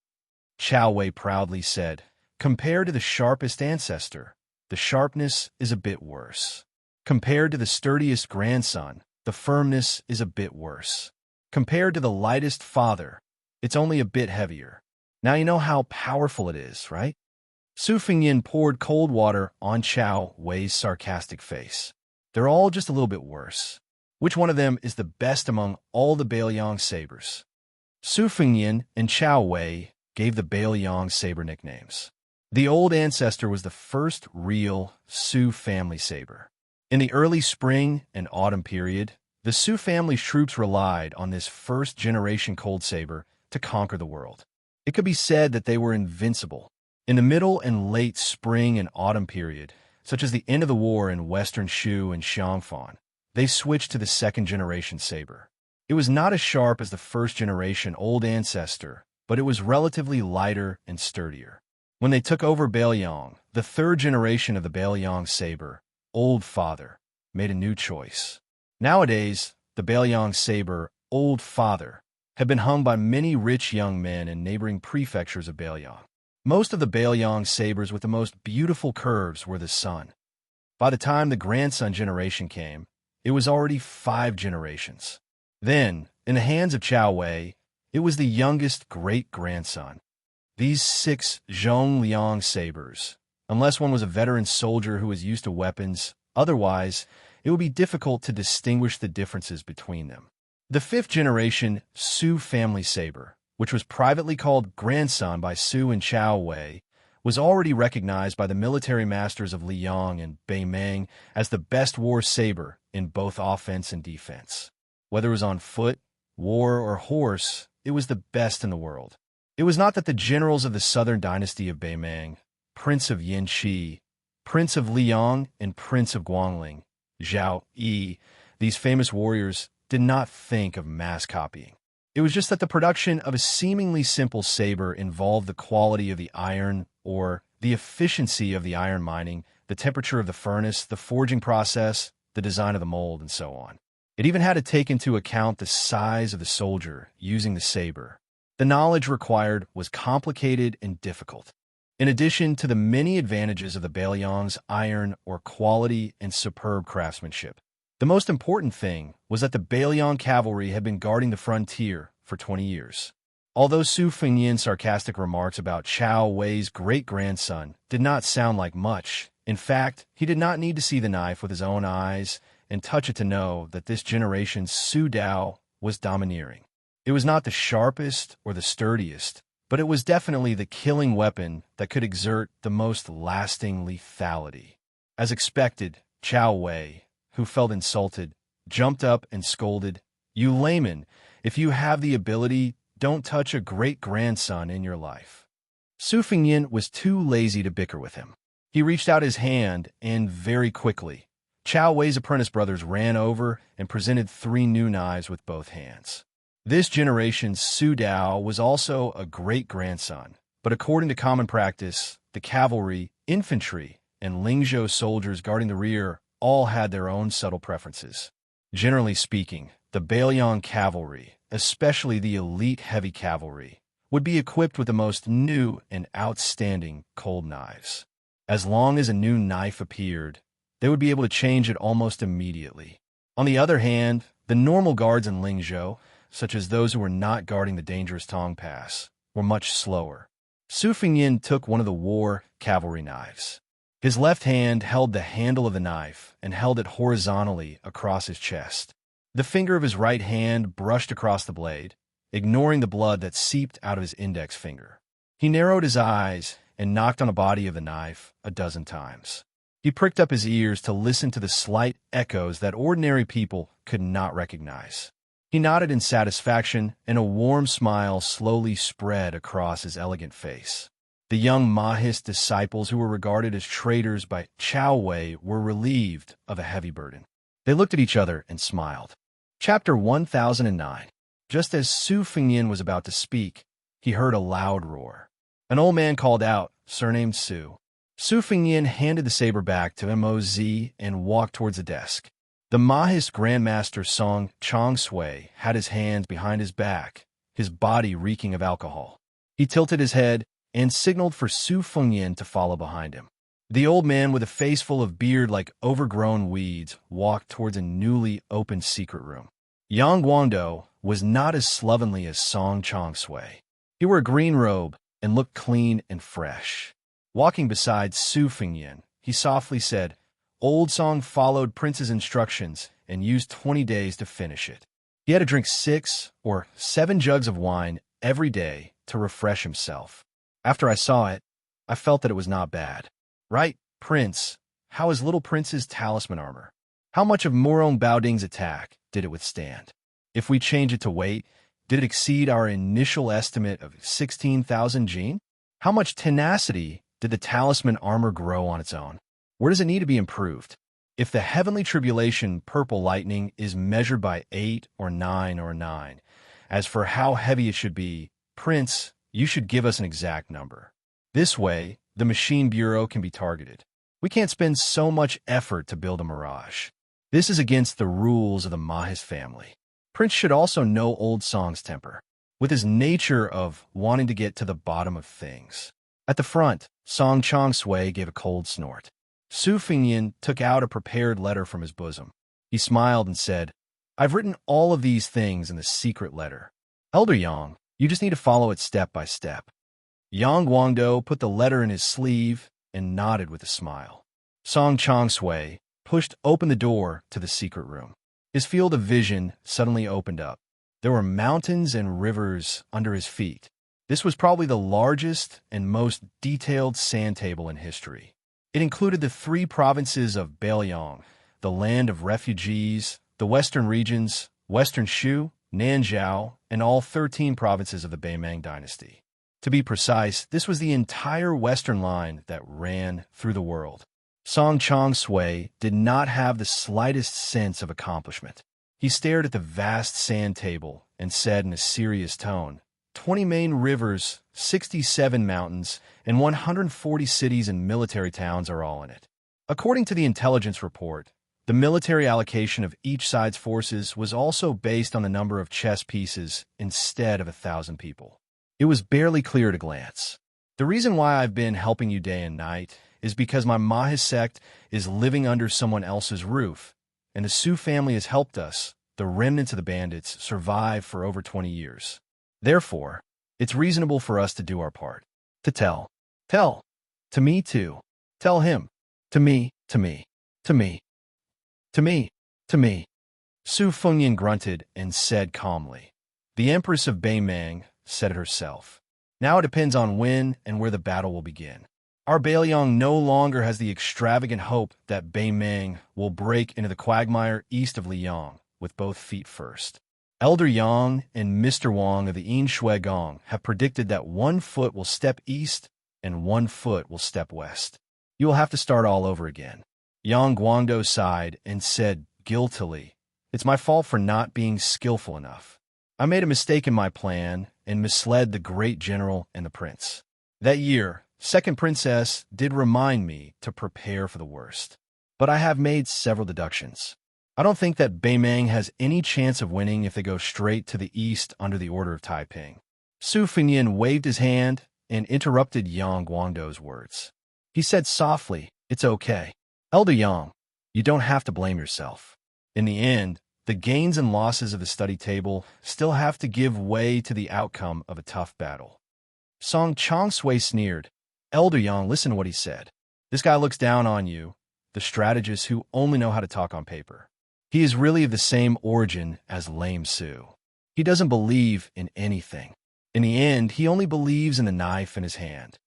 Chao Wei proudly said, "Compared to the sharpest ancestor, the sharpness is a bit worse. Compared to the sturdiest grandson, the firmness is a bit worse. Compared to the lightest father, it's only a bit heavier. Now you know how powerful it is, right?" Su Fengyan poured cold water on Chao Wei's sarcastic face. "They're all just a little bit worse. Which one of them is the best among all the Baoyang sabers?" Su Fengyan and Chao Wei gave the Baoyang saber nicknames. The old ancestor was the first real Su family saber. In the early spring and autumn period, the Su family's troops relied on this first-generation cold saber to conquer the world. It could be said that they were invincible. In the middle and late spring and autumn period, such as the end of the war in western Shu and Xianxia, they switched to the second-generation saber. It was not as sharp as the first-generation old ancestor, but it was relatively lighter and sturdier. When they took over Baoyang, the third generation of the Baoyang saber, Old Father, made a new choice. Nowadays, the Baoyang saber, Old Father, had been hung by many rich young men in neighboring prefectures of Baoyang. Most of the Baoyang sabers with the most beautiful curves were the son. By the time the grandson generation came, it was already 5 generations. Then, in the hands of Chao Wei, it was the youngest great-grandson. These 6 Zhongliang sabers, unless one was a veteran soldier who was used to weapons, otherwise, it would be difficult to distinguish the differences between them. The 5th generation Su family saber, which was privately called grandson by Su and Chao Wei, was already recognized by the military masters of Liang and Beimeng as the best war saber in both offense and defense. Whether it was on foot, war, or horse, it was the best in the world. It was not that the generals of the southern dynasty of Beimeng, Prince of Yanqi, Prince of Liang, and Prince of Guangling, Zhao Yi, these famous warriors, did not think of mass copying. It was just that the production of a seemingly simple saber involved the quality of the iron or the efficiency of the iron mining, the temperature of the furnace, the forging process, the design of the mold, and so on. It even had to take into account the size of the soldier using the saber. The knowledge required was complicated and difficult. In addition to the many advantages of the Baoyang's iron or quality and superb craftsmanship, the most important thing was that the Baoyang cavalry had been guarding the frontier for 20 years. Although Su Fengyan's sarcastic remarks about Chao Wei's great-grandson did not sound like much, in fact, he did not need to see the knife with his own eyes and touch it to know that this generation's Su Dao was domineering. It was not the sharpest or the sturdiest, but it was definitely the killing weapon that could exert the most lasting lethality. As expected, Chao Wei, who felt insulted, jumped up and scolded, "You layman, if you have the ability, don't touch a great-grandson in your life." Su Fengyan was too lazy to bicker with him. He reached out his hand, and very quickly, Chao Wei's apprentice brothers ran over and presented 3 new knives with both hands. This generation's Su Dao was also a great-grandson, but according to common practice, the cavalry, infantry, and Lingzhou soldiers guarding the rear all had their own subtle preferences. Generally speaking, the Bailiang cavalry, especially the elite heavy cavalry, would be equipped with the most new and outstanding cold knives. As long as a new knife appeared, they would be able to change it almost immediately. On the other hand, the normal guards in Lingzhou, such as those who were not guarding the dangerous Tong Pass, were much slower. Su Fengyan took one of the war cavalry knives. His left hand held the handle of the knife and held it horizontally across his chest. The finger of his right hand brushed across the blade, ignoring the blood that seeped out of his index finger. He narrowed his eyes and knocked on the body of the knife a dozen times. He pricked up his ears to listen to the slight echoes that ordinary people could not recognize. He nodded in satisfaction, and a warm smile slowly spread across his elegant face. The young Mahist disciples who were regarded as traitors by Chao Wei were relieved of a heavy burden. They looked at each other and smiled. Chapter 1009. Just as Su Fengyan was about to speak, he heard a loud roar. An old man called out, surnamed Su. Su Fengyan handed the saber back to Moz and walked towards the desk. The Mahist Grandmaster Song Chong Sui had his hands behind his back, his body reeking of alcohol. He tilted his head and signaled for Su Fengyan to follow behind him. The old man, with a face full of beard like overgrown weeds, walked towards a newly opened secret room. Yang Guangdou was not as slovenly as Song Chong Sui. He wore a green robe and looked clean and fresh. Walking beside Su Fengyan, he softly said, "Old Song followed Prince's instructions and used 20 days to finish it. He had to drink 6 or 7 jugs of wine every day to refresh himself. After I saw it, I felt that it was not bad. Right, Prince, how is little Prince's talisman armor? How much of Murong Baoding's attack did it withstand? If we change it to weight, did it exceed our initial estimate of 16,000 Jin? How much tenacity did the talisman armor grow on its own? Where does it need to be improved? If the heavenly tribulation purple lightning is measured by 8 or 9 or 9, as for how heavy it should be, Prince, you should give us an exact number. This way, the machine bureau can be targeted. We can't spend so much effort to build a mirage. This is against the rules of the Mahis family. Prince should also know Old Song's temper, with his nature of wanting to get to the bottom of things." At the front, Song Chong Sui gave a cold snort. Su Fengyan took out a prepared letter from his bosom. He smiled and said, "I've written all of these things in the secret letter. Elder Yang, you just need to follow it step by step." Yang Guangdou put the letter in his sleeve and nodded with a smile. Song Chong Sui pushed open the door to the secret room. His field of vision suddenly opened up. There were mountains and rivers under his feet. This was probably the largest and most detailed sand table in history. It included the 3 provinces of Bailiang, the land of refugees, the western regions, Western Shu, Nanzhao, and all 13 provinces of the Beimang dynasty. To be precise, this was the entire western line that ran through the world. Song Chong Sui did not have the slightest sense of accomplishment. He stared at the vast sand table and said in a serious tone, 20 main rivers, 67 mountains, and 140 cities and military towns are all in it. According to the intelligence report, the military allocation of each side's forces was also based on the number of chess pieces instead of 1,000 people. It was barely clear at a glance. The reason why I've been helping you day and night is because my Mahis sect is living under someone else's roof, and the Su family has helped us, the remnants of the bandits, survive for over 20 years. Therefore, It's reasonable for us to do our part. To tell. Tell. To me too. Tell him. To me, to me, to me, to me, to me. Su Fengyan grunted and said calmly. The Empress of Beimang said it herself. Now it depends on when and where the battle will begin. Our Bailiang no longer has the extravagant hope that Beimang will break into the quagmire east of Liang with both feet first. Elder Yang and Mr. Wang of the Yin Shui Gong have predicted that 1 foot will step east and 1 foot will step west. You will have to start all over again. Yang Guangdou sighed and said guiltily, It's my fault for not being skillful enough. I made a mistake in my plan and misled the great general and the prince. That year, Second Princess did remind me to prepare for the worst. But I have made several deductions. I don't think that Beimang has any chance of winning if they go straight to the east under the order of Taiping. Su Fengyan waved his hand and interrupted Yang Guangdou's words. He said softly, It's okay. Elder Yang, you don't have to blame yourself. In the end, the gains and losses of the study table still have to give way to the outcome of a tough battle. Song Chongsui sneered. Elder Yang, listen to what he said. This guy looks down on you, the strategists who only know how to talk on paper. He is really of the same origin as Lame Su. He doesn't believe in anything. In the end, he only believes in the knife in his hand.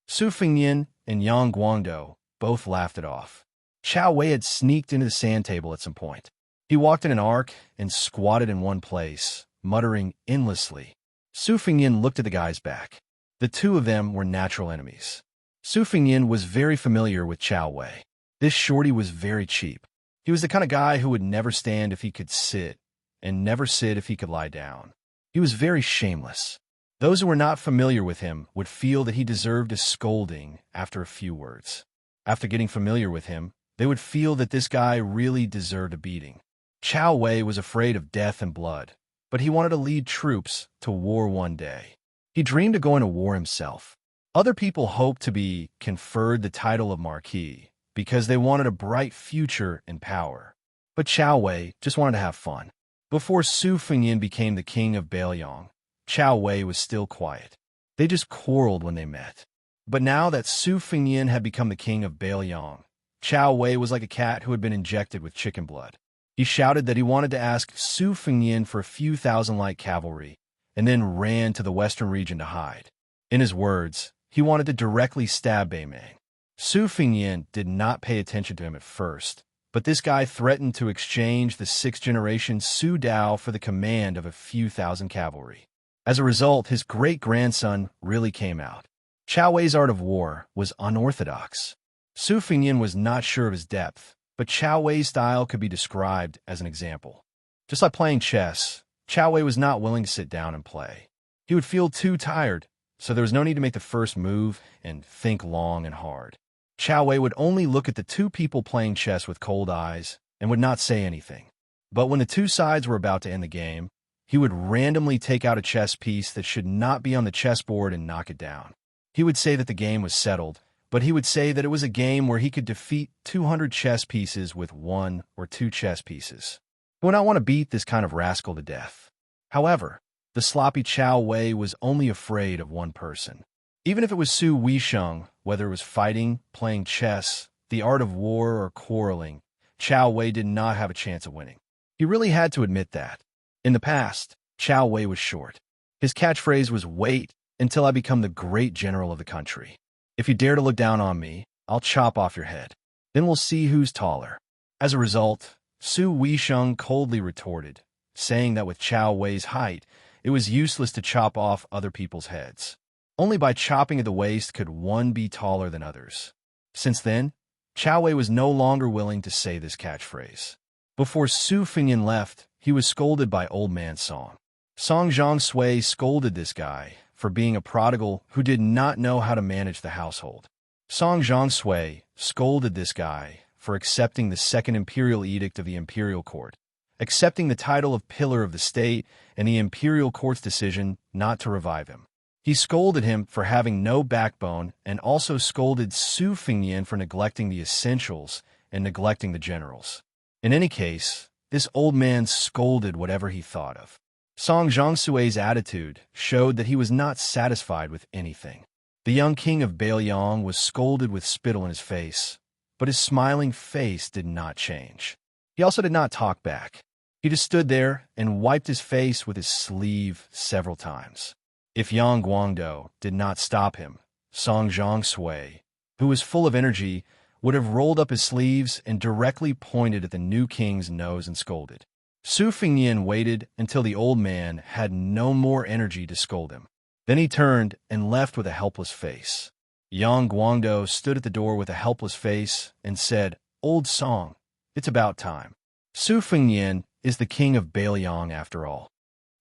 Su Fengyan and Yang Guangdou both laughed it off. Chao Wei had sneaked into the sand table at some point. He walked in an arc and squatted in one place, muttering endlessly. Su Fengyan looked at the guy's back. The two of them were natural enemies. Su Fengyan was very familiar with Chao Wei. This shorty was very cheap. He was the kind of guy who would never stand if he could sit, and never sit if he could lie down. He was very shameless. Those who were not familiar with him would feel that he deserved a scolding after a few words. After getting familiar with him, they would feel that this guy really deserved a beating. Chao Wei was afraid of death and blood, but he wanted to lead troops to war one day. He dreamed of going to war himself. Other people hoped to be conferred the title of Marquis because they wanted a bright future and power. But Chao Wei just wanted to have fun. Before Su Fengyan became the king of Bailiang, Chao Wei was still quiet. They just quarreled when they met. But now that Su Fengyan had become the king of Bailiang, Chao Wei was like a cat who had been injected with chicken blood. He shouted that he wanted to ask Su Fengyan for a few thousand light cavalry, and then ran to the western region to hide. In his words, he wanted to directly stab Beimang. Su Fengyan did not pay attention to him at first, but this guy threatened to exchange the 6th-generation Su Dao for the command of a few thousand cavalry. As a result, his great-grandson really came out. Chao Wei's art of war was unorthodox. Su Fengyan was not sure of his depth, but Chao Wei's style could be described as an example. Just like playing chess, Chao Wei was not willing to sit down and play. He would feel too tired, so there was no need to make the first move and think long and hard. Chao Wei would only look at the two people playing chess with cold eyes and would not say anything. But when the two sides were about to end the game, he would randomly take out a chess piece that should not be on the chessboard and knock it down. He would say that the game was settled, but he would say that it was a game where he could defeat 200 chess pieces with 1 or 2 chess pieces. He would not want to beat this kind of rascal to death. However, the sloppy Chao Wei was only afraid of one person. Even if it was Su Weisheng, whether it was fighting, playing chess, the art of war, or quarreling, Chao Wei did not have a chance of winning. He really had to admit that. In the past, Chao Wei was short. His catchphrase was, "Wait until I become the great general of the country. If you dare to look down on me, I'll chop off your head. Then we'll see who's taller." As a result, Su Weisheng coldly retorted, saying that with Chao Wei's height, it was useless to chop off other people's heads. Only by chopping at the waist could one be taller than others. Since then, Chao Wei was no longer willing to say this catchphrase. Before Su Fengyan left, he was scolded by Old Man Song. Song Zhongsui scolded this guy for being a prodigal who did not know how to manage the household. Song Zhongsui scolded this guy for accepting the Second Imperial Edict of the Imperial Court, accepting the title of Pillar of the State and the Imperial Court's decision not to revive him. He scolded him for having no backbone and also scolded Su Fengyan for neglecting the essentials and neglecting the generals. In any case, this old man scolded whatever he thought of. Song Zhongsui's attitude showed that he was not satisfied with anything. The young king of Bailiang was scolded with spittle in his face, but his smiling face did not change. He also did not talk back. He just stood there and wiped his face with his sleeve several times. If Yang Guangdou did not stop him, Song Zhongsui, who was full of energy, would have rolled up his sleeves and directly pointed at the new king's nose and scolded. Su Fengnian waited until the old man had no more energy to scold him. Then he turned and left with a helpless face. Yang Guangdou stood at the door with a helpless face and said, "Old Song, it's about time. Su Fengnian is the king of Bailiang after all."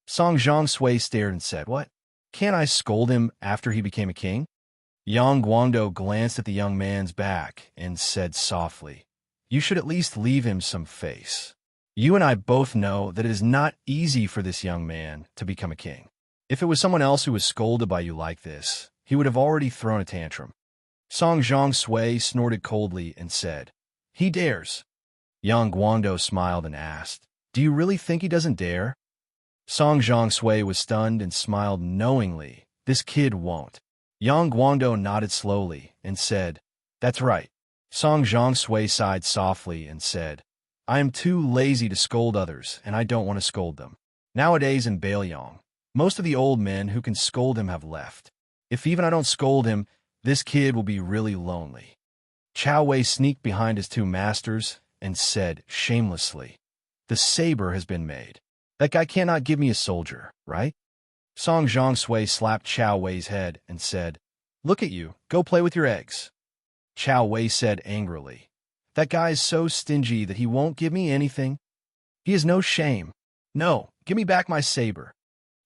Song Zhongsui stared and said, "What? Can't I scold him after he became a king?" Yang Guangdou glanced at the young man's back and said softly, "You should at least leave him some face. You and I both know that it is not easy for this young man to become a king. If it was someone else who was scolded by you like this, he would have already thrown a tantrum." Song Zhongsui snorted coldly and said, "He dares." Yang Guangdou smiled and asked, "Do you really think he doesn't dare?" Song Zhongsui was stunned and smiled knowingly. "This kid won't." Yang Guangdou nodded slowly and said, "That's right." Song Zhongsui sighed softly and said, "I am too lazy to scold others, and I don't want to scold them. Nowadays in Bailiang, most of the old men who can scold him have left. If even I don't scold him, this kid will be really lonely." Chao Wei sneaked behind his two masters and said shamelessly, "The saber has been made. That guy cannot give me a soldier, right?" Song Zhongsui slapped Chao Wei's head and said, "Look at you, go play with your eggs." Chao Wei said angrily, "That guy is so stingy that he won't give me anything. He has no shame. No, give me back my saber."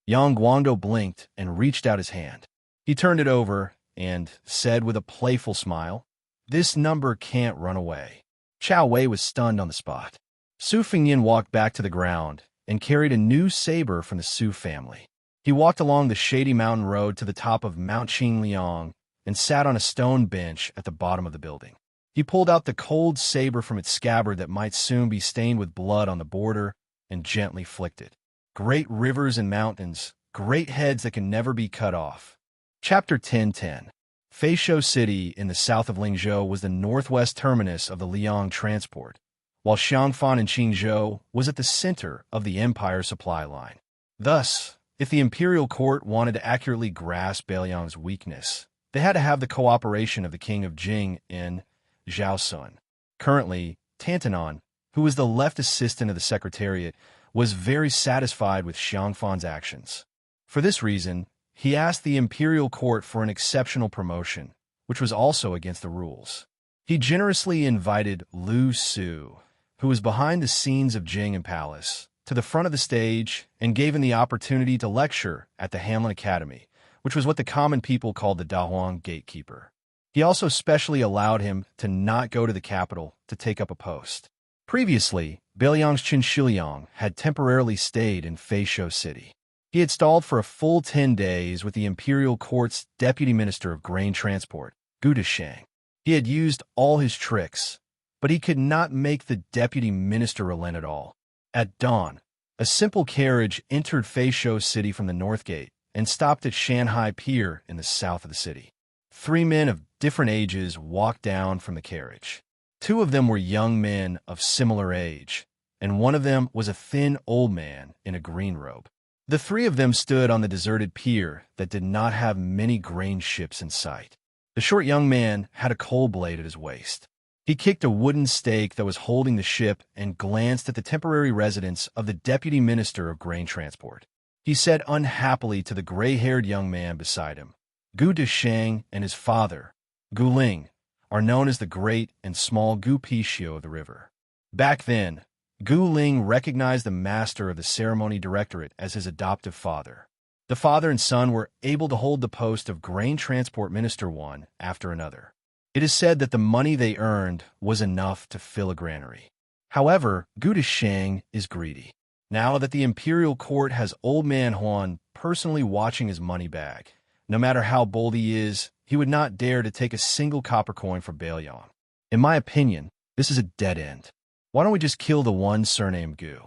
Yang Guangdou blinked and reached out his hand. He turned it over and said with a playful smile, "This number can't run away." Chao Wei was stunned on the spot. Su Fengnian walked back to the ground and carried a new saber from the Su family. He walked along the shady mountain road to the top of Mount Qingliang and sat on a stone bench at the bottom of the building. He pulled out the cold saber from its scabbard that might soon be stained with blood on the border and gently flicked it. Great rivers and mountains, great heads that can never be cut off. Chapter 10:10. Feishou City in the south of Lingzhou was the northwest terminus of the Liang transport, while Xiangfan and Qingzhou was at the center of the empire supply line. Thus, if the imperial court wanted to accurately grasp Bailiang's weakness, they had to have the cooperation of the king of Jing in Zhaosun. Currently, Tantanon, who was the left assistant of the secretariat, was very satisfied with Xiangfan's actions. For this reason, he asked the imperial court for an exceptional promotion, which was also against the rules. He generously invited Lu Su, who was behind the scenes of Jing and Palace, to the front of the stage and gave him the opportunity to lecture at the Hanlin Academy, which was what the common people called the Dahuang gatekeeper. He also specially allowed him to not go to the capital to take up a post. Previously, Bailiang's Qin Shiliang had temporarily stayed in Feishou City. He had stalled for a full 10 days with the imperial court's deputy minister of grain transport, Gu Desheng. He had used all his tricks, but he could not make the deputy minister relent at all. At dawn, a simple carriage entered Feishou City from the north gate and stopped at Shanghai Pier in the south of the city. 3 men of different ages walked down from the carriage. 2 of them were young men of similar age, and one of them was a thin old man in a green robe. The 3 of them stood on the deserted pier that did not have many grain ships in sight. The short young man had a coal blade at his waist. He kicked a wooden stake that was holding the ship and glanced at the temporary residence of the deputy minister of grain transport. He said unhappily to the gray-haired young man beside him, "Gu Desheng and his father, Gu Ling, are known as the great and small Gu Pishio of the river." Back then, Gu Ling recognized the master of the ceremony directorate as his adoptive father. The father and son were able to hold the post of grain transport minister one after another. It is said that the money they earned was enough to fill a granary. However, Gu Desheng is greedy. Now that the imperial court has old man Huan personally watching his money bag, no matter how bold he is, he would not dare to take a single copper coin for Bailiang. In my opinion, this is a dead end. Why don't we just kill the one surnamed Gu?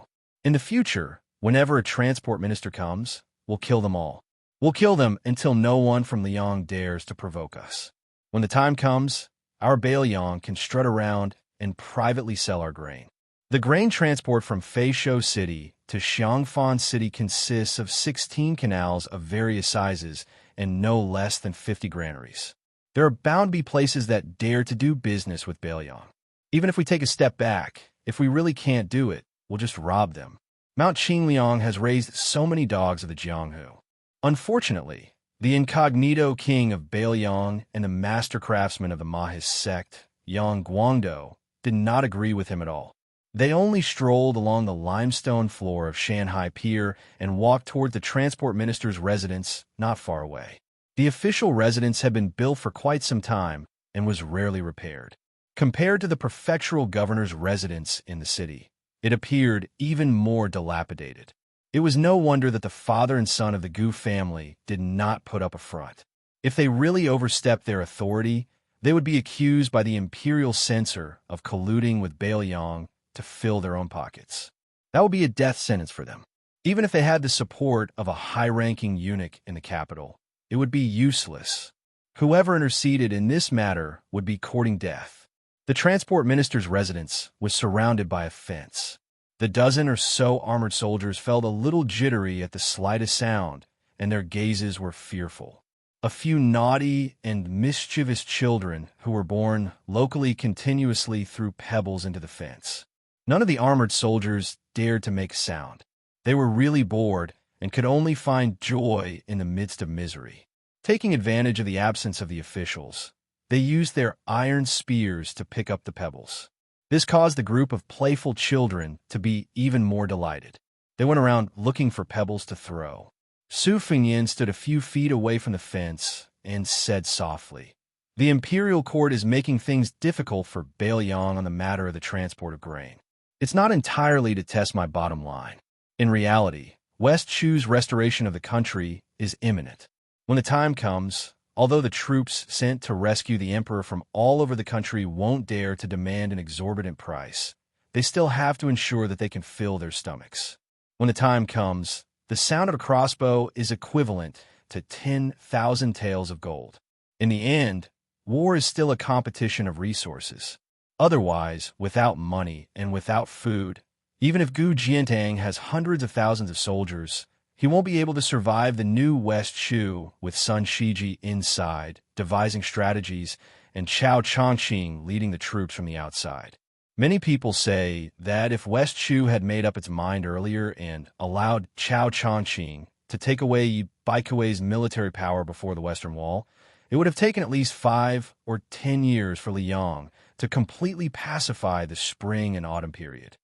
In the future, Whenever a transport minister comes, we'll kill them all. We'll kill them until no one from Liang dares to provoke us. When the time comes, our Bailiang can strut around and privately sell our grain. The grain transport from Feishou City to Xiangfan City consists of 16 canals of various sizes and no less than 50 granaries. There are bound to be places that dare to do business with Bailiang. Even if we take a step back, if we really can't do it, we'll just rob them. Mount Qingliang has raised so many dogs of the Jianghu. Unfortunately, the incognito king of Bailiang and the master craftsman of the Mahis sect, Yang Guangdou, did not agree with him at all. They only strolled along the limestone floor of Shanghai Pier and walked toward the transport minister's residence not far away. The official residence had been built for quite some time and was rarely repaired. Compared to the prefectural governor's residence in the city, it appeared even more dilapidated. It was no wonder that the father and son of the Gu family did not put up a front. If they really overstepped their authority, they would be accused by the imperial censor of colluding with Bailiang to fill their own pockets. That would be a death sentence for them. Even if they had the support of a high-ranking eunuch in the capital, it would be useless. Whoever interceded in this matter would be courting death. The transport minister's residence was surrounded by a fence. The dozen or so armored soldiers felt a little jittery at the slightest sound, and their gazes were fearful. A few naughty and mischievous children who were born locally continuously threw pebbles into the fence. None of the armored soldiers dared to make a sound. They were really bored and could only find joy in the midst of misery. Taking advantage of the absence of the officials, they used their iron spears to pick up the pebbles. This caused the group of playful children to be even more delighted. They went around looking for pebbles to throw. Su Fengyan stood a few feet away from the fence and said softly, "The imperial court is making things difficult for Bailiang on the matter of the transport of grain. It's not entirely to test my bottom line. In reality, West Chu's restoration of the country is imminent. When the time comes, although the troops sent to rescue the emperor from all over the country won't dare to demand an exorbitant price, they still have to ensure that they can fill their stomachs. When the time comes, the sound of a crossbow is equivalent to 10,000 taels of gold. In the end, war is still a competition of resources. Otherwise, without money and without food, even if Gu Jiantang has hundreds of thousands of soldiers, he won't be able to survive the new West Chu with Sun Shiji inside, devising strategies, and Chao Chongqing leading the troops from the outside. Many people say that if West Chu had made up its mind earlier and allowed Chao Chongqing to take away Baikui's military power before the Western Wall, it would have taken at least 5 or 10 years for Liang to completely pacify the spring and autumn period.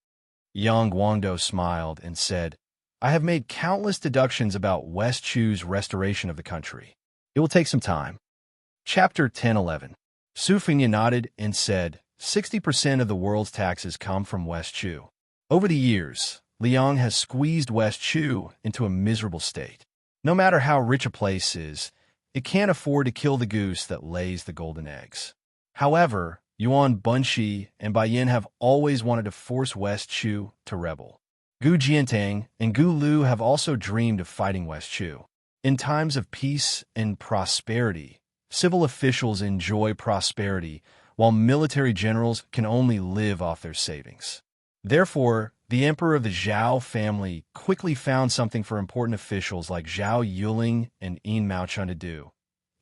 Yang Guangdou smiled and said, "I have made countless deductions about West Chu's restoration of the country. It will take some time." Chapter 10:11. Su Fengyan nodded and said, 60% of the world's taxes come from West Chu. Over the years, Liang has squeezed West Chu into a miserable state. No matter how rich a place is, it can't afford to kill the goose that lays the golden eggs. However, Yuan Bunshi and Baiyin have always wanted to force West Chu to rebel. Gu Jiantang and Gu Lu have also dreamed of fighting West Chu. In times of peace and prosperity, civil officials enjoy prosperity, while military generals can only live off their savings. Therefore, the emperor of the Zhao family quickly found something for important officials like Zhao Yuling and Yin Maochun to do,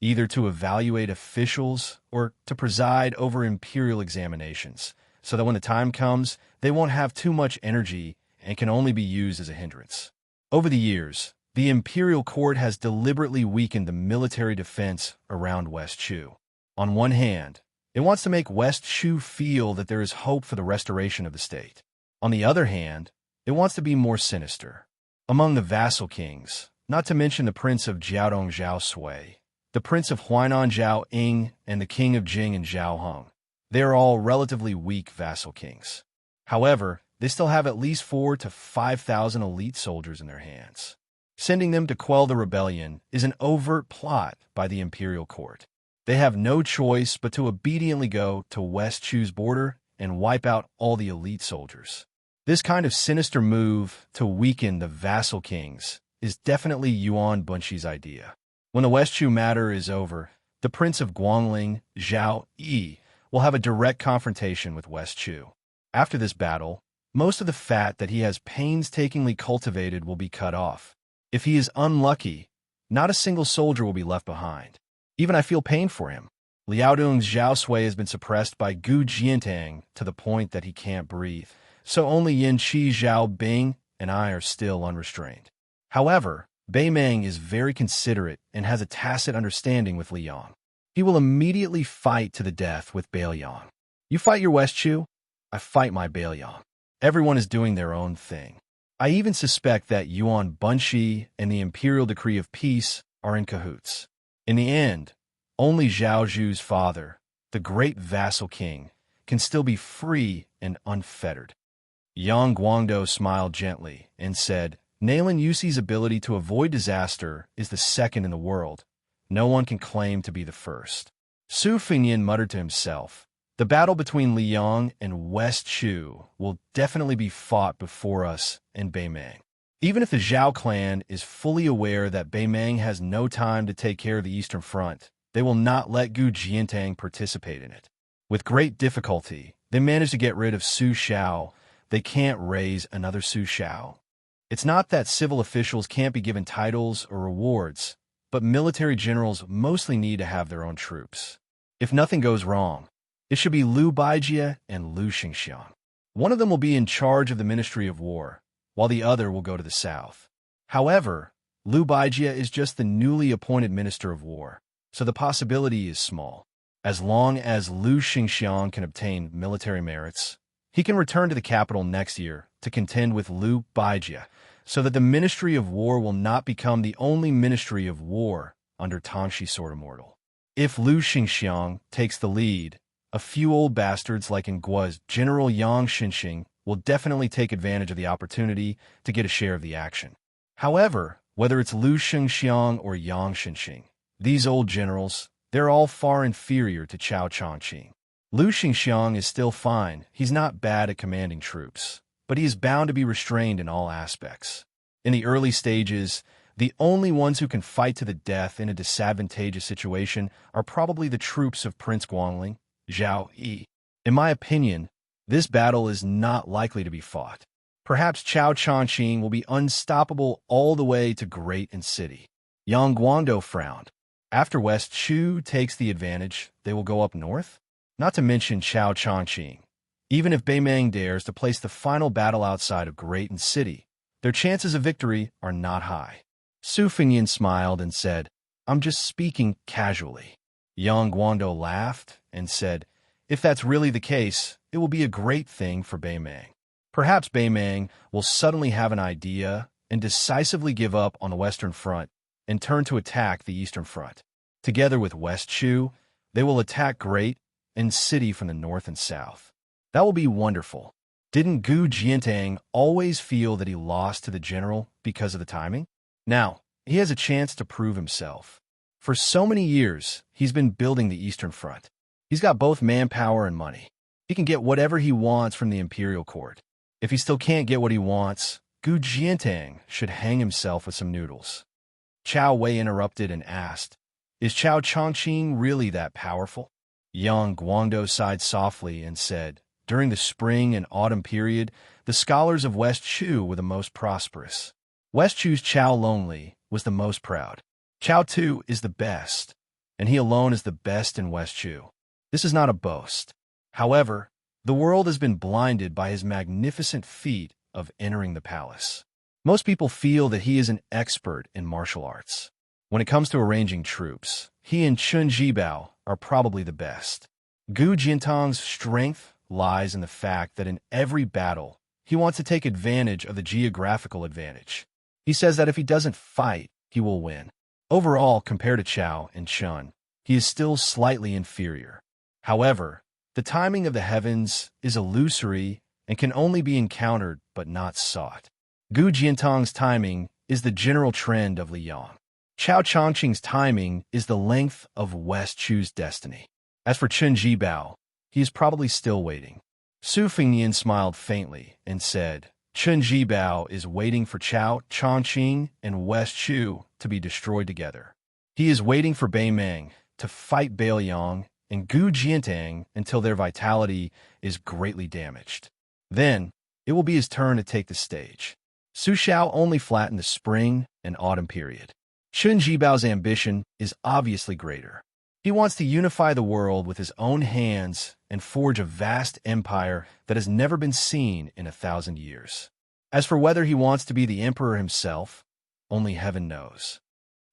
either to evaluate officials or to preside over imperial examinations, so that when the time comes, they won't have too much energy and can only be used as a hindrance. Over the years, the imperial court has deliberately weakened the military defense around West Chu. On one hand, it wants to make West Chu feel that there is hope for the restoration of the state. On the other hand, it wants to be more sinister. Among the vassal kings, not to mention the prince of Jiaodong Zhao Sui, the prince of Huainan Zhao Ying, and the king of Jing and Zhao Hong, they are all relatively weak vassal kings. However, they still have at least 4,000 to 5,000 elite soldiers in their hands. Sending them to quell the rebellion is an overt plot by the imperial court. They have no choice but to obediently go to West Chu's border and wipe out all the elite soldiers. This kind of sinister move to weaken the vassal kings is definitely Yuan Bunxi's idea. When the West Chu matter is over, the Prince of Guangling, Zhao Yi, will have a direct confrontation with West Chu. After this battle, most of the fat that he has painstakingly cultivated will be cut off. If he is unlucky, not a single soldier will be left behind. Even I feel pain for him. Liao Dong's Zhao Sui has been suppressed by Gu Jiantang to the point that he can't breathe, so only Yin Qi Zhao Bing and I are still unrestrained. However, Bei Meng is very considerate and has a tacit understanding with Li Yang. He will immediately fight to the death with Bailiang. You fight your West Chu, I fight my Bailiang. Everyone is doing their own thing. I even suspect that Yuan Bunxi and the Imperial Decree of Peace are in cahoots. In the end, only Zhao Zhu's father, the great vassal king, can still be free and unfettered. Yang Guangdou smiled gently and said, Nailan Yuxi's ability to avoid disaster is the second in the world. No one can claim to be the first. Su Fingyan muttered to himself, the battle between Li Yang and West Chu will definitely be fought before us and Bei Meng. Even if the Zhao clan is fully aware that Bei Meng has no time to take care of the Eastern Front, they will not let Gu Jiantang participate in it. With great difficulty, they manage to get rid of Su Xiao. They can't raise another Su Xiao. It's not that civil officials can't be given titles or rewards, but military generals mostly need to have their own troops. If nothing goes wrong, it should be Liu Baijie and Liu Xianxia. One of them will be in charge of the Ministry of War, while the other will go to the south. However, Liu Baijie is just the newly appointed Minister of War, so the possibility is small. As long as Liu Xianxia can obtain military merits, he can return to the capital next year to contend with Liu Baijie, so that the Ministry of War will not become the only Ministry of War under Tangxi Sword Immortal. If Liu Xingxiang takes the lead, a few old bastards like Ngua's General Yang Xinxing will definitely take advantage of the opportunity to get a share of the action. However, whether it's Liu Xingxiang or Yang Xinxing, these old generals, they're all far inferior to Cao Changqing. Liu Xingxiang is still fine, he's not bad at commanding troops, but he is bound to be restrained in all aspects. In the early stages, the only ones who can fight to the death in a disadvantageous situation are probably the troops of Prince Guangling, Zhao Yi. In my opinion, this battle is not likely to be fought. Perhaps Cao Changqing will be unstoppable all the way to Great and City. Yang Guangdou frowned. After West Chu takes the advantage, they will go up north? Not to mention Cao Changqing. Even if Bei Meng dares to place the final battle outside of Great and City, their chances of victory are not high. Su Fingyan smiled and said, I'm just speaking casually. Yang Guangdou laughed and said, if that's really the case, it will be a great thing for Bei Meng. Perhaps Bei Meng will suddenly have an idea and decisively give up on the Western Front and turn to attack the Eastern Front. Together with West Chu, they will attack Great and City from the north and south. That will be wonderful. Didn't Gu Jiantang always feel that he lost to the general because of the timing? Now, he has a chance to prove himself. For so many years, he's been building the Eastern Front. He's got both manpower and money. He can get whatever he wants from the imperial court. If he still can't get what he wants, Gu Jiantang should hang himself with some noodles. Chao Wei interrupted and asked, is Cao Changqing really that powerful? Yang Guangdou sighed softly and said, during the spring and autumn period, the scholars of West Chu were the most prosperous. West Chu's Chao Lonely was the most proud. Chao Tu is the best, and he alone is the best in West Chu. This is not a boast. However, the world has been blinded by his magnificent feat of entering the palace. Most people feel that he is an expert in martial arts. When it comes to arranging troops, he and Chun Jibao are probably the best. Gu Jiantang's strength lies in the fact that in every battle, he wants to take advantage of the geographical advantage. He says that if he doesn't fight, he will win. Overall, compared to Chao and Chun, he is still slightly inferior. However, the timing of the heavens is illusory and can only be encountered but not sought. Gu Jiantang's timing is the general trend of Li Yang. Cao Changqing's timing is the length of West Chu's destiny. As for Chun Jibao, he is probably still waiting. Su Fengnian smiled faintly and said, Chen Jibao is waiting for Chao, Chongqing, and West Chu to be destroyed together. He is waiting for Bei Meng to fight Bailiang and Gu Jiantang until their vitality is greatly damaged. Then, it will be his turn to take the stage. Su Xiao only flattened the spring and autumn period. Chen Jibao's ambition is obviously greater. He wants to unify the world with his own hands and forge a vast empire that has never been seen in 1,000 years. As for whether he wants to be the emperor himself, only heaven knows.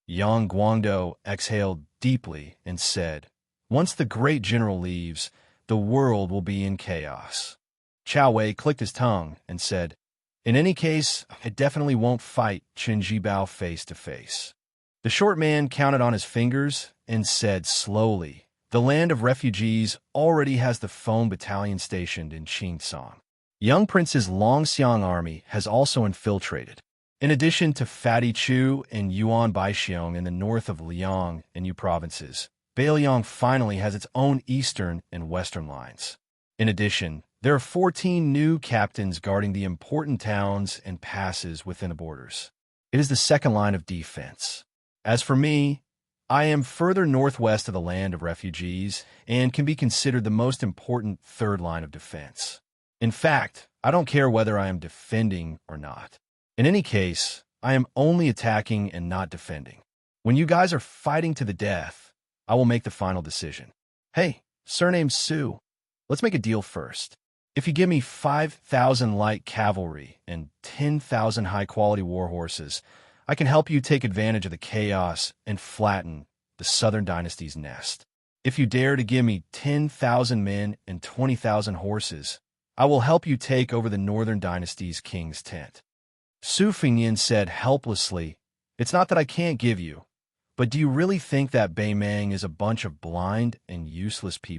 Yang Guangdou exhaled deeply and said, Once the great general leaves, the world will be in chaos. Chao Wei clicked his tongue and said, In any case, I definitely won't fight Chen Jibao face to face. The short man counted on his fingers and said slowly, The land of refugees already has the Foam Battalion stationed in Xingsong. Young Prince's Longxiang army has also infiltrated. In addition to Fatty Chu and Yuan Baixiong in the north of Liang and Yu provinces, Bailiang finally has its own eastern and western lines. In addition, there are 14 new captains guarding the important towns and passes within the borders. It is the second line of defense. As for me, I am further northwest of the land of refugees and can be considered the most important third line of defense. In fact, I don't care whether I am defending or not. In any case, I am only attacking and not defending. When you guys are fighting to the death, I will make the final decision. Hey, surname Su, let's make a deal first. If you give me 5,000 light cavalry and 10,000 high-quality war horses, I can help you take advantage of the chaos and flatten the Southern Dynasty's nest. If you dare to give me 10,000 men and 20,000 horses, I will help you take over the Northern Dynasty's king's tent. Su Fengnian said helplessly, It's not that I can't give you, but do you really think that Bei Meng is a bunch of blind and useless people?